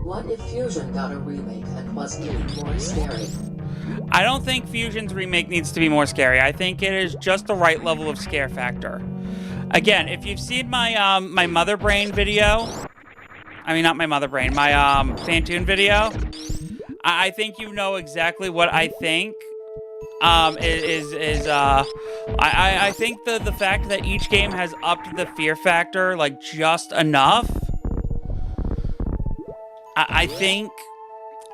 What if Fusion got a remake and was even more scary? I don't think Fusion's remake needs to be more scary. I think it is just the right level of scare factor. Again, if you've seen my my Mother Brain video, I mean not my Mother Brain, my Phantoon video, I think you know exactly what I think. I think the fact that each game has upped the fear factor like just enough. I think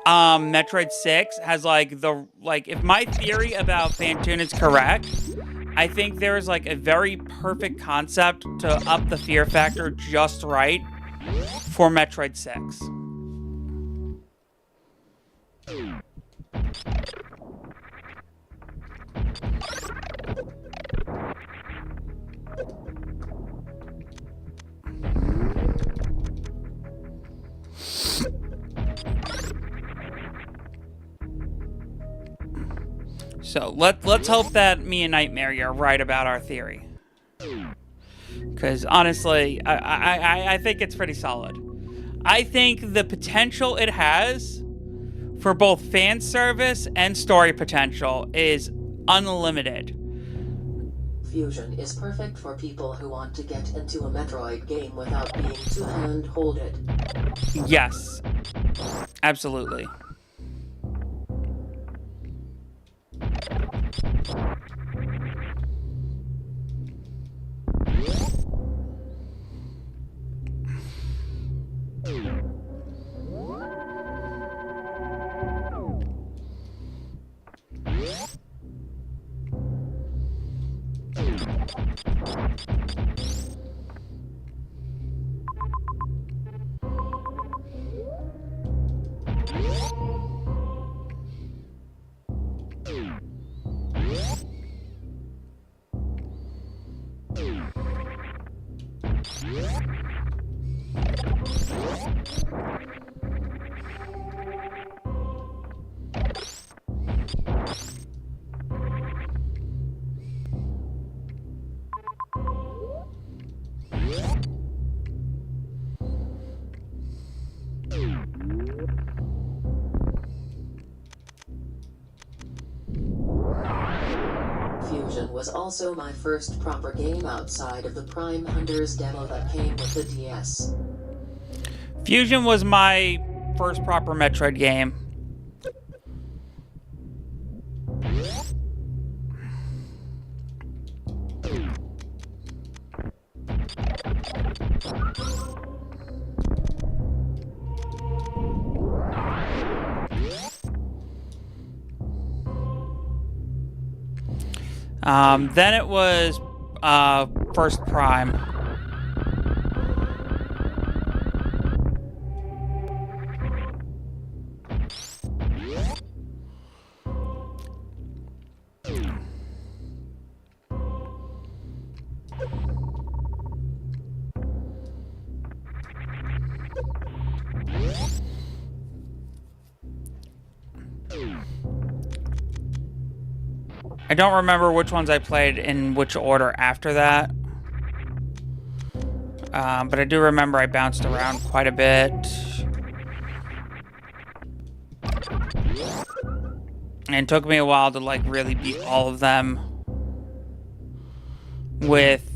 Metroid 6 has if my theory about Phantoon is correct, I think there is like a very perfect concept to up the fear factor just right for Metroid 6. So let's hope that me and NightMary are right about our theory. Because honestly, I think it's pretty solid. I think the potential it has for both fan service and story potential is unlimited. Fusion is perfect for people who want to get into a Metroid game without being too hand-holded. Yes, absolutely. Fusion was also my first proper game outside of the Prime Hunters demo that came with the DS. Fusion was my first proper Metroid game. Then it was first Prime. I don't remember which ones I played in which order after that. But I do remember I bounced around quite a bit. And it took me a while to like really beat all of them. With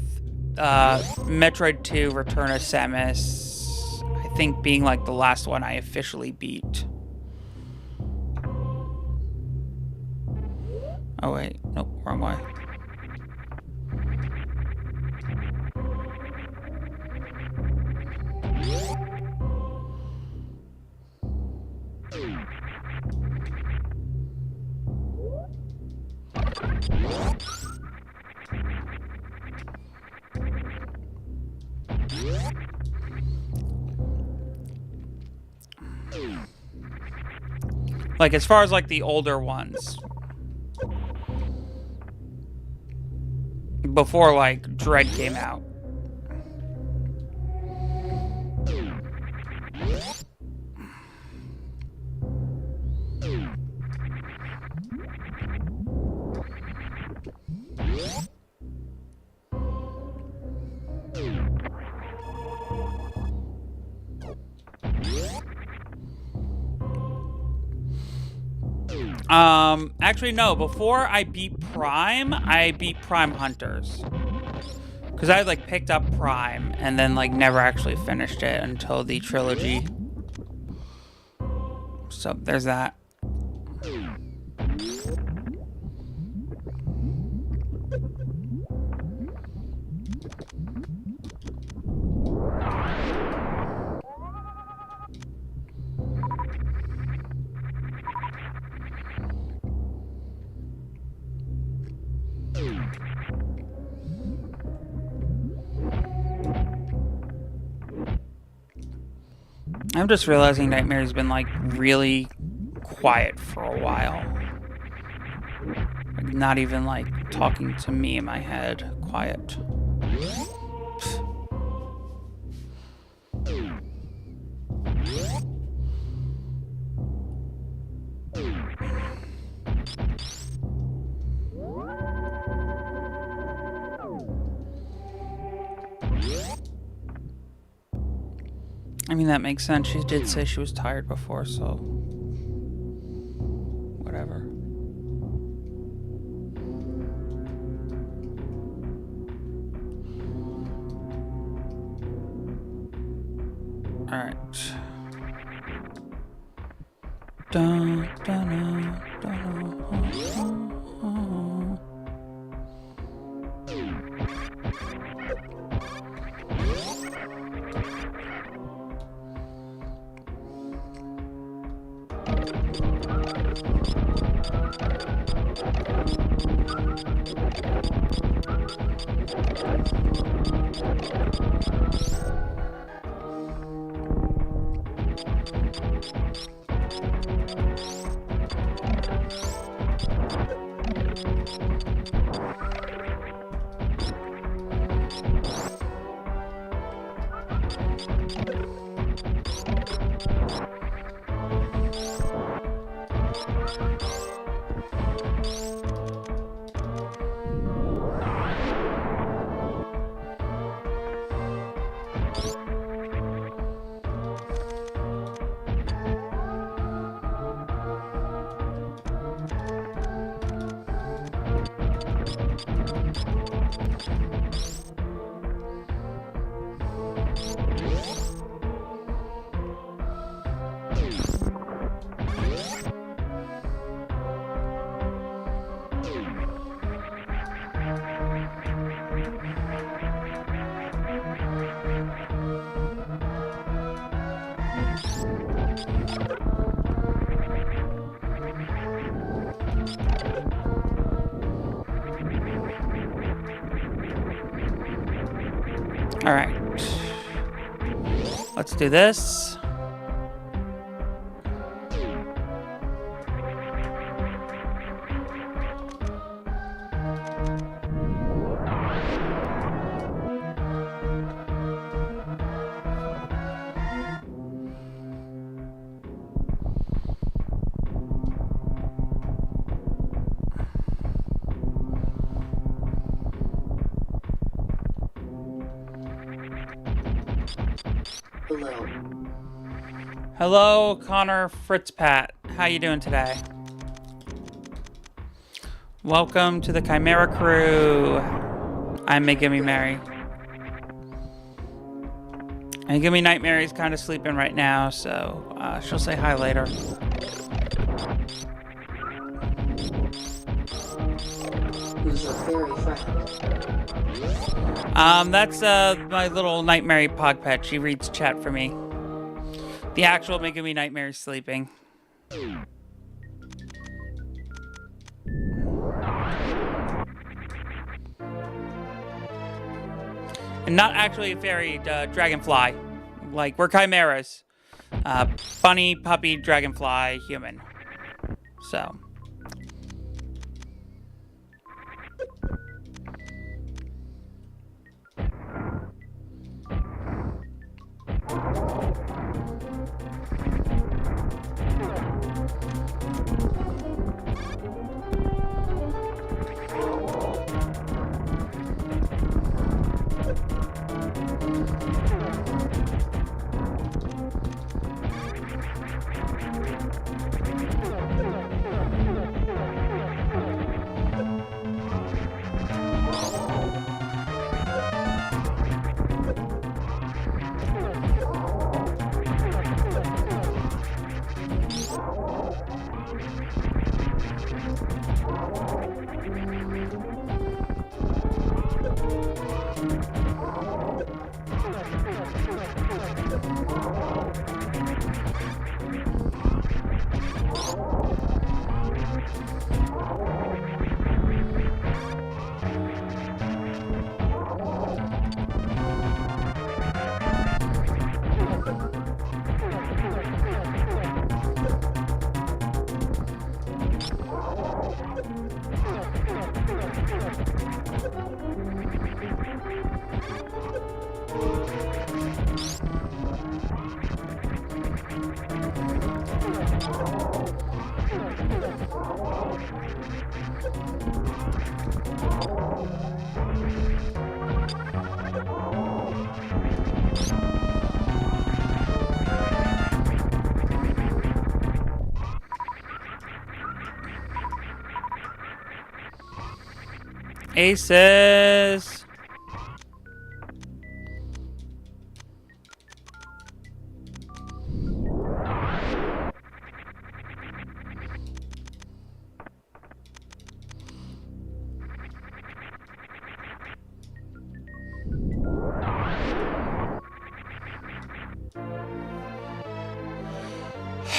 Metroid 2 Return of Samus, I think being like the last one I officially beat. Oh wait, nope, wrong way. Like as far as like the older ones. Before, like, Dread came out. Actually, no. Before I beat Prime Hunters. Because I, like, picked up Prime and then, like, never actually finished it until the trilogy. So, there's that. I'm just realizing NightMary's been, like, really quiet for a while. not even like talking to me in my head. Quiet. I mean, that makes sense. She did say she was tired before, so whatever. All right. Dun, dun, dun, dun, All right. Let's do this. Hello. Hello, Connor Fritzpat. How you doing today? Welcome to the Chimera crew. I'm MegumiMary. MegumiNightMary is kind of sleeping right now, so she'll say hi later. Who's your fairy friend? That's my little NightMary pog pet. She reads chat for me. The actual MegumiNightMary is sleeping. And not actually a fairy, dragonfly. Like, we're chimeras. Bunny, puppy, dragonfly, human. So. Aces.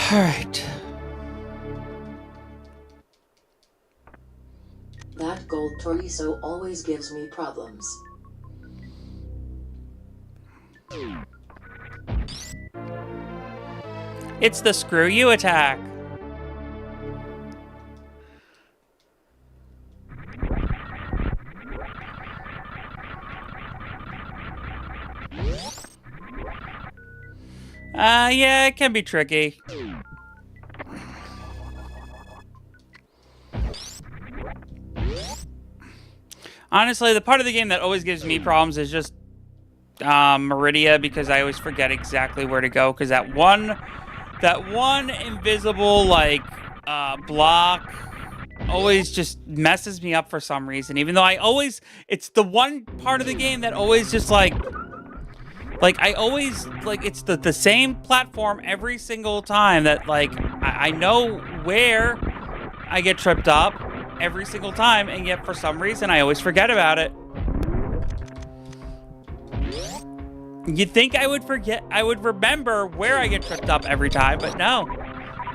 All right. That gold chorizo always gives me problems. It's the screw you attack. Yeah, it can be tricky. Honestly, the part of the game that always gives me problems is just Meridia, because I always forget exactly where to go, because that one invisible block always just messes me up for some reason, even though it's the one part of the game that always just it's the same platform every single time, that I know where I get tripped up every single time, and yet for some reason I always forget about it. You'd think I would remember where I get tripped up every time, but no,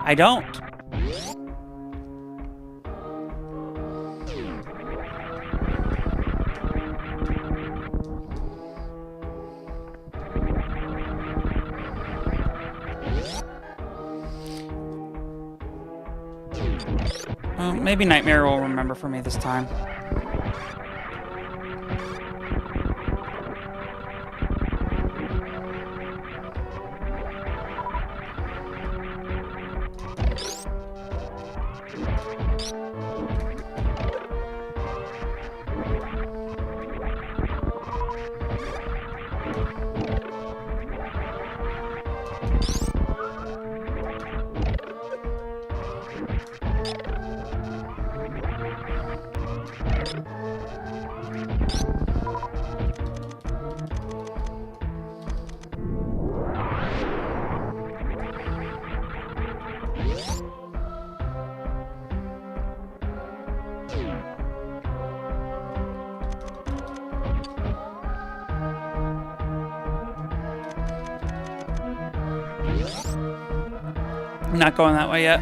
I don't. Well, maybe NightMary will remember for me this time. I'm not going that way yet.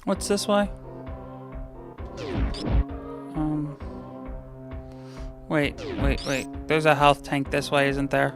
What's this way? Wait. There's a health tank this way, isn't there?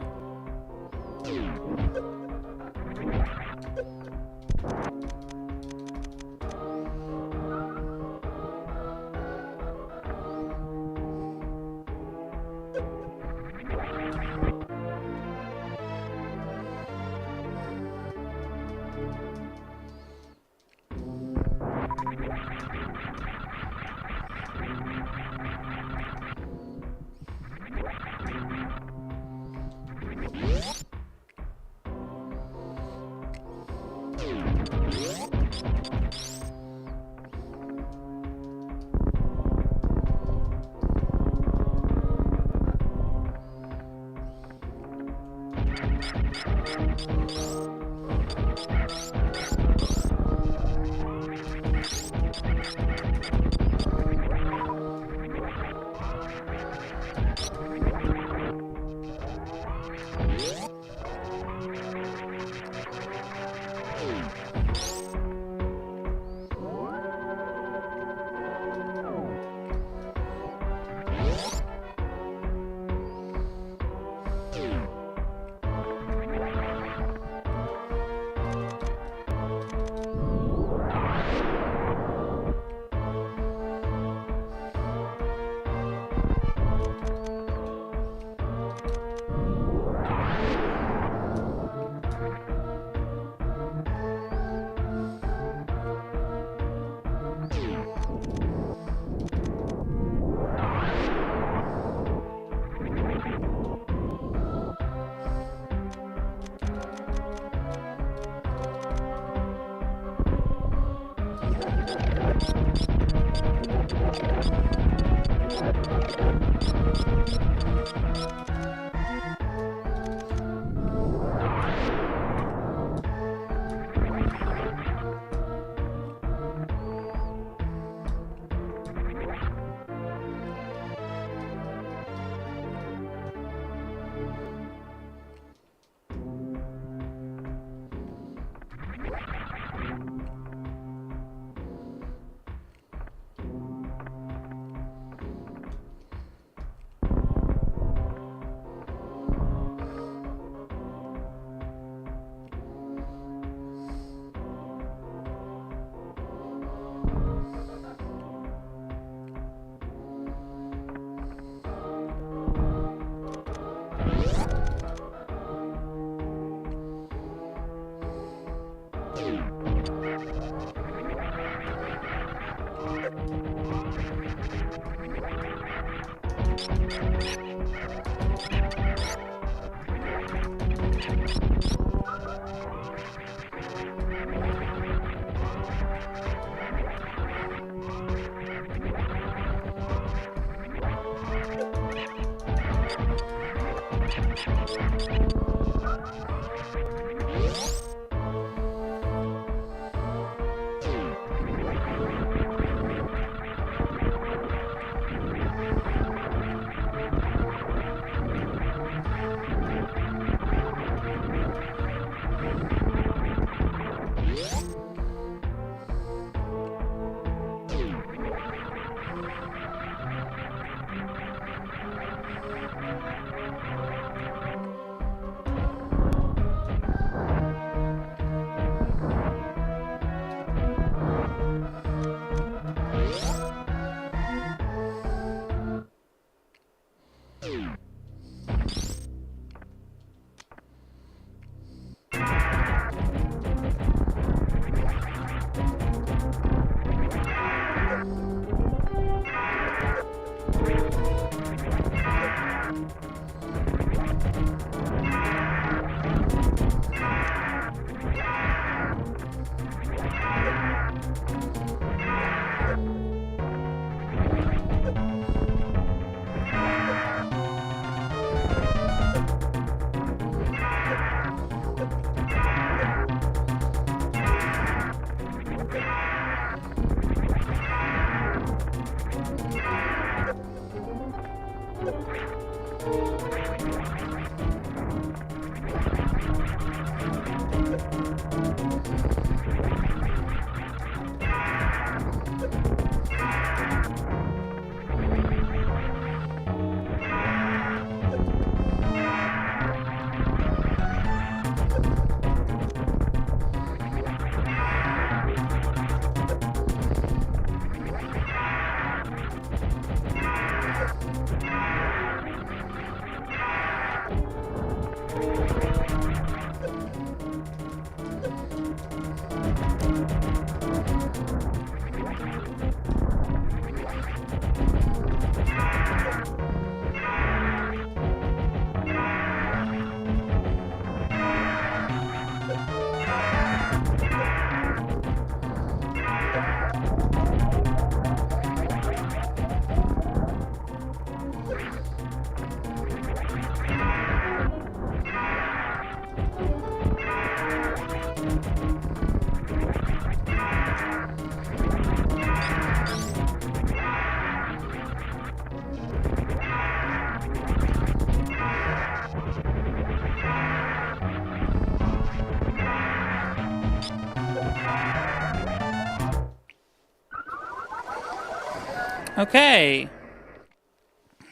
Okay.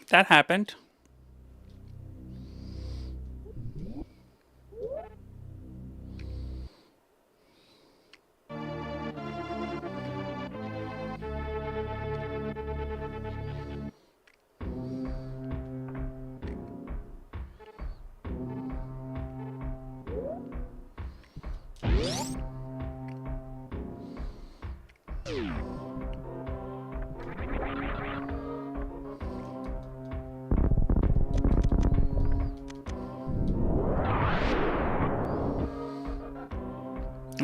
That happened.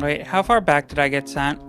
Wait, how far back did I get sent?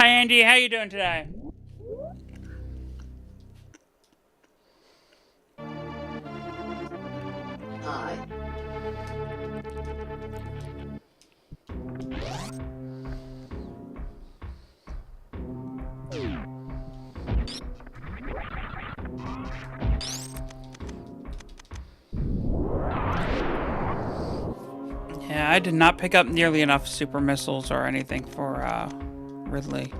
Hi Andy, how you doing today? Hi. Yeah, I did not pick up nearly enough super missiles or anything for Ridley.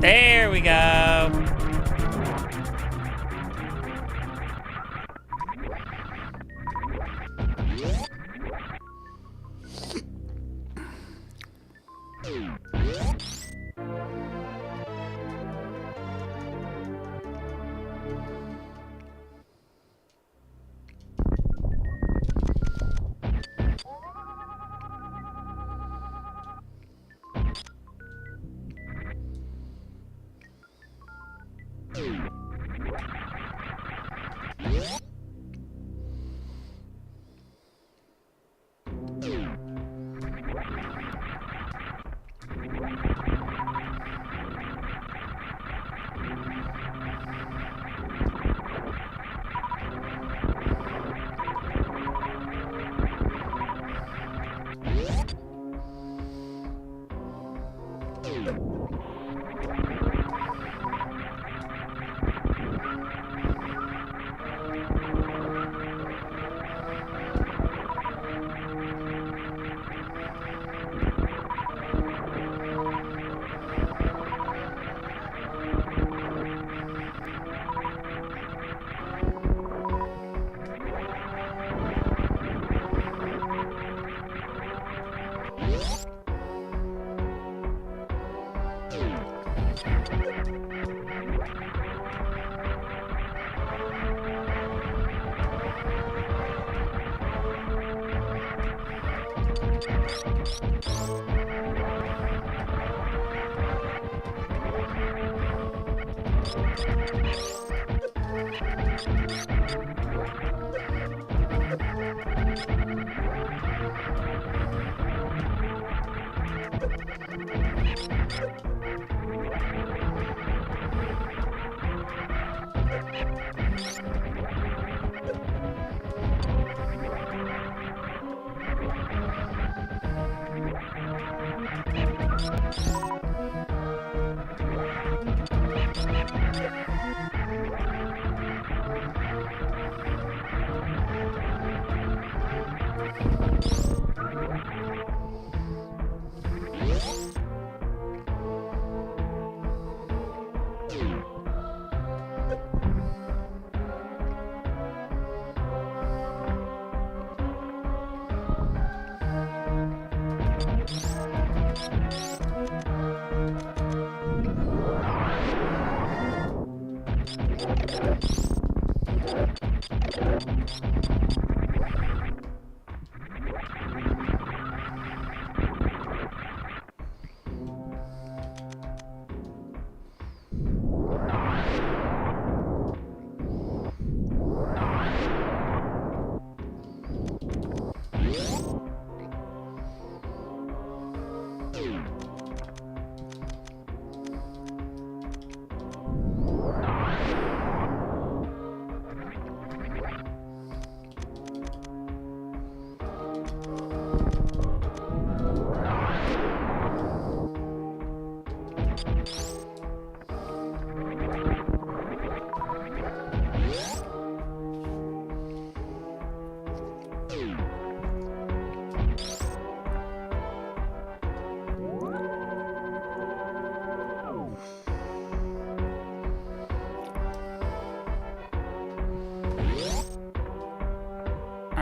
There we go.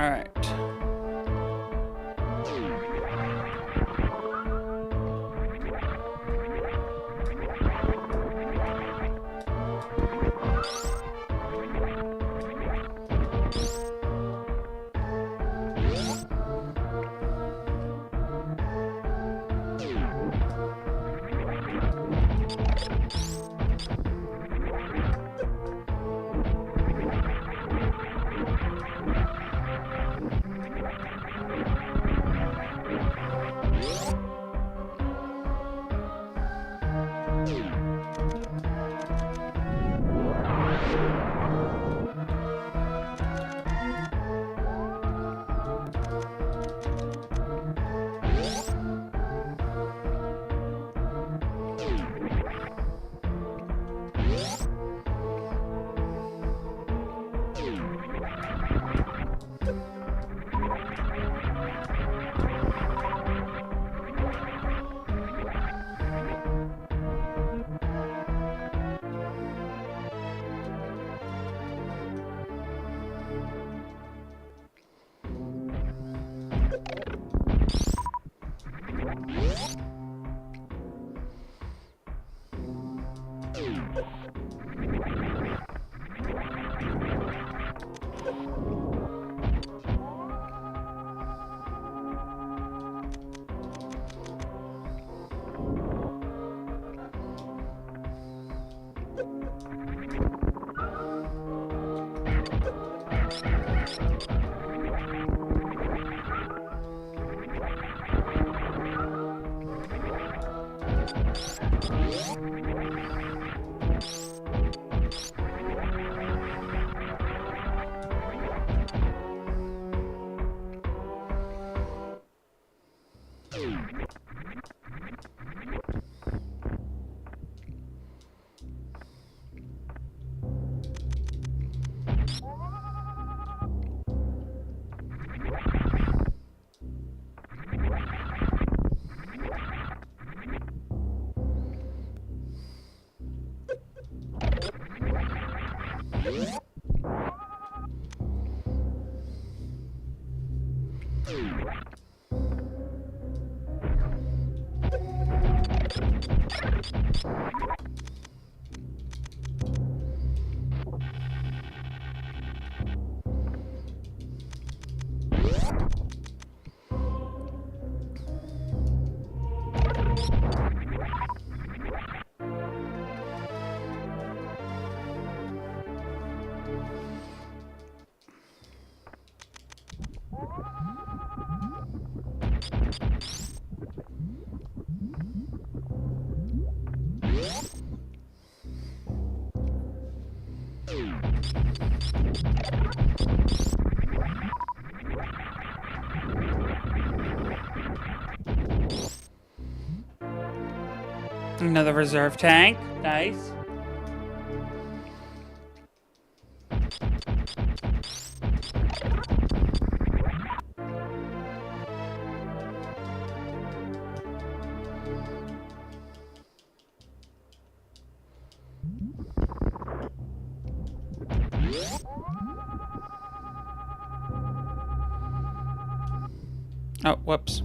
Alright. Another reserve tank. Nice. Oh, whoops.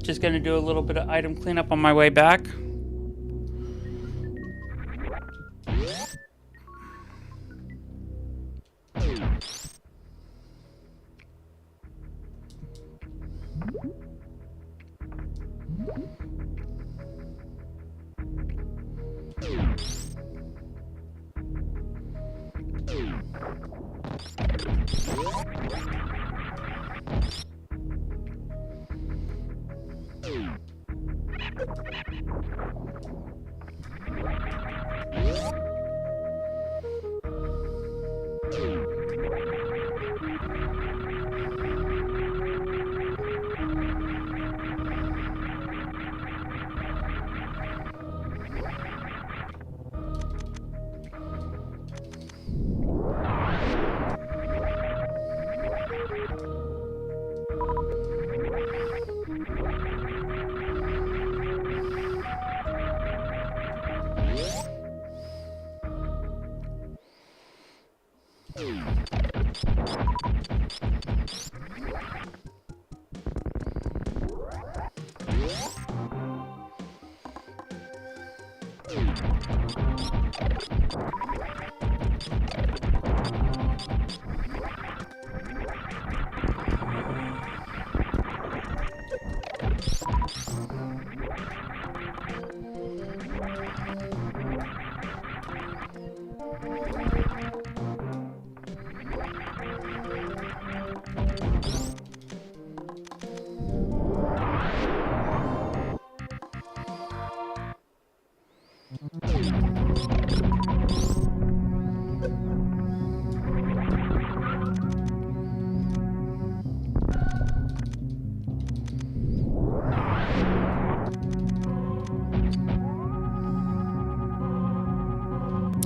Just gonna do a little bit of item cleanup on my way back.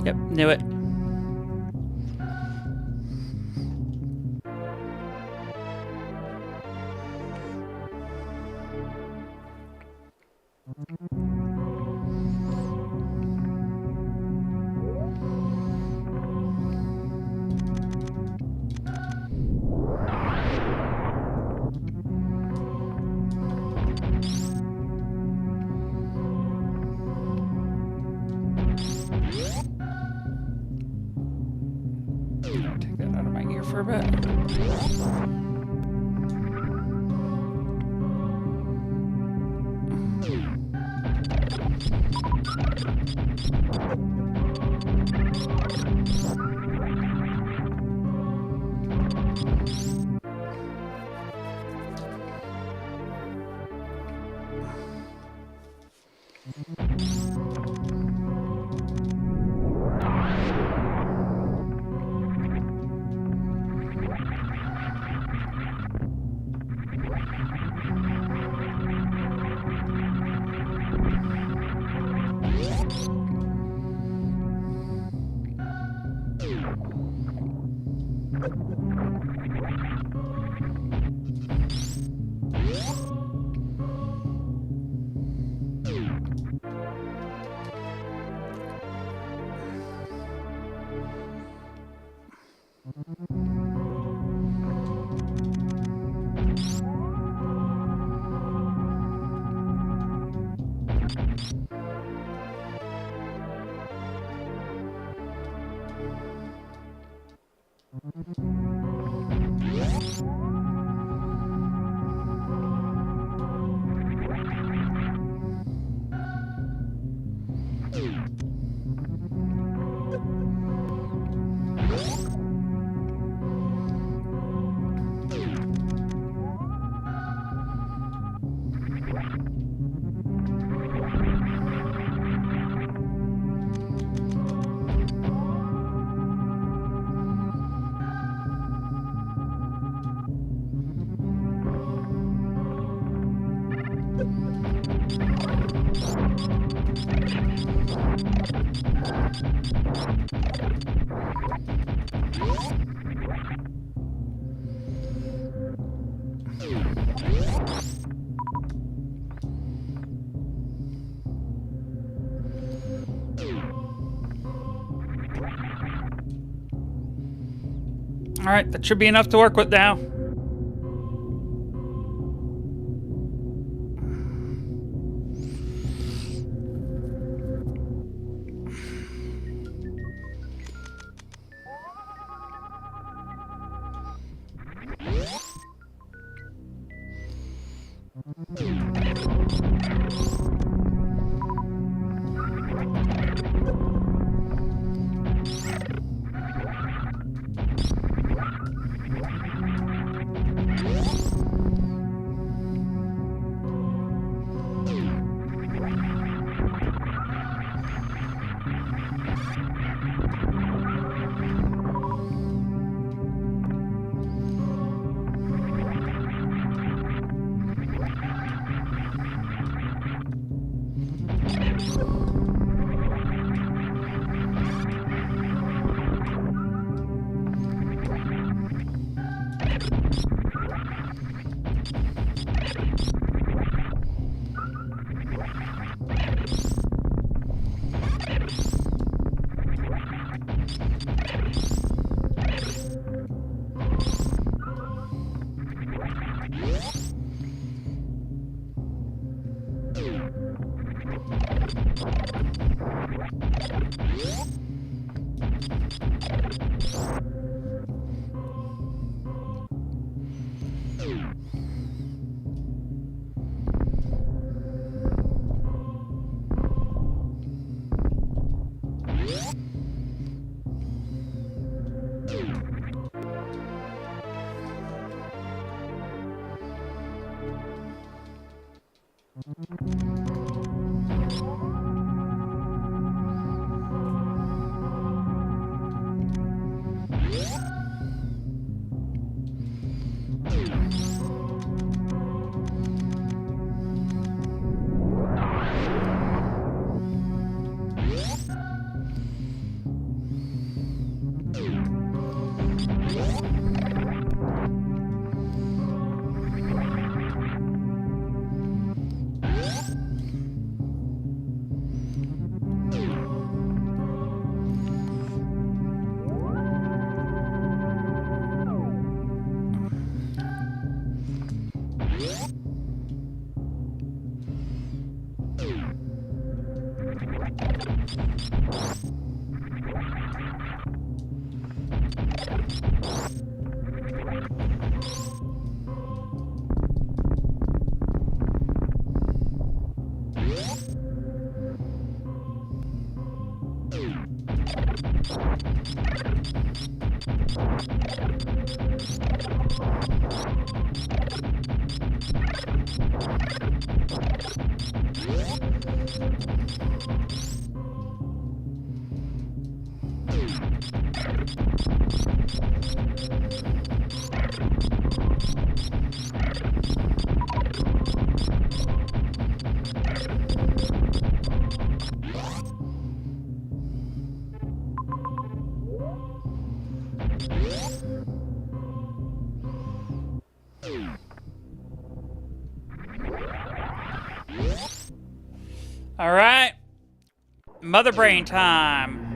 Yep, knew it. Take that out of my ear for a bit. All right, that should be enough to work with now. All right. Mother brain time.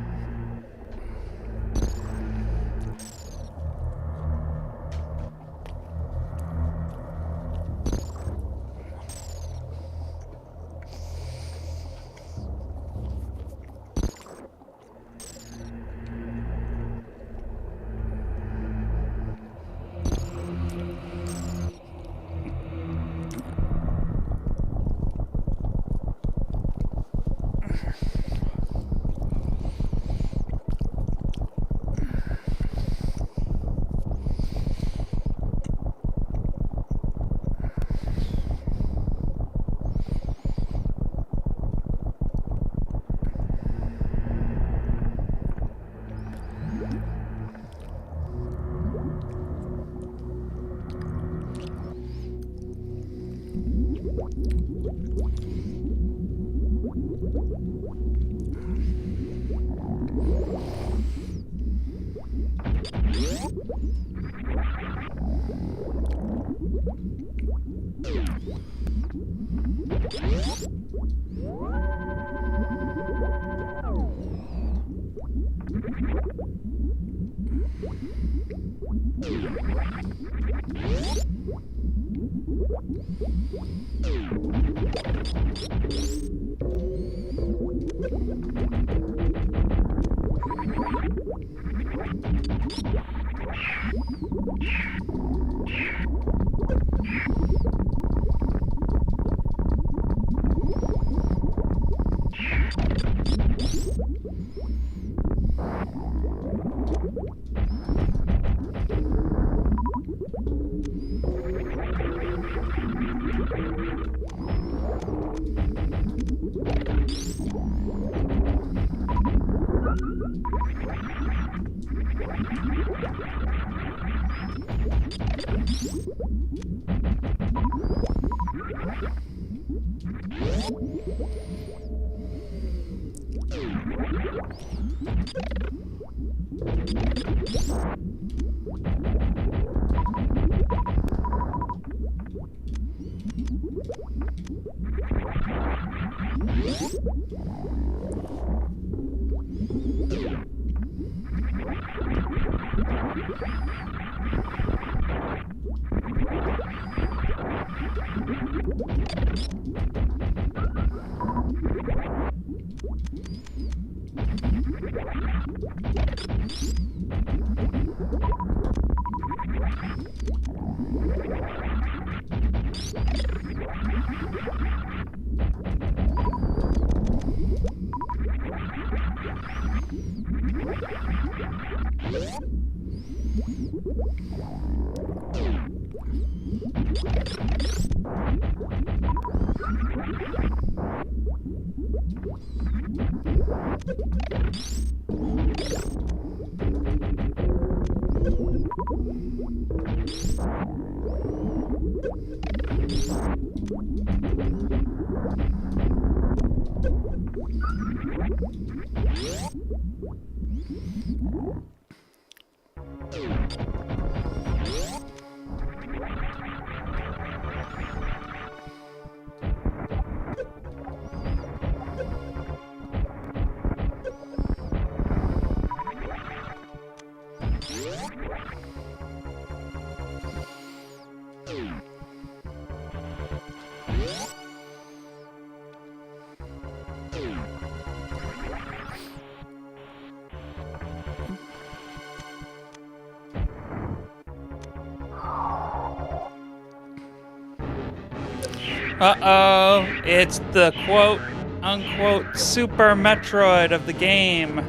Uh-oh, it's the quote-unquote Super Metroid of the game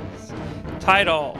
title.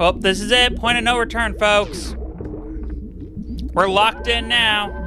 Well, this is it. Point of no return, folks. We're locked in now.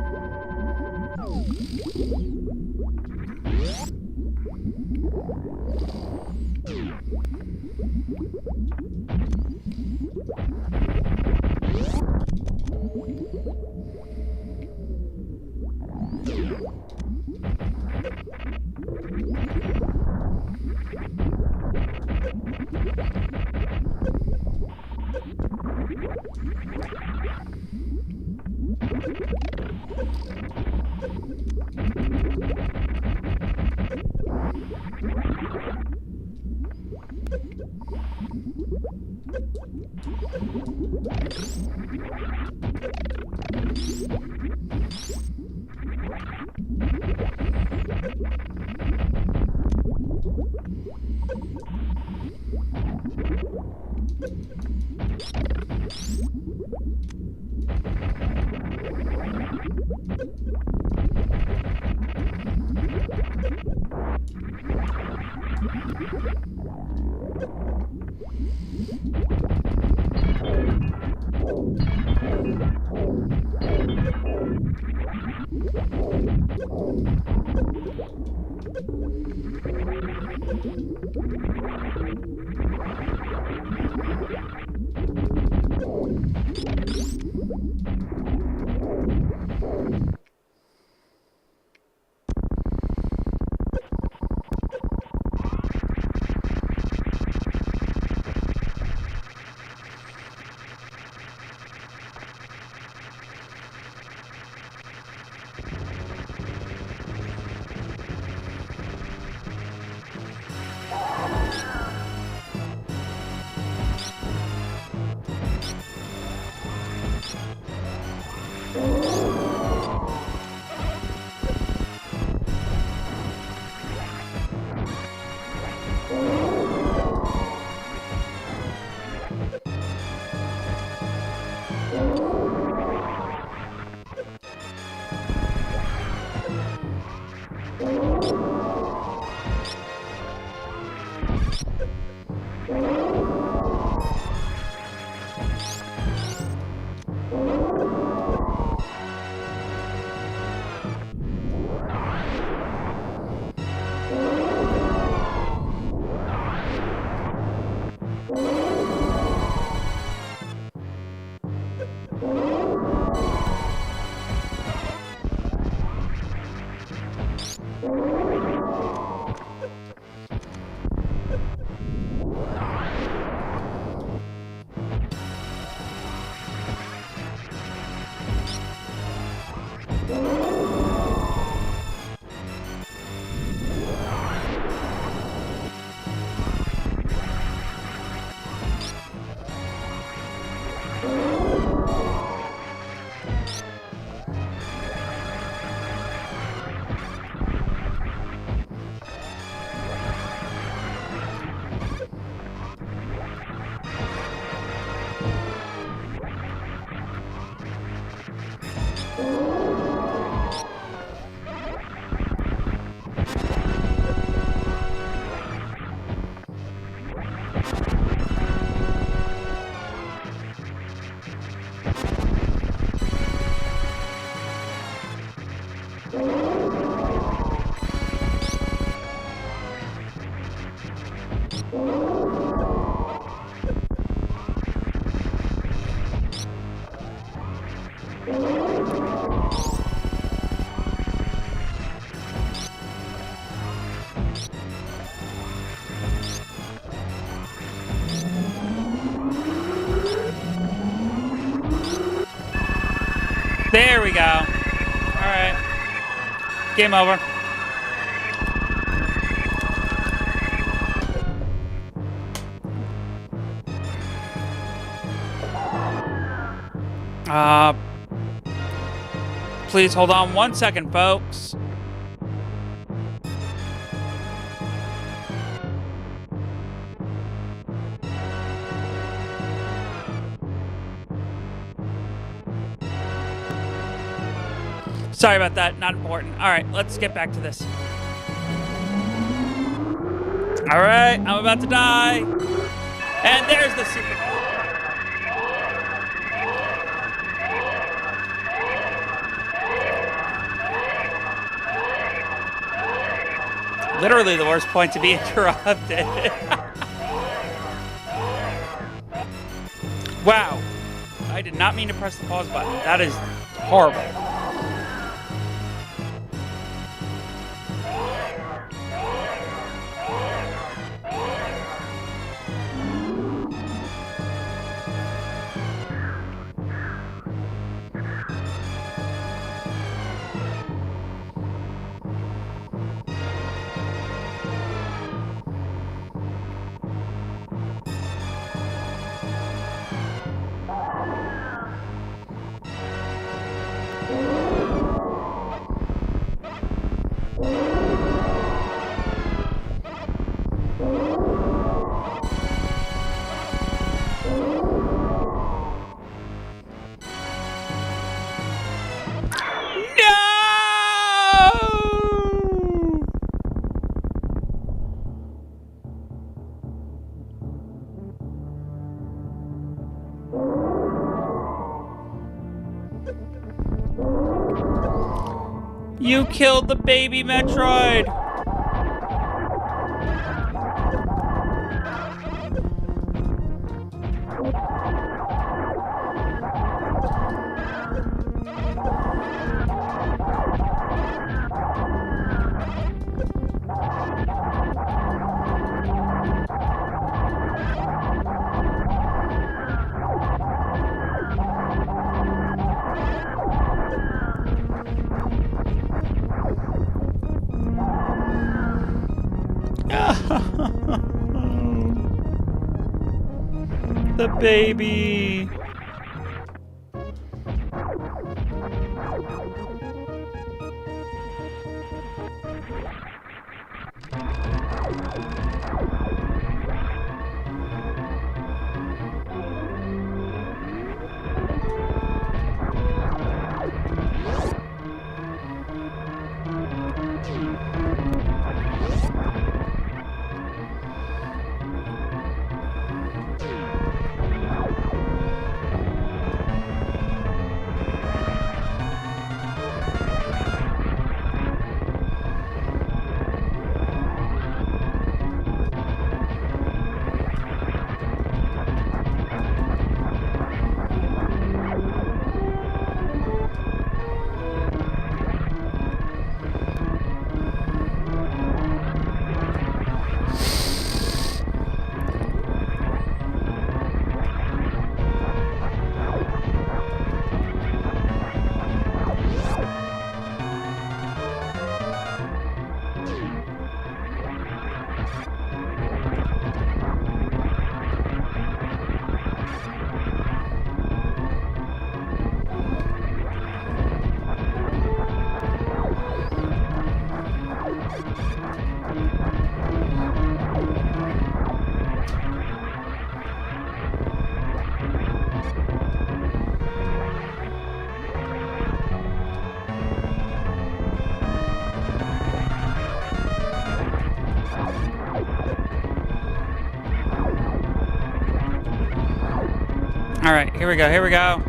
There we go. Alright. Game over. Please hold on 1 second, folks. Sorry about that, not important. Alright, let's get back to this. Alright, I'm about to die. And there's the super. Literally the worst point to be interrupted. Wow. I did not mean to press the pause button. That is horrible. You killed the baby Metroid! The baby. All right, here we go, here we go.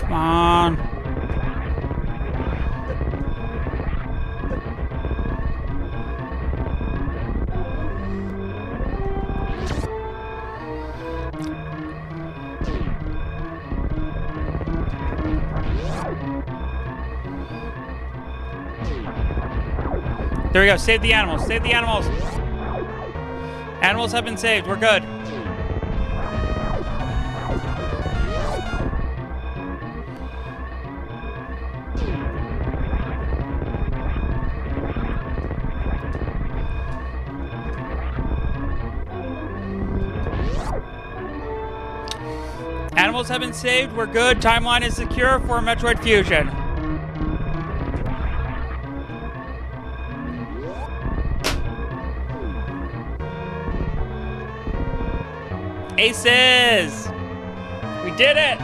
Come on. There we go. Save the animals. Save the animals. Animals have been saved. We're good. Animals have been saved. We're good. Timeline is secure for Metroid Fusion. Aces! We did it!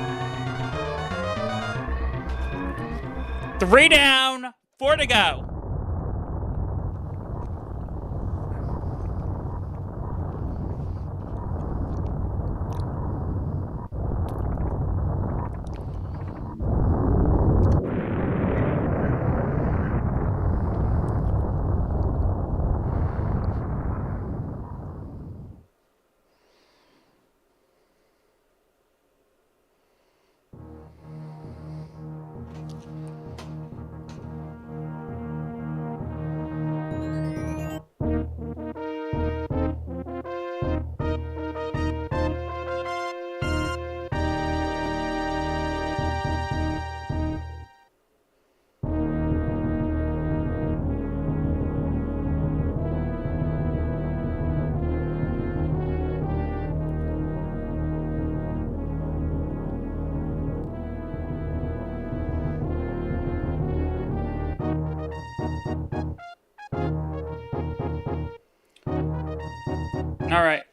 3 down, 4 to go. All right.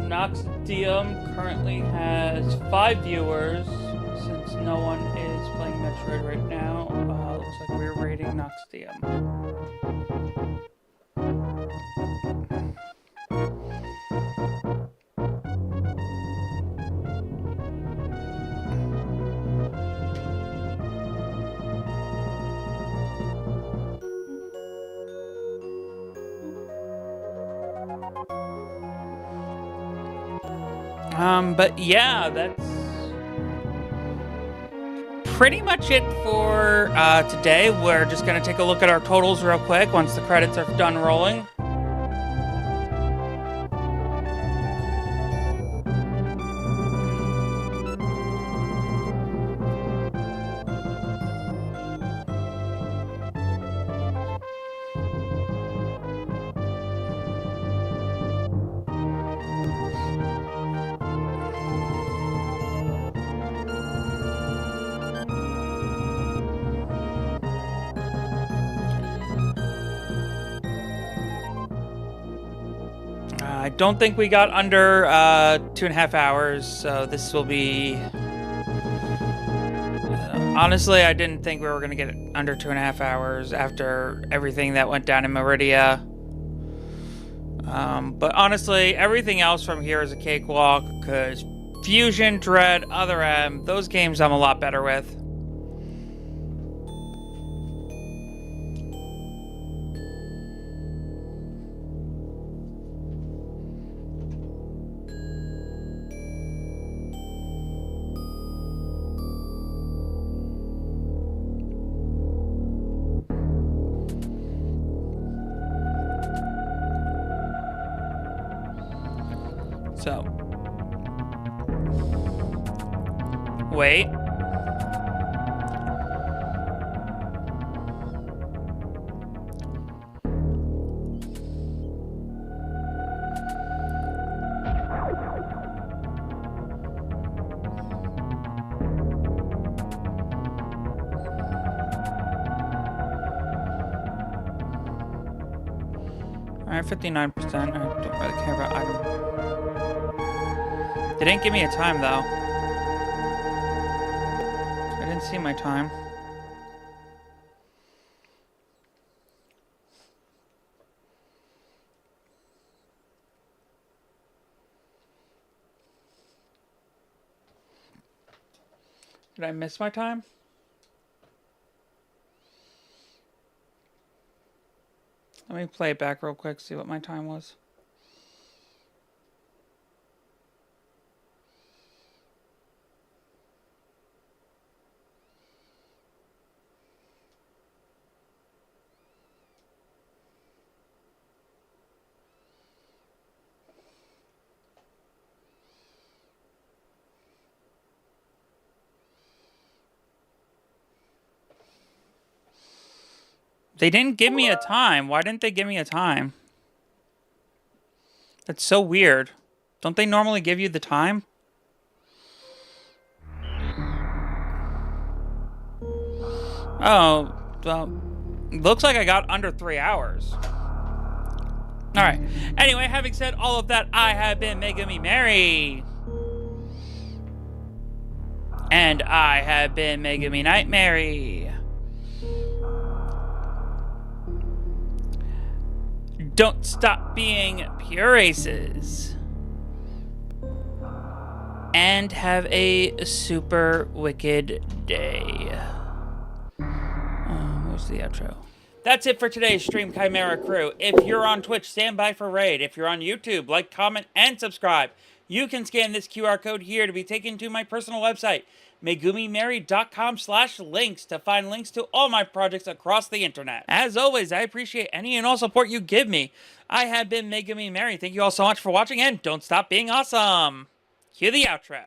Noxdium currently has 5 viewers since no one is playing Metroid right now. Looks like we're rating Noxdium. But yeah, that's pretty much it for today. We're just going to take a look at our totals real quick once the credits are done rolling. I don't think we got under 2.5 hours, so this will be... honestly, I didn't think we were going to get under 2.5 hours after everything that went down in Meridia. But honestly, everything else from here is a cakewalk, because Fusion, Dread, Other M, those games I'm a lot better with. So, wait. Alright, 59%. I don't really care about item. They didn't give me a time, though. I didn't see my time. Did I miss my time? Let me play it back real quick, see what my time was. They didn't give me a time. Why didn't they give me a time? That's so weird. Don't they normally give you the time? Oh, well, looks like I got under 3 hours. Alright. Anyway, having said all of that, I have been MegumiMary. And I have been MegumiNightMary. Don't stop being pure aces. And have a super wicked day. Where's the outro? That's it for today's Stream Chimera crew. If you're on Twitch, stand by for raid. If you're on YouTube, like, comment, and subscribe. You can scan this QR code here to be taken to my personal website, MegumiMary.com/links, to find links to all my projects across the internet. As always, I appreciate any and all support you give me. I have been MegumiMary. Thank you all so much for watching, and don't stop being awesome. Cue the outro.